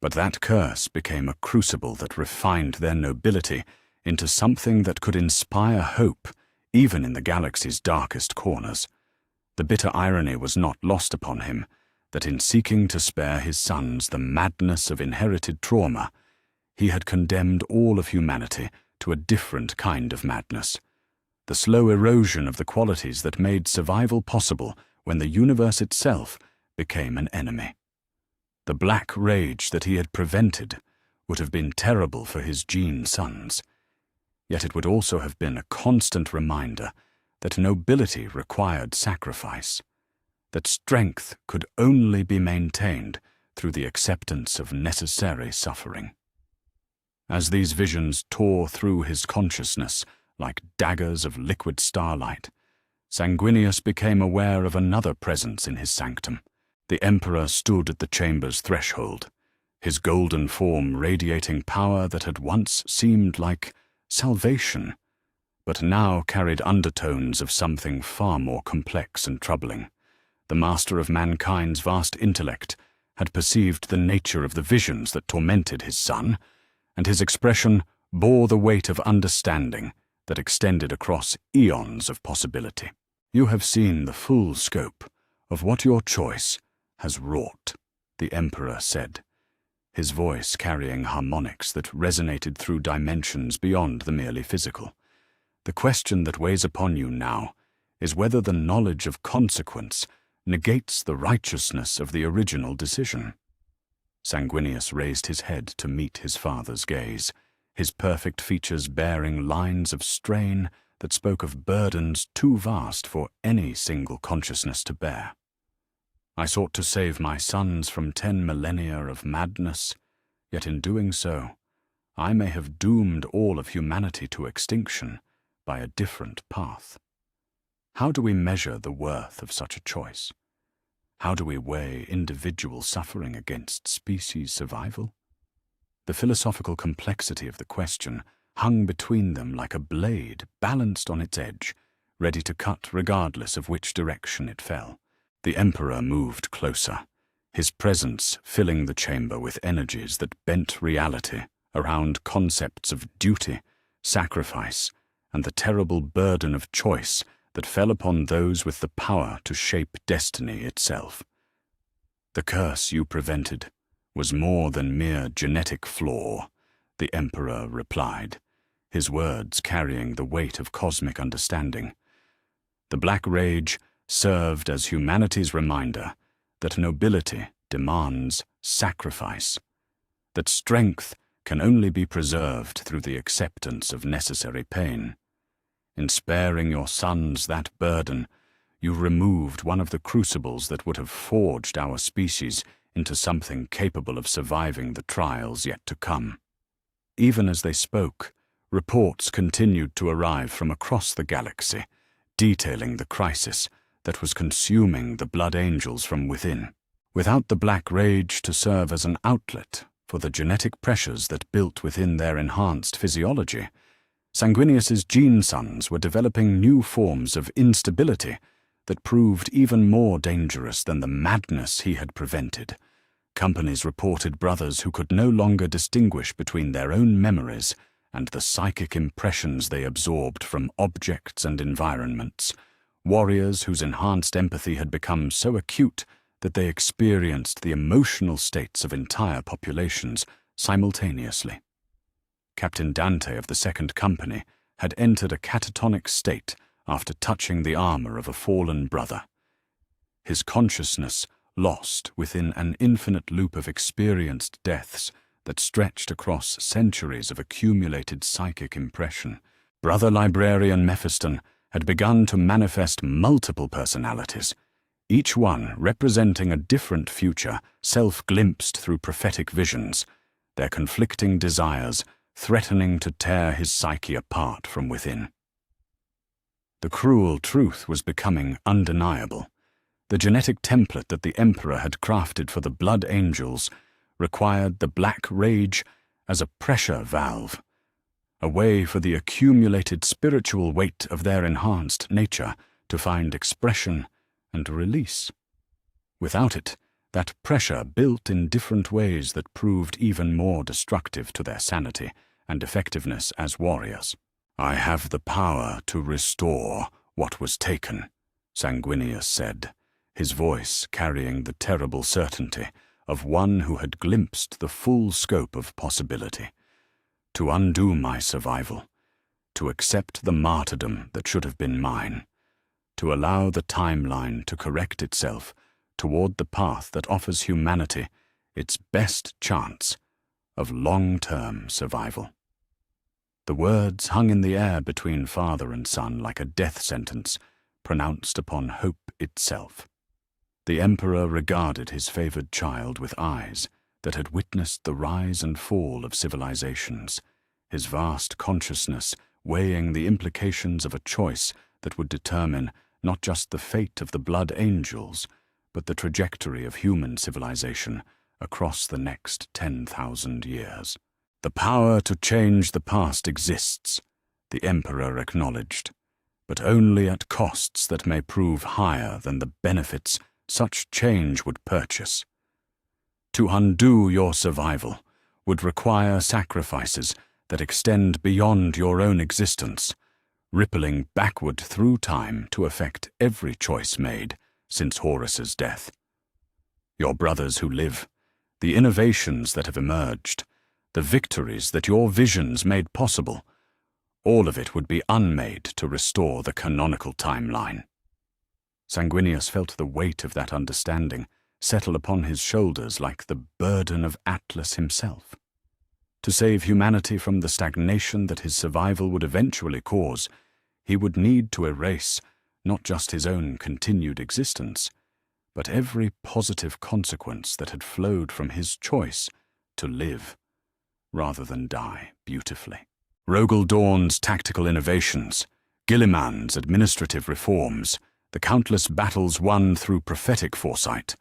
but that curse became a crucible that refined their nobility into something that could inspire hope even in the galaxy's darkest corners. The bitter irony was not lost upon him that in seeking to spare his sons the madness of inherited trauma, he had condemned all of humanity to a different kind of madness, the slow erosion of the qualities that made survival possible when the universe itself became an enemy. The Black Rage that he had prevented would have been terrible for his gene sons, yet it would also have been a constant reminder that nobility required sacrifice, that strength could only be maintained through the acceptance of necessary suffering. As these visions tore through his consciousness like daggers of liquid starlight, Sanguinius became aware of another presence in his sanctum. The Emperor stood at the chamber's threshold, his golden form radiating power that had once seemed like salvation, but now carried undertones of something far more complex and troubling. The master of mankind's vast intellect had perceived the nature of the visions that tormented his son, and his expression bore the weight of understanding that extended across eons of possibility. "You have seen the full scope of what your choice has wrought," the Emperor said, his voice carrying harmonics that resonated through dimensions beyond the merely physical. "The question that weighs upon you now is whether the knowledge of consequence negates the righteousness of the original decision." Sanguinius raised his head to meet his father's gaze, his perfect features bearing lines of strain that spoke of burdens too vast for any single consciousness to bear. "I sought to save my sons from 10 millennia of madness, yet in doing so, I may have doomed all of humanity to extinction by a different path." How do we measure the worth of such a choice? How do we weigh individual suffering against species survival? The philosophical complexity of the question hung between them like a blade balanced on its edge, ready to cut regardless of which direction it fell. The Emperor moved closer, his presence filling the chamber with energies that bent reality around concepts of duty, sacrifice, and the terrible burden of choice that fell upon those with the power to shape destiny itself. "The curse you prevented was more than mere genetic flaw," the Emperor replied, his words carrying the weight of cosmic understanding. "The Black Rage served as humanity's reminder that nobility demands sacrifice, that strength can only be preserved through the acceptance of necessary pain. In sparing your sons that burden, you removed one of the crucibles that would have forged our species into something capable of surviving the trials yet to come." Even as they spoke, reports continued to arrive from across the galaxy, detailing the crisis that was consuming the Blood Angels from within. Without the Black Rage to serve as an outlet for the genetic pressures that built within their enhanced physiology, Sanguinius's gene sons were developing new forms of instability that proved even more dangerous than the madness he had prevented. Companies reported brothers who could no longer distinguish between their own memories and the psychic impressions they absorbed from objects and environments, warriors whose enhanced empathy had become so acute that they experienced the emotional states of entire populations simultaneously. Captain Dante of the Second Company had entered a catatonic state after touching the armor of a fallen brother. His consciousness lost within an infinite loop of experienced deaths that stretched across centuries of accumulated psychic impression. Brother Librarian Mephiston had begun to manifest multiple personalities, each one representing a different future self-glimpsed through prophetic visions, their conflicting desires threatening to tear his psyche apart from within. The cruel truth was becoming undeniable. The genetic template that the Emperor had crafted for the Blood Angels required the Black Rage as a pressure valve, a way for the accumulated spiritual weight of their enhanced nature to find expression and release. Without it, that pressure built in different ways that proved even more destructive to their sanity and effectiveness as warriors. "I have the power to restore what was taken," Sanguinius said, his voice carrying the terrible certainty of one who had glimpsed the full scope of possibility. "To undo my survival, to accept the martyrdom that should have been mine, to allow the timeline to correct itself toward the path that offers humanity its best chance of long-term survival." The words hung in the air between father and son like a death sentence pronounced upon hope itself. The Emperor regarded his favored child with eyes that had witnessed the rise and fall of civilizations, his vast consciousness weighing the implications of a choice that would determine not just the fate of the Blood Angels, but the trajectory of human civilization across the next 10,000 years. "The power to change the past exists," the Emperor acknowledged, "but only at costs that may prove higher than the benefits such change would purchase. To undo your survival would require sacrifices that extend beyond your own existence, rippling backward through time to affect every choice made since Horus's death. Your brothers who live, the innovations that have emerged, the victories that your visions made possible, all of it would be unmade to restore the canonical timeline." Sanguinius felt the weight of that understanding settle upon his shoulders like the burden of Atlas himself. To save humanity from the stagnation that his survival would eventually cause, he would need to erase not just his own continued existence, but every positive consequence that had flowed from his choice to live rather than die beautifully. Rogel Dawn's tactical innovations, Gilliman's administrative reforms, the countless battles won through prophetic foresight,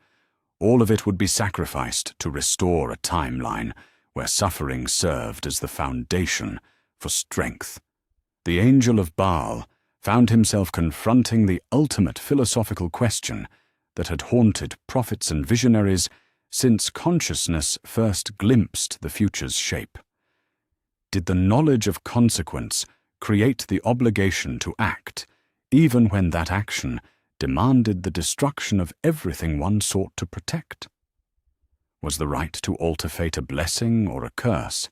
all of it would be sacrificed to restore a timeline where suffering served as the foundation for strength. The Angel of Baal found himself confronting the ultimate philosophical question that had haunted prophets and visionaries since consciousness first glimpsed the future's shape. Did the knowledge of consequence create the obligation to act, even when that action demanded the destruction of everything one sought to protect? Was the right to alter fate a blessing or a curse,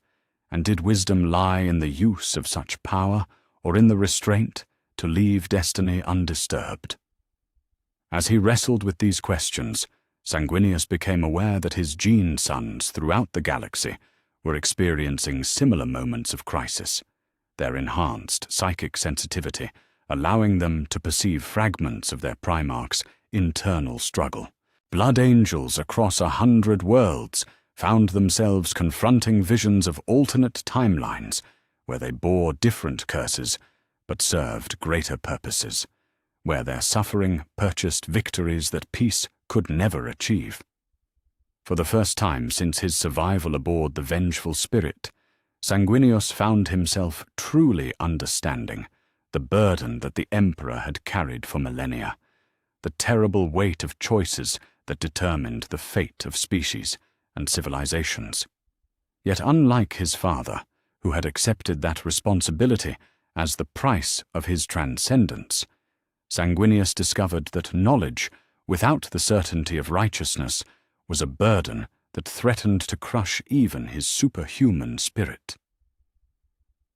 and did wisdom lie in the use of such power or in the restraint to leave destiny undisturbed? As he wrestled with these questions, Sanguinius became aware that his gene sons throughout the galaxy were experiencing similar moments of crisis, their enhanced psychic sensitivity allowing them to perceive fragments of their Primarch's internal struggle. Blood Angels across 100 worlds found themselves confronting visions of alternate timelines where they bore different curses but served greater purposes, where their suffering purchased victories that peace could never achieve. For the first time since his survival aboard the Vengeful Spirit, Sanguinius found himself truly understanding the burden that the Emperor had carried for millennia, the terrible weight of choices that determined the fate of species and civilizations. Yet unlike his father, who had accepted that responsibility as the price of his transcendence, Sanguinius discovered that knowledge, without the certainty of righteousness, was a burden that threatened to crush even his superhuman spirit.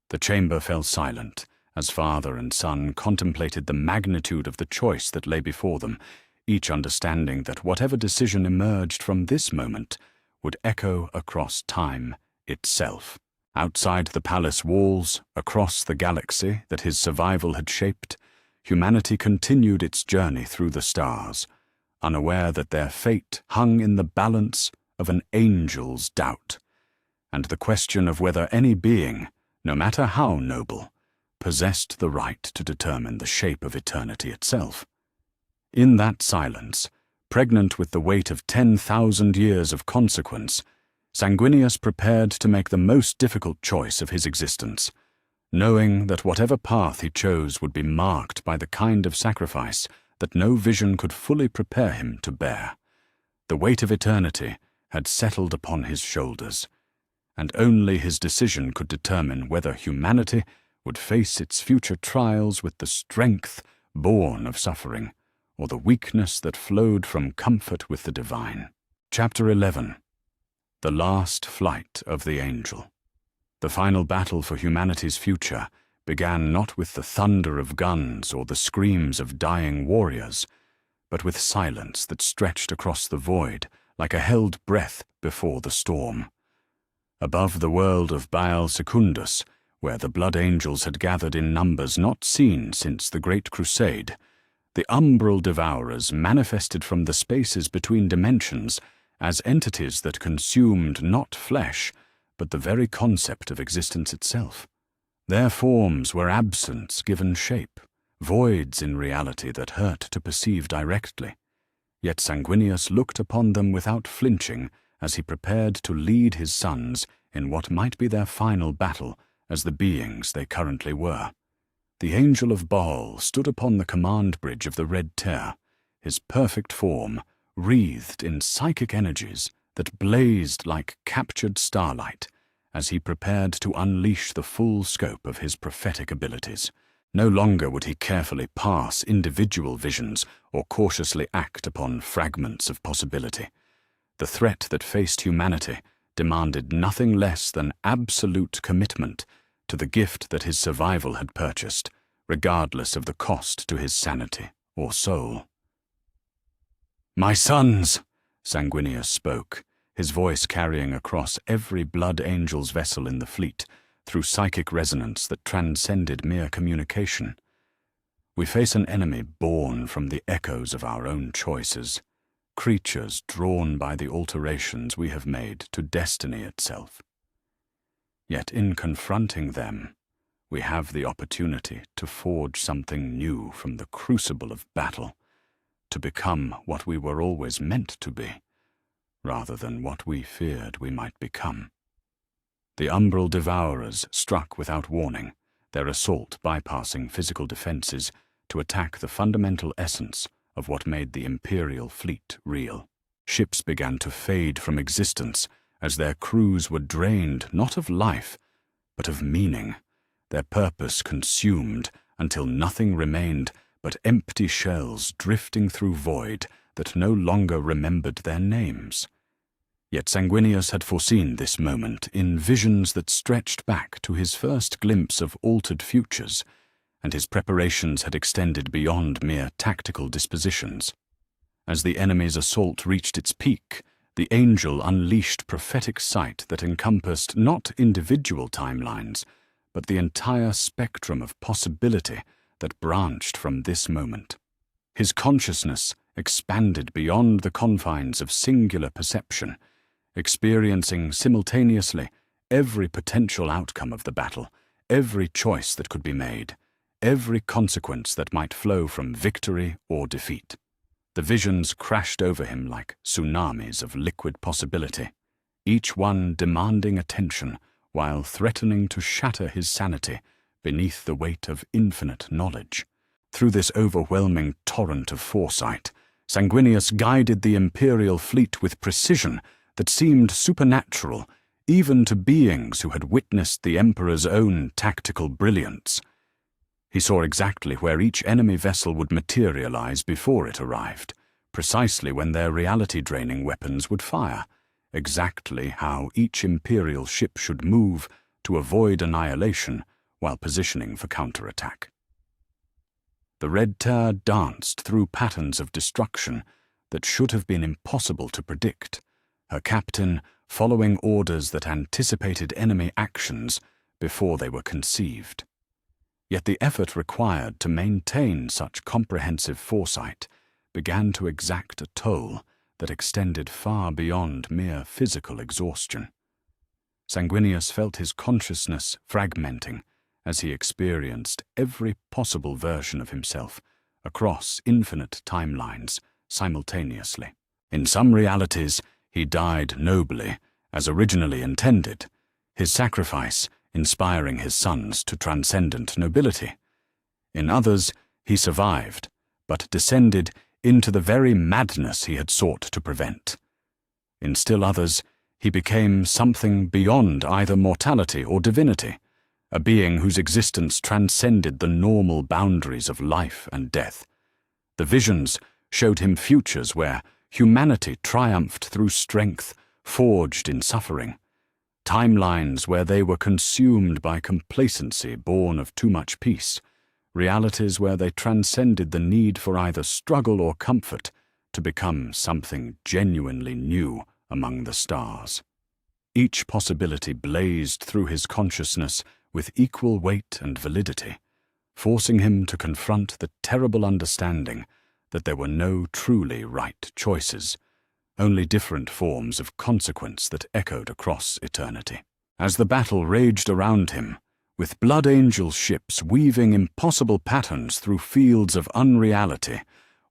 The chamber fell silent as father and son contemplated the magnitude of the choice that lay before them, each understanding that whatever decision emerged from this moment would echo across time itself. Outside the palace walls, across the galaxy that his survival had shaped, humanity continued its journey through the stars, unaware that their fate hung in the balance of an angel's doubt, and the question of whether any being, no matter how noble, possessed the right to determine the shape of eternity itself. In that silence, pregnant with the weight of 10,000 years of consequence, Sanguinius prepared to make the most difficult choice of his existence, knowing that whatever path he chose would be marked by the kind of sacrifice that no vision could fully prepare him to bear. The weight of eternity had settled upon his shoulders, and only his decision could determine whether humanity would face its future trials with the strength born of suffering, or the weakness that flowed from comfort with the divine. Chapter 11. The Last Flight of the Angel. The final battle for humanity's future began not with the thunder of guns or the screams of dying warriors, but with silence that stretched across the void like a held breath before the storm. Above the world of Baal Secundus, where the blood angels had gathered in numbers not seen since the Great Crusade, the umbral devourers manifested from the spaces between dimensions as entities that consumed not flesh, but the very concept of existence itself. Their forms were absence given shape, voids in reality that hurt to perceive directly. Yet Sanguinius looked upon them without flinching as he prepared to lead his sons in what might be their final battle as the beings they currently were. The Angel of Baal stood upon the command bridge of the Red Tear, his perfect form wreathed in psychic energies that blazed like captured starlight as he prepared to unleash the full scope of his prophetic abilities. No longer would he carefully parse individual visions or cautiously act upon fragments of possibility. The threat that faced humanity demanded nothing less than absolute commitment to the gift that his survival had purchased, regardless of the cost to his sanity or soul. "My sons," Sanguinius spoke, his voice carrying across every blood angel's vessel in the fleet through psychic resonance that transcended mere communication. "We face an enemy born from the echoes of our own choices, creatures drawn by the alterations we have made to destiny itself. Yet in confronting them, we have the opportunity to forge something new from the crucible of battle, to become what we were always meant to be, rather than what we feared we might become." The umbral devourers struck without warning, their assault bypassing physical defenses to attack the fundamental essence of what made the Imperial fleet real. Ships began to fade from existence as their crews were drained not of life, but of meaning, their purpose consumed until nothing remained but empty shells drifting through void that no longer remembered their names. Yet Sanguinius had foreseen this moment in visions that stretched back to his first glimpse of altered futures, and his preparations had extended beyond mere tactical dispositions. As the enemy's assault reached its peak, the angel unleashed prophetic sight that encompassed not individual timelines, but the entire spectrum of possibility that branched from this moment. His consciousness expanded beyond the confines of singular perception, experiencing simultaneously every potential outcome of the battle, every choice that could be made, every consequence that might flow from victory or defeat. The visions crashed over him like tsunamis of liquid possibility, each one demanding attention while threatening to shatter his sanity beneath the weight of infinite knowledge. Through this overwhelming torrent of foresight, Sanguinius guided the imperial fleet with precision that seemed supernatural even to beings who had witnessed the Emperor's own tactical brilliance. He saw exactly where each enemy vessel would materialize before it arrived, precisely when their reality-draining weapons would fire, exactly how each imperial ship should move to avoid annihilation while positioning for counterattack. The Red Terror danced through patterns of destruction that should have been impossible to predict, her captain following orders that anticipated enemy actions before they were conceived. Yet the effort required to maintain such comprehensive foresight began to exact a toll that extended far beyond mere physical exhaustion. Sanguinius felt his consciousness fragmenting as he experienced every possible version of himself across infinite timelines simultaneously. In some realities, he died nobly, as originally intended, his sacrifice inspiring his sons to transcendent nobility. In others, he survived, but descended into the very madness he had sought to prevent. In still others, he became something beyond either mortality or divinity, a being whose existence transcended the normal boundaries of life and death. The visions showed him futures where humanity triumphed through strength forged in suffering, timelines where they were consumed by complacency born of too much peace, realities where they transcended the need for either struggle or comfort to become something genuinely new among the stars. Each possibility blazed through his consciousness with equal weight and validity, forcing him to confront the terrible understanding that there were no truly right choices, only different forms of consequence that echoed across eternity. As the battle raged around him, with Blood Angel ships weaving impossible patterns through fields of unreality,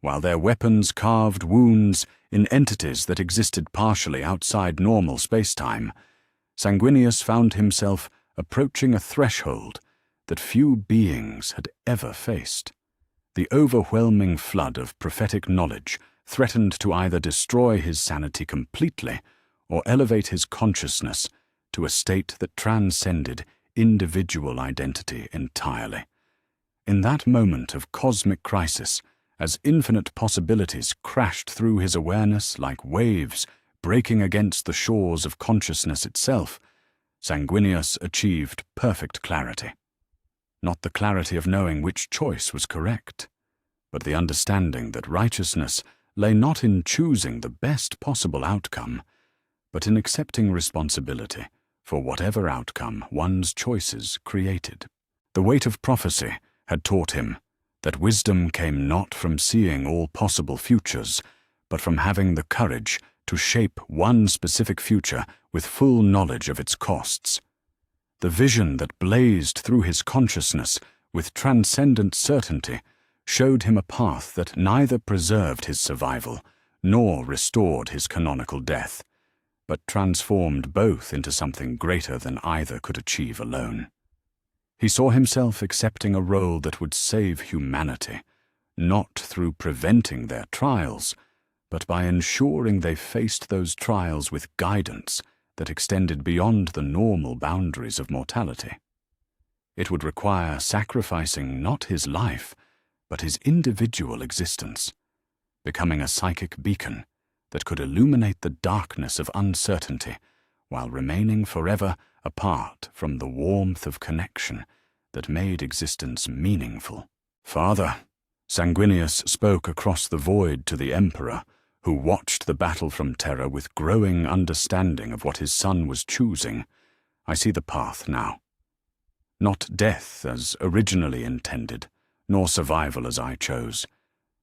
while their weapons carved wounds in entities that existed partially outside normal space-time, Sanguinius found himself approaching a threshold that few beings had ever faced. The overwhelming flood of prophetic knowledge threatened to either destroy his sanity completely or elevate his consciousness to a state that transcended individual identity entirely. In that moment of cosmic crisis, as infinite possibilities crashed through his awareness like waves breaking against the shores of consciousness itself, Sanguinius achieved perfect clarity. Not the clarity of knowing which choice was correct, but the understanding that righteousness lay not in choosing the best possible outcome, but in accepting responsibility for whatever outcome one's choices created. The weight of prophecy had taught him that wisdom came not from seeing all possible futures, but from having the courage to shape one specific future with full knowledge of its costs. The vision that blazed through his consciousness with transcendent certainty showed him a path that neither preserved his survival nor restored his canonical death, but transformed both into something greater than either could achieve alone. He saw himself accepting a role that would save humanity, not through preventing their trials, but by ensuring they faced those trials with guidance that extended beyond the normal boundaries of mortality. It would require sacrificing not his life, but his individual existence, becoming a psychic beacon that could illuminate the darkness of uncertainty while remaining forever apart from the warmth of connection that made existence meaningful. "Father," Sanguinius spoke across the void to the Emperor, who watched the battle from Terra with growing understanding of what his son was choosing. "I see the path now. Not death as originally intended, nor survival as I chose,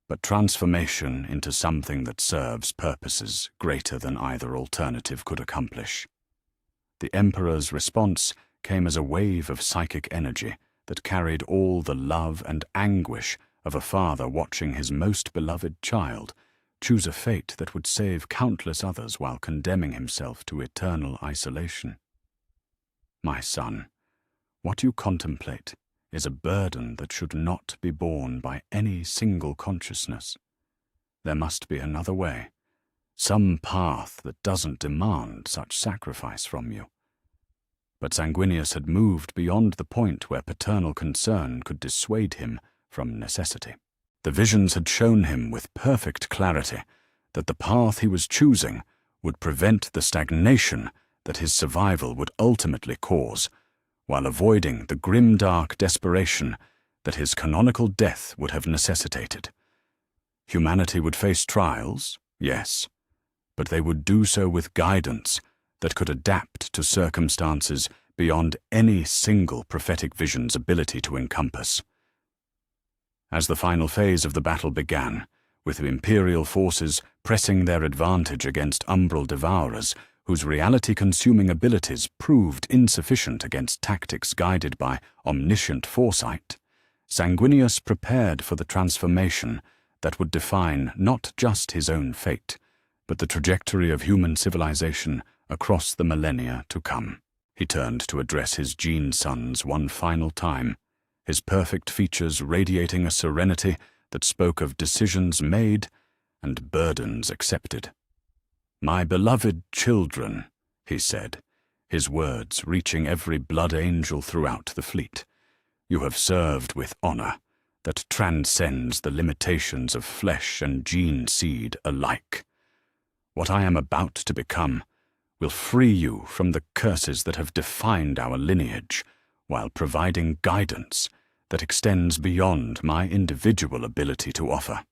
but transformation into something that serves purposes greater than either alternative could accomplish." The Emperor's response came as a wave of psychic energy that carried all the love and anguish of a father watching his most beloved child choose a fate that would save countless others while condemning himself to eternal isolation. My son, what you contemplate is a burden that should not be borne by any single consciousness. There must be another way, some path that doesn't demand such sacrifice from you. But Sanguinius had moved beyond the point where paternal concern could dissuade him from necessity. The visions had shown him with perfect clarity that the path he was choosing would prevent the stagnation that his survival would ultimately cause, while avoiding the grimdark desperation that his canonical death would have necessitated. Humanity would face trials, yes, but they would do so with guidance that could adapt to circumstances beyond any single prophetic vision's ability to encompass. As the final phase of the battle began, with imperial forces pressing their advantage against umbral devourers whose reality-consuming abilities proved insufficient against tactics guided by omniscient foresight, Sanguinius prepared for the transformation that would define not just his own fate, but the trajectory of human civilization across the millennia to come. He turned to address his gene sons one final time, his perfect features radiating a serenity that spoke of decisions made and burdens accepted. "My beloved children," he said, his words reaching every blood angel throughout the fleet, "you have served with honor that transcends the limitations of flesh and gene seed alike. What I am about to become will free you from the curses that have defined our lineage, while providing guidance that extends beyond my individual ability to offer.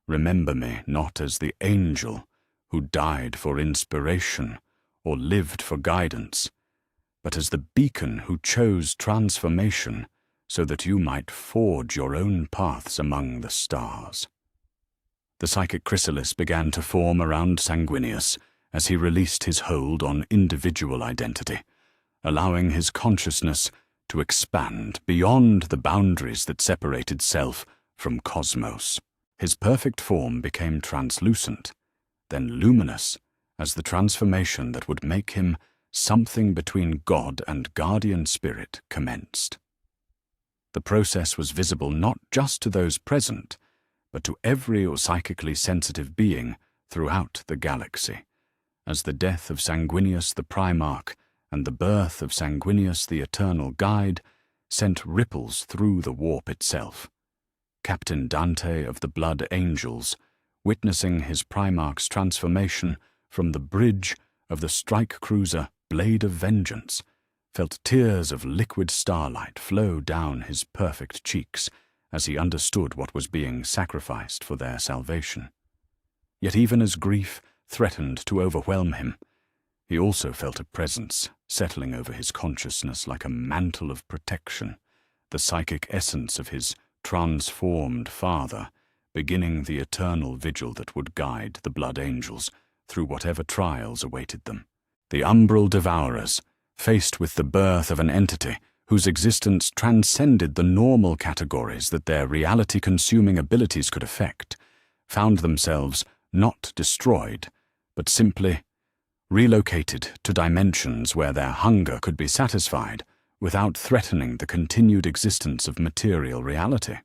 Remember me not as the angel who died for inspiration or lived for guidance, but as the beacon who chose transformation so that you might forge your own paths among the stars." The psychic chrysalis began to form around Sanguinius as he released his hold on individual identity, allowing his consciousness to expand beyond the boundaries that separated self from cosmos. His perfect form became translucent, then luminous, as the transformation that would make him something between God and guardian spirit commenced. The process was visible not just to those present, but to every psychically sensitive being throughout the galaxy, as the death of Sanguinius the Primarch and the birth of Sanguinius the Eternal Guide sent ripples through the warp itself. Captain Dante of the Blood Angels, witnessing his Primarch's transformation from the bridge of the strike cruiser Blade of Vengeance, felt tears of liquid starlight flow down his perfect cheeks as he understood what was being sacrificed for their salvation. Yet even as grief threatened to overwhelm him, he also felt a presence settling over his consciousness like a mantle of protection, the psychic essence of his transformed father, beginning the eternal vigil that would guide the Blood Angels through whatever trials awaited them. The umbral devourers, faced with the birth of an entity whose existence transcended the normal categories that their reality-consuming abilities could affect, found themselves not destroyed, but simply relocated to dimensions where their hunger could be satisfied without threatening the continued existence of material reality.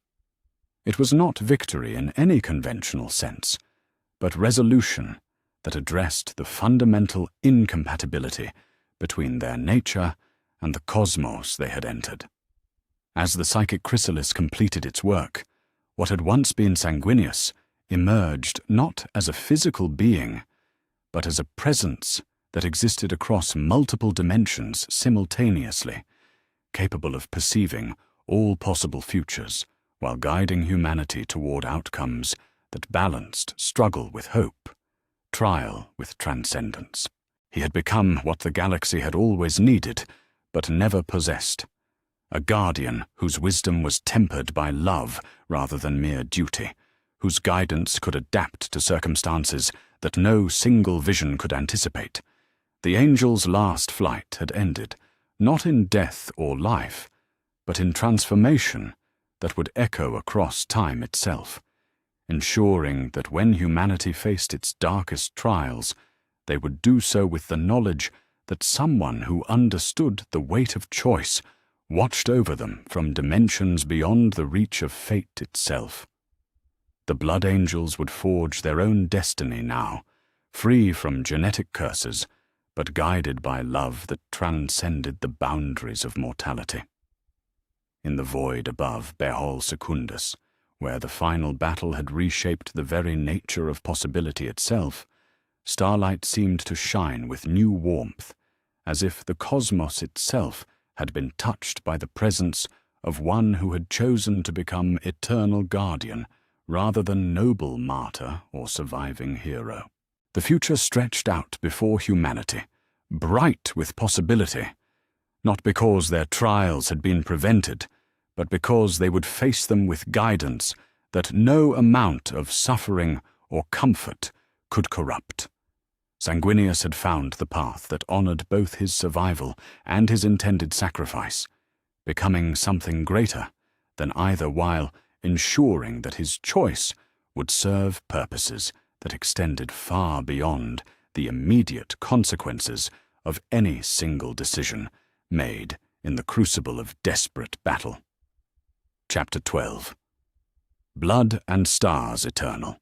It was not victory in any conventional sense, but resolution that addressed the fundamental incompatibility between their nature and the cosmos they had entered. As the psychic chrysalis completed its work, what had once been Sanguinius emerged not as a physical being, but as a presence that existed across multiple dimensions simultaneously, capable of perceiving all possible futures while guiding humanity toward outcomes that balanced struggle with hope, trial with transcendence. He had become what the galaxy had always needed, but never possessed, a guardian whose wisdom was tempered by love rather than mere duty, whose guidance could adapt to circumstances that no single vision could anticipate. The Angel's last flight had ended, not in death or life, but in transformation that would echo across time itself, ensuring that when humanity faced its darkest trials, they would do so with the knowledge that someone who understood the weight of choice watched over them from dimensions beyond the reach of fate itself. The Blood Angels would forge their own destiny now, free from genetic curses, but guided by love that transcended the boundaries of mortality. In the void above Behol Secundus, where the final battle had reshaped the very nature of possibility itself, starlight seemed to shine with new warmth, as if the cosmos itself had been touched by the presence of one who had chosen to become eternal guardian rather than noble martyr or surviving hero. The future stretched out before humanity, bright with possibility, not because their trials had been prevented, but because they would face them with guidance that no amount of suffering or comfort could corrupt. Sanguinius had found the path that honored both his survival and his intended sacrifice, becoming something greater than either, while ensuring that his choice would serve purposes that extended far beyond the immediate consequences of any single decision made in the crucible of desperate battle. Chapter 12. Blood and Stars Eternal.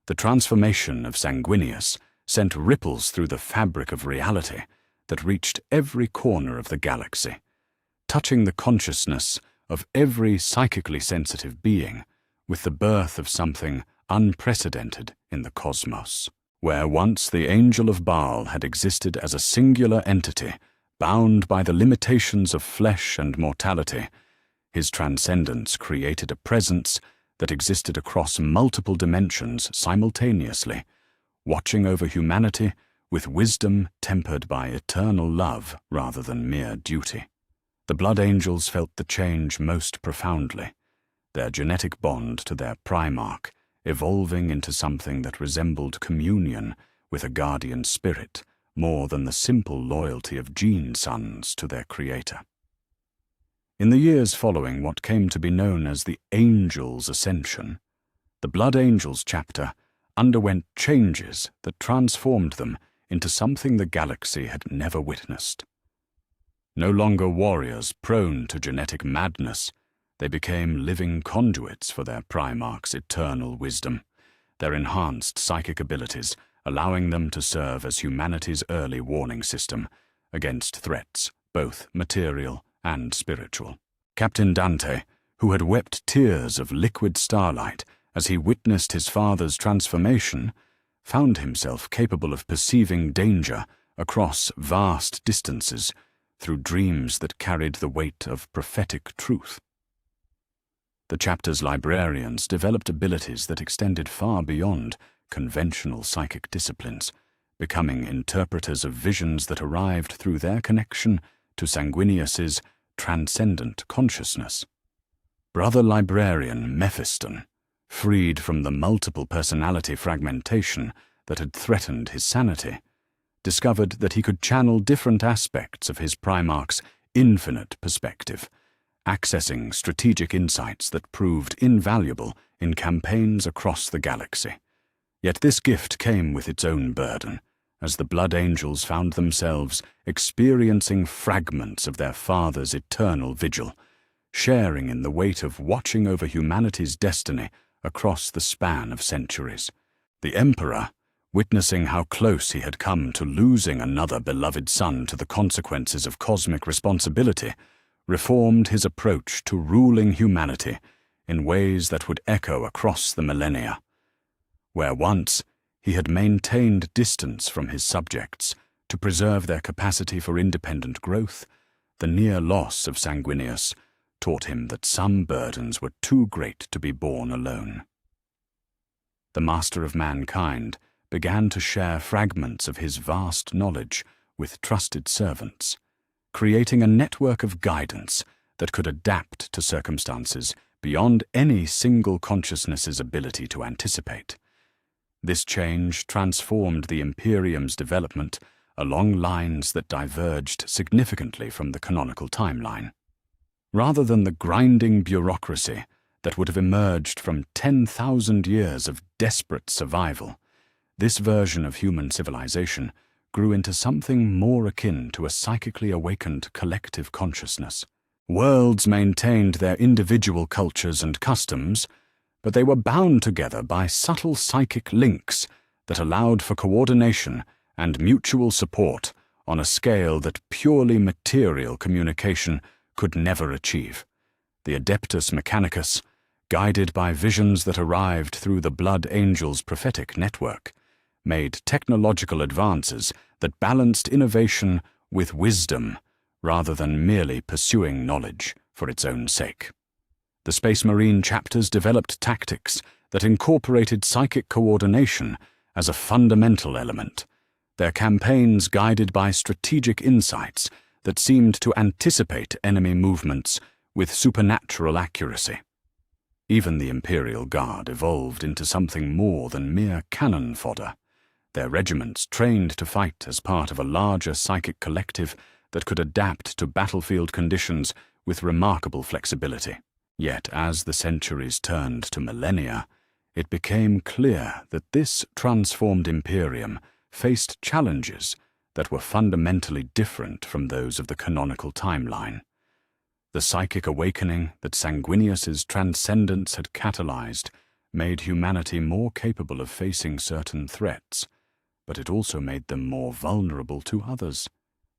The transformation of Sanguinius sent ripples through the fabric of reality that reached every corner of the galaxy, touching the consciousness of every psychically sensitive being with the birth of something unprecedented in the cosmos. Where once the Angel of Baal had existed as a singular entity, bound by the limitations of flesh and mortality, his transcendence created a presence that existed across multiple dimensions simultaneously, watching over humanity with wisdom tempered by eternal love rather than mere duty. The Blood Angels felt the change most profoundly, their genetic bond to their Primarch evolving into something that resembled communion with a guardian spirit more than the simple loyalty of gene sons to their creator. In the years following what came to be known as the Angels' Ascension, the Blood Angels chapter underwent changes that transformed them into something the galaxy had never witnessed. No longer warriors prone to genetic madness, they became living conduits for their Primarch's eternal wisdom, their enhanced psychic abilities allowing them to serve as humanity's early warning system against threats, both material and spiritual. Captain Dante, who had wept tears of liquid starlight as he witnessed his father's transformation, found himself capable of perceiving danger across vast distances through dreams that carried the weight of prophetic truth. The chapter's librarians developed abilities that extended far beyond conventional psychic disciplines, becoming interpreters of visions that arrived through their connection to Sanguinius's transcendent consciousness. Brother Librarian Mephiston, freed from the multiple personality fragmentation that had threatened his sanity, discovered that he could channel different aspects of his Primarch's infinite perspective, accessing strategic insights that proved invaluable in campaigns across the galaxy. Yet this gift came with its own burden, as the Blood Angels found themselves experiencing fragments of their father's eternal vigil, sharing in the weight of watching over humanity's destiny across the span of centuries. The Emperor, witnessing how close he had come to losing another beloved son to the consequences of cosmic responsibility, reformed his approach to ruling humanity in ways that would echo across the millennia. Where once he had maintained distance from his subjects to preserve their capacity for independent growth, the near loss of Sanguinius taught him that some burdens were too great to be borne alone. The Master of Mankind began to share fragments of his vast knowledge with trusted servants, creating a network of guidance that could adapt to circumstances beyond any single consciousness's ability to anticipate. This change transformed the Imperium's development, along lines that diverged significantly from the canonical timeline. Rather than the grinding bureaucracy that would have emerged from 10,000 years of desperate survival, this version of human civilization grew into something more akin to a psychically awakened collective consciousness. Worlds maintained their individual cultures and customs, but they were bound together by subtle psychic links that allowed for coordination and mutual support on a scale that purely material communication could never achieve. The Adeptus Mechanicus, guided by visions that arrived through the Blood Angels' prophetic network, made technological advances that balanced innovation with wisdom rather than merely pursuing knowledge for its own sake. The Space Marine chapters developed tactics that incorporated psychic coordination as a fundamental element, their campaigns guided by strategic insights that seemed to anticipate enemy movements with supernatural accuracy. Even the Imperial Guard evolved into something more than mere cannon fodder. Their regiments trained to fight as part of a larger psychic collective that could adapt to battlefield conditions with remarkable flexibility. Yet as the centuries turned to millennia, it became clear that this transformed Imperium faced challenges that were fundamentally different from those of the canonical timeline. The psychic awakening that Sanguinius's transcendence had catalyzed made humanity more capable of facing certain threats, but it also made them more vulnerable to others.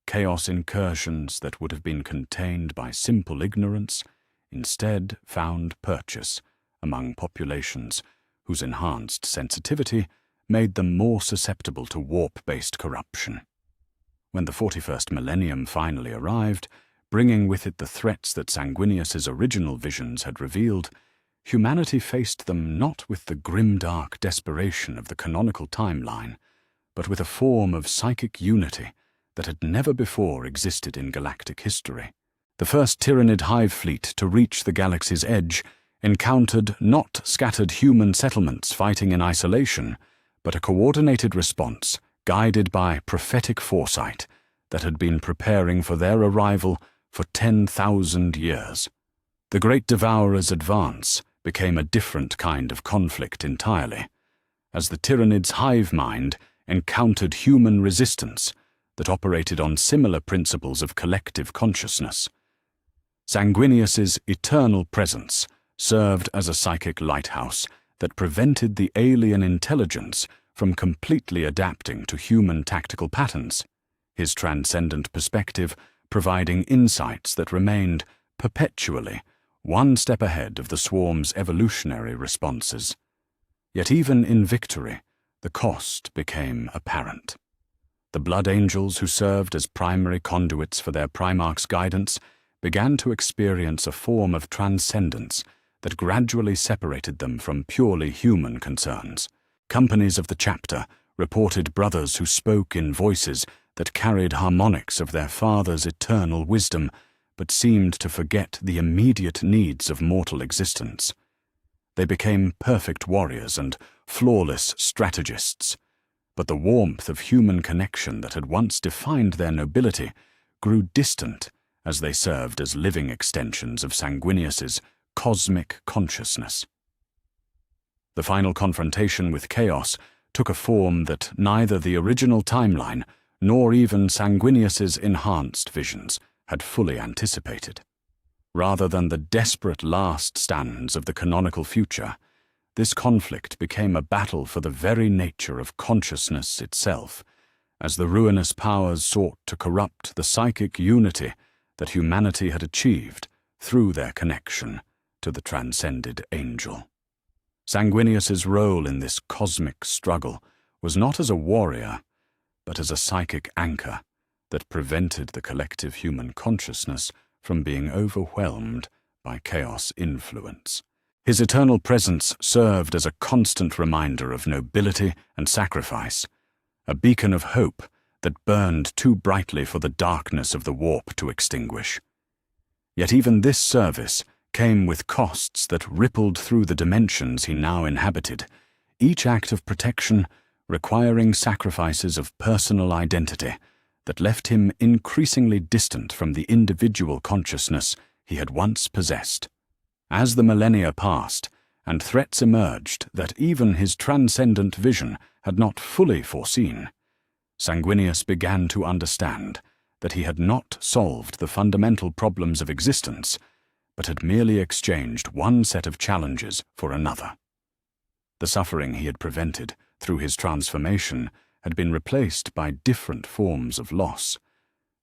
Chaos incursions that would have been contained by simple ignorance instead found purchase among populations whose enhanced sensitivity made them more susceptible to warp-based corruption. When the 41st millennium finally arrived, bringing with it the threats that Sanguinius's original visions had revealed, humanity faced them not with the grimdark desperation of the canonical timeline, but with a form of psychic unity that had never before existed in galactic history. The first Tyranid hive fleet to reach the galaxy's edge encountered not scattered human settlements fighting in isolation, but a coordinated response guided by prophetic foresight that had been preparing for their arrival for 10,000 years. The Great Devourer's advance became a different kind of conflict entirely, as the Tyranids' hive mind encountered human resistance that operated on similar principles of collective consciousness. Sanguinius's eternal presence served as a psychic lighthouse that prevented the alien intelligence from completely adapting to human tactical patterns, his transcendent perspective providing insights that remained perpetually one step ahead of the swarm's evolutionary responses. Yet even in victory, the cost became apparent. The Blood Angels, who served as primary conduits for their Primarch's guidance, began to experience a form of transcendence that gradually separated them from purely human concerns. Companies of the chapter reported brothers who spoke in voices that carried harmonics of their father's eternal wisdom, but seemed to forget the immediate needs of mortal existence. They became perfect warriors and flawless strategists, but the warmth of human connection that had once defined their nobility grew distant as they served as living extensions of Sanguinius's cosmic consciousness. The final confrontation with chaos took a form that neither the original timeline nor even Sanguinius's enhanced visions had fully anticipated. Rather than the desperate last stands of the canonical future, this conflict became a battle for the very nature of consciousness itself, as the ruinous powers sought to corrupt the psychic unity that humanity had achieved through their connection to the transcended angel. Sanguinius's role in this cosmic struggle was not as a warrior, but as a psychic anchor that prevented the collective human consciousness from being overwhelmed by chaos influence. His eternal presence served as a constant reminder of nobility and sacrifice, a beacon of hope that burned too brightly for the darkness of the warp to extinguish. Yet even this service came with costs that rippled through the dimensions he now inhabited, each act of protection requiring sacrifices of personal identity that left him increasingly distant from the individual consciousness he had once possessed. As the millennia passed, and threats emerged that even his transcendent vision had not fully foreseen, Sanguinius began to understand that he had not solved the fundamental problems of existence, but had merely exchanged one set of challenges for another. The suffering he had prevented through his transformation had been replaced by different forms of loss.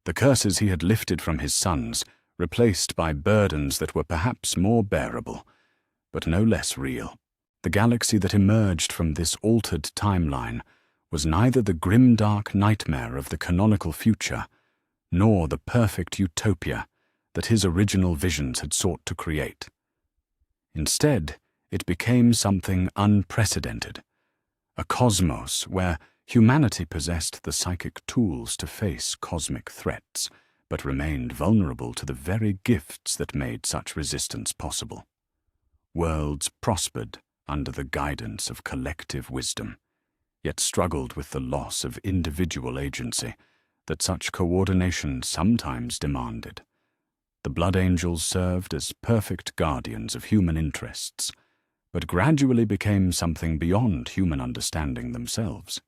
The curses he had lifted from his sons replaced by burdens that were perhaps more bearable, but no less real. The galaxy that emerged from this altered timeline was neither the grimdark nightmare of the canonical future, nor the perfect utopia that his original visions had sought to create. Instead, it became something unprecedented, a cosmos where humanity possessed the psychic tools to face cosmic threats, but remained vulnerable to the very gifts that made such resistance possible. Worlds prospered under the guidance of collective wisdom, yet struggled with the loss of individual agency that such coordination sometimes demanded. The Blood Angels served as perfect guardians of human interests, but gradually became something beyond human understanding themselves.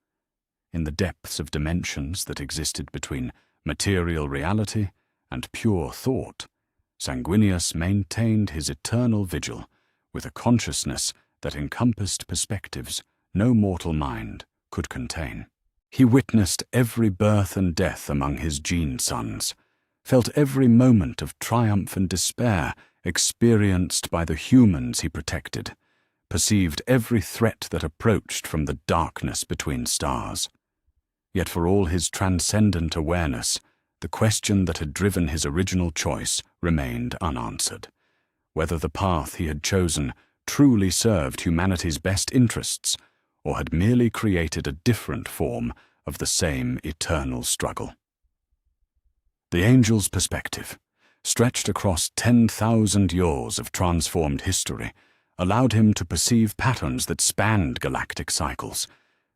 In the depths of dimensions that existed between material reality and pure thought, Sanguinius maintained his eternal vigil with a consciousness that encompassed perspectives no mortal mind could contain. He witnessed every birth and death among his gene sons, felt every moment of triumph and despair experienced by the humans he protected, perceived every threat that approached from the darkness between stars. Yet for all his transcendent awareness, the question that had driven his original choice remained unanswered: whether the path he had chosen truly served humanity's best interests, or had merely created a different form of the same eternal struggle. The Angel's perspective, stretched across 10,000 years of transformed history, allowed him to perceive patterns that spanned galactic cycles,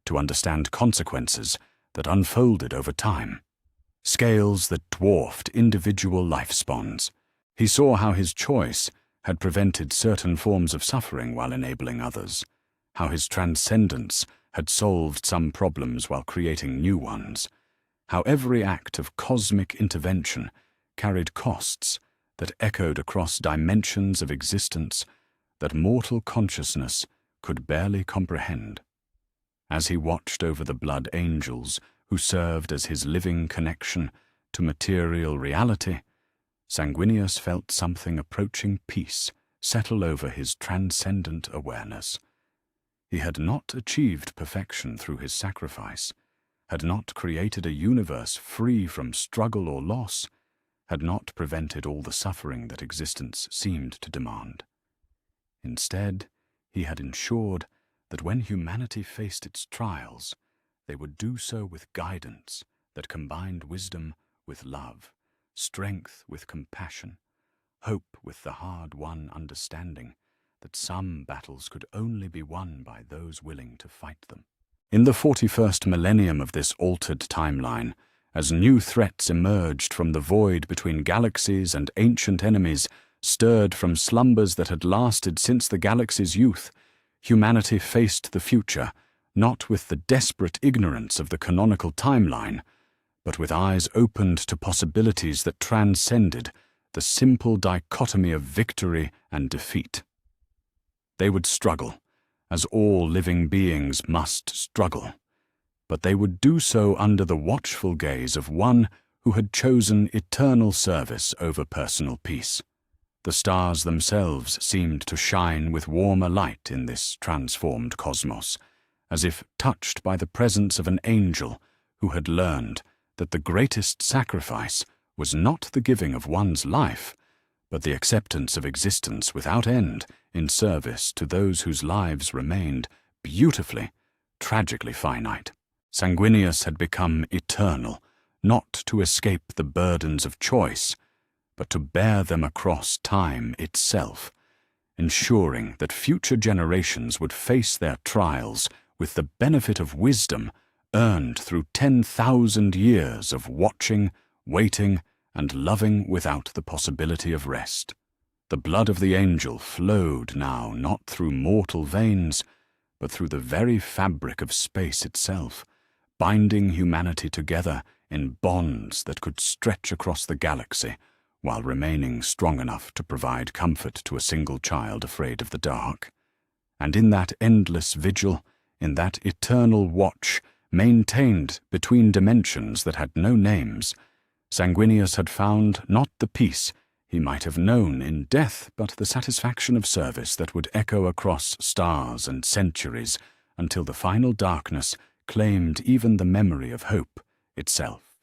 to understand consequences that unfolded over time, scales that dwarfed individual lifespans. He saw how his choice had prevented certain forms of suffering while enabling others, how his transcendence had solved some problems while creating new ones, how every act of cosmic intervention carried costs that echoed across dimensions of existence that mortal consciousness could barely comprehend. As he watched over the Blood Angels who served as his living connection to material reality, Sanguinius felt something approaching peace settle over his transcendent awareness. He had not achieved perfection through his sacrifice, had not created a universe free from struggle or loss, had not prevented all the suffering that existence seemed to demand. Instead, he had ensured that when humanity faced its trials, they would do so with guidance that combined wisdom with love, strength with compassion, hope with the hard-won understanding that some battles could only be won by those willing to fight them. In the 41st millennium of this altered timeline, as new threats emerged from the void between galaxies and ancient enemies stirred from slumbers that had lasted since the galaxy's youth, humanity faced the future not with the desperate ignorance of the canonical timeline, but with eyes opened to possibilities that transcended the simple dichotomy of victory and defeat. They would struggle, as all living beings must struggle, but they would do so under the watchful gaze of one who had chosen eternal service over personal peace. The stars themselves seemed to shine with warmer light in this transformed cosmos, as if touched by the presence of an angel who had learned that the greatest sacrifice was not the giving of one's life, but the acceptance of existence without end in service to those whose lives remained beautifully, tragically finite. Sanguinius had become eternal, not to escape the burdens of choice, but to bear them across time itself, ensuring that future generations would face their trials with the benefit of wisdom earned through 10,000 years of watching, waiting, and loving without the possibility of rest. The blood of the angel flowed now not through mortal veins, but through the very fabric of space itself, binding humanity together in bonds that could stretch across the galaxy, while remaining strong enough to provide comfort to a single child afraid of the dark. And in that endless vigil, in that eternal watch, maintained between dimensions that had no names, Sanguinius had found not the peace he might have known in death, but the satisfaction of service that would echo across stars and centuries until the final darkness claimed even the memory of hope itself.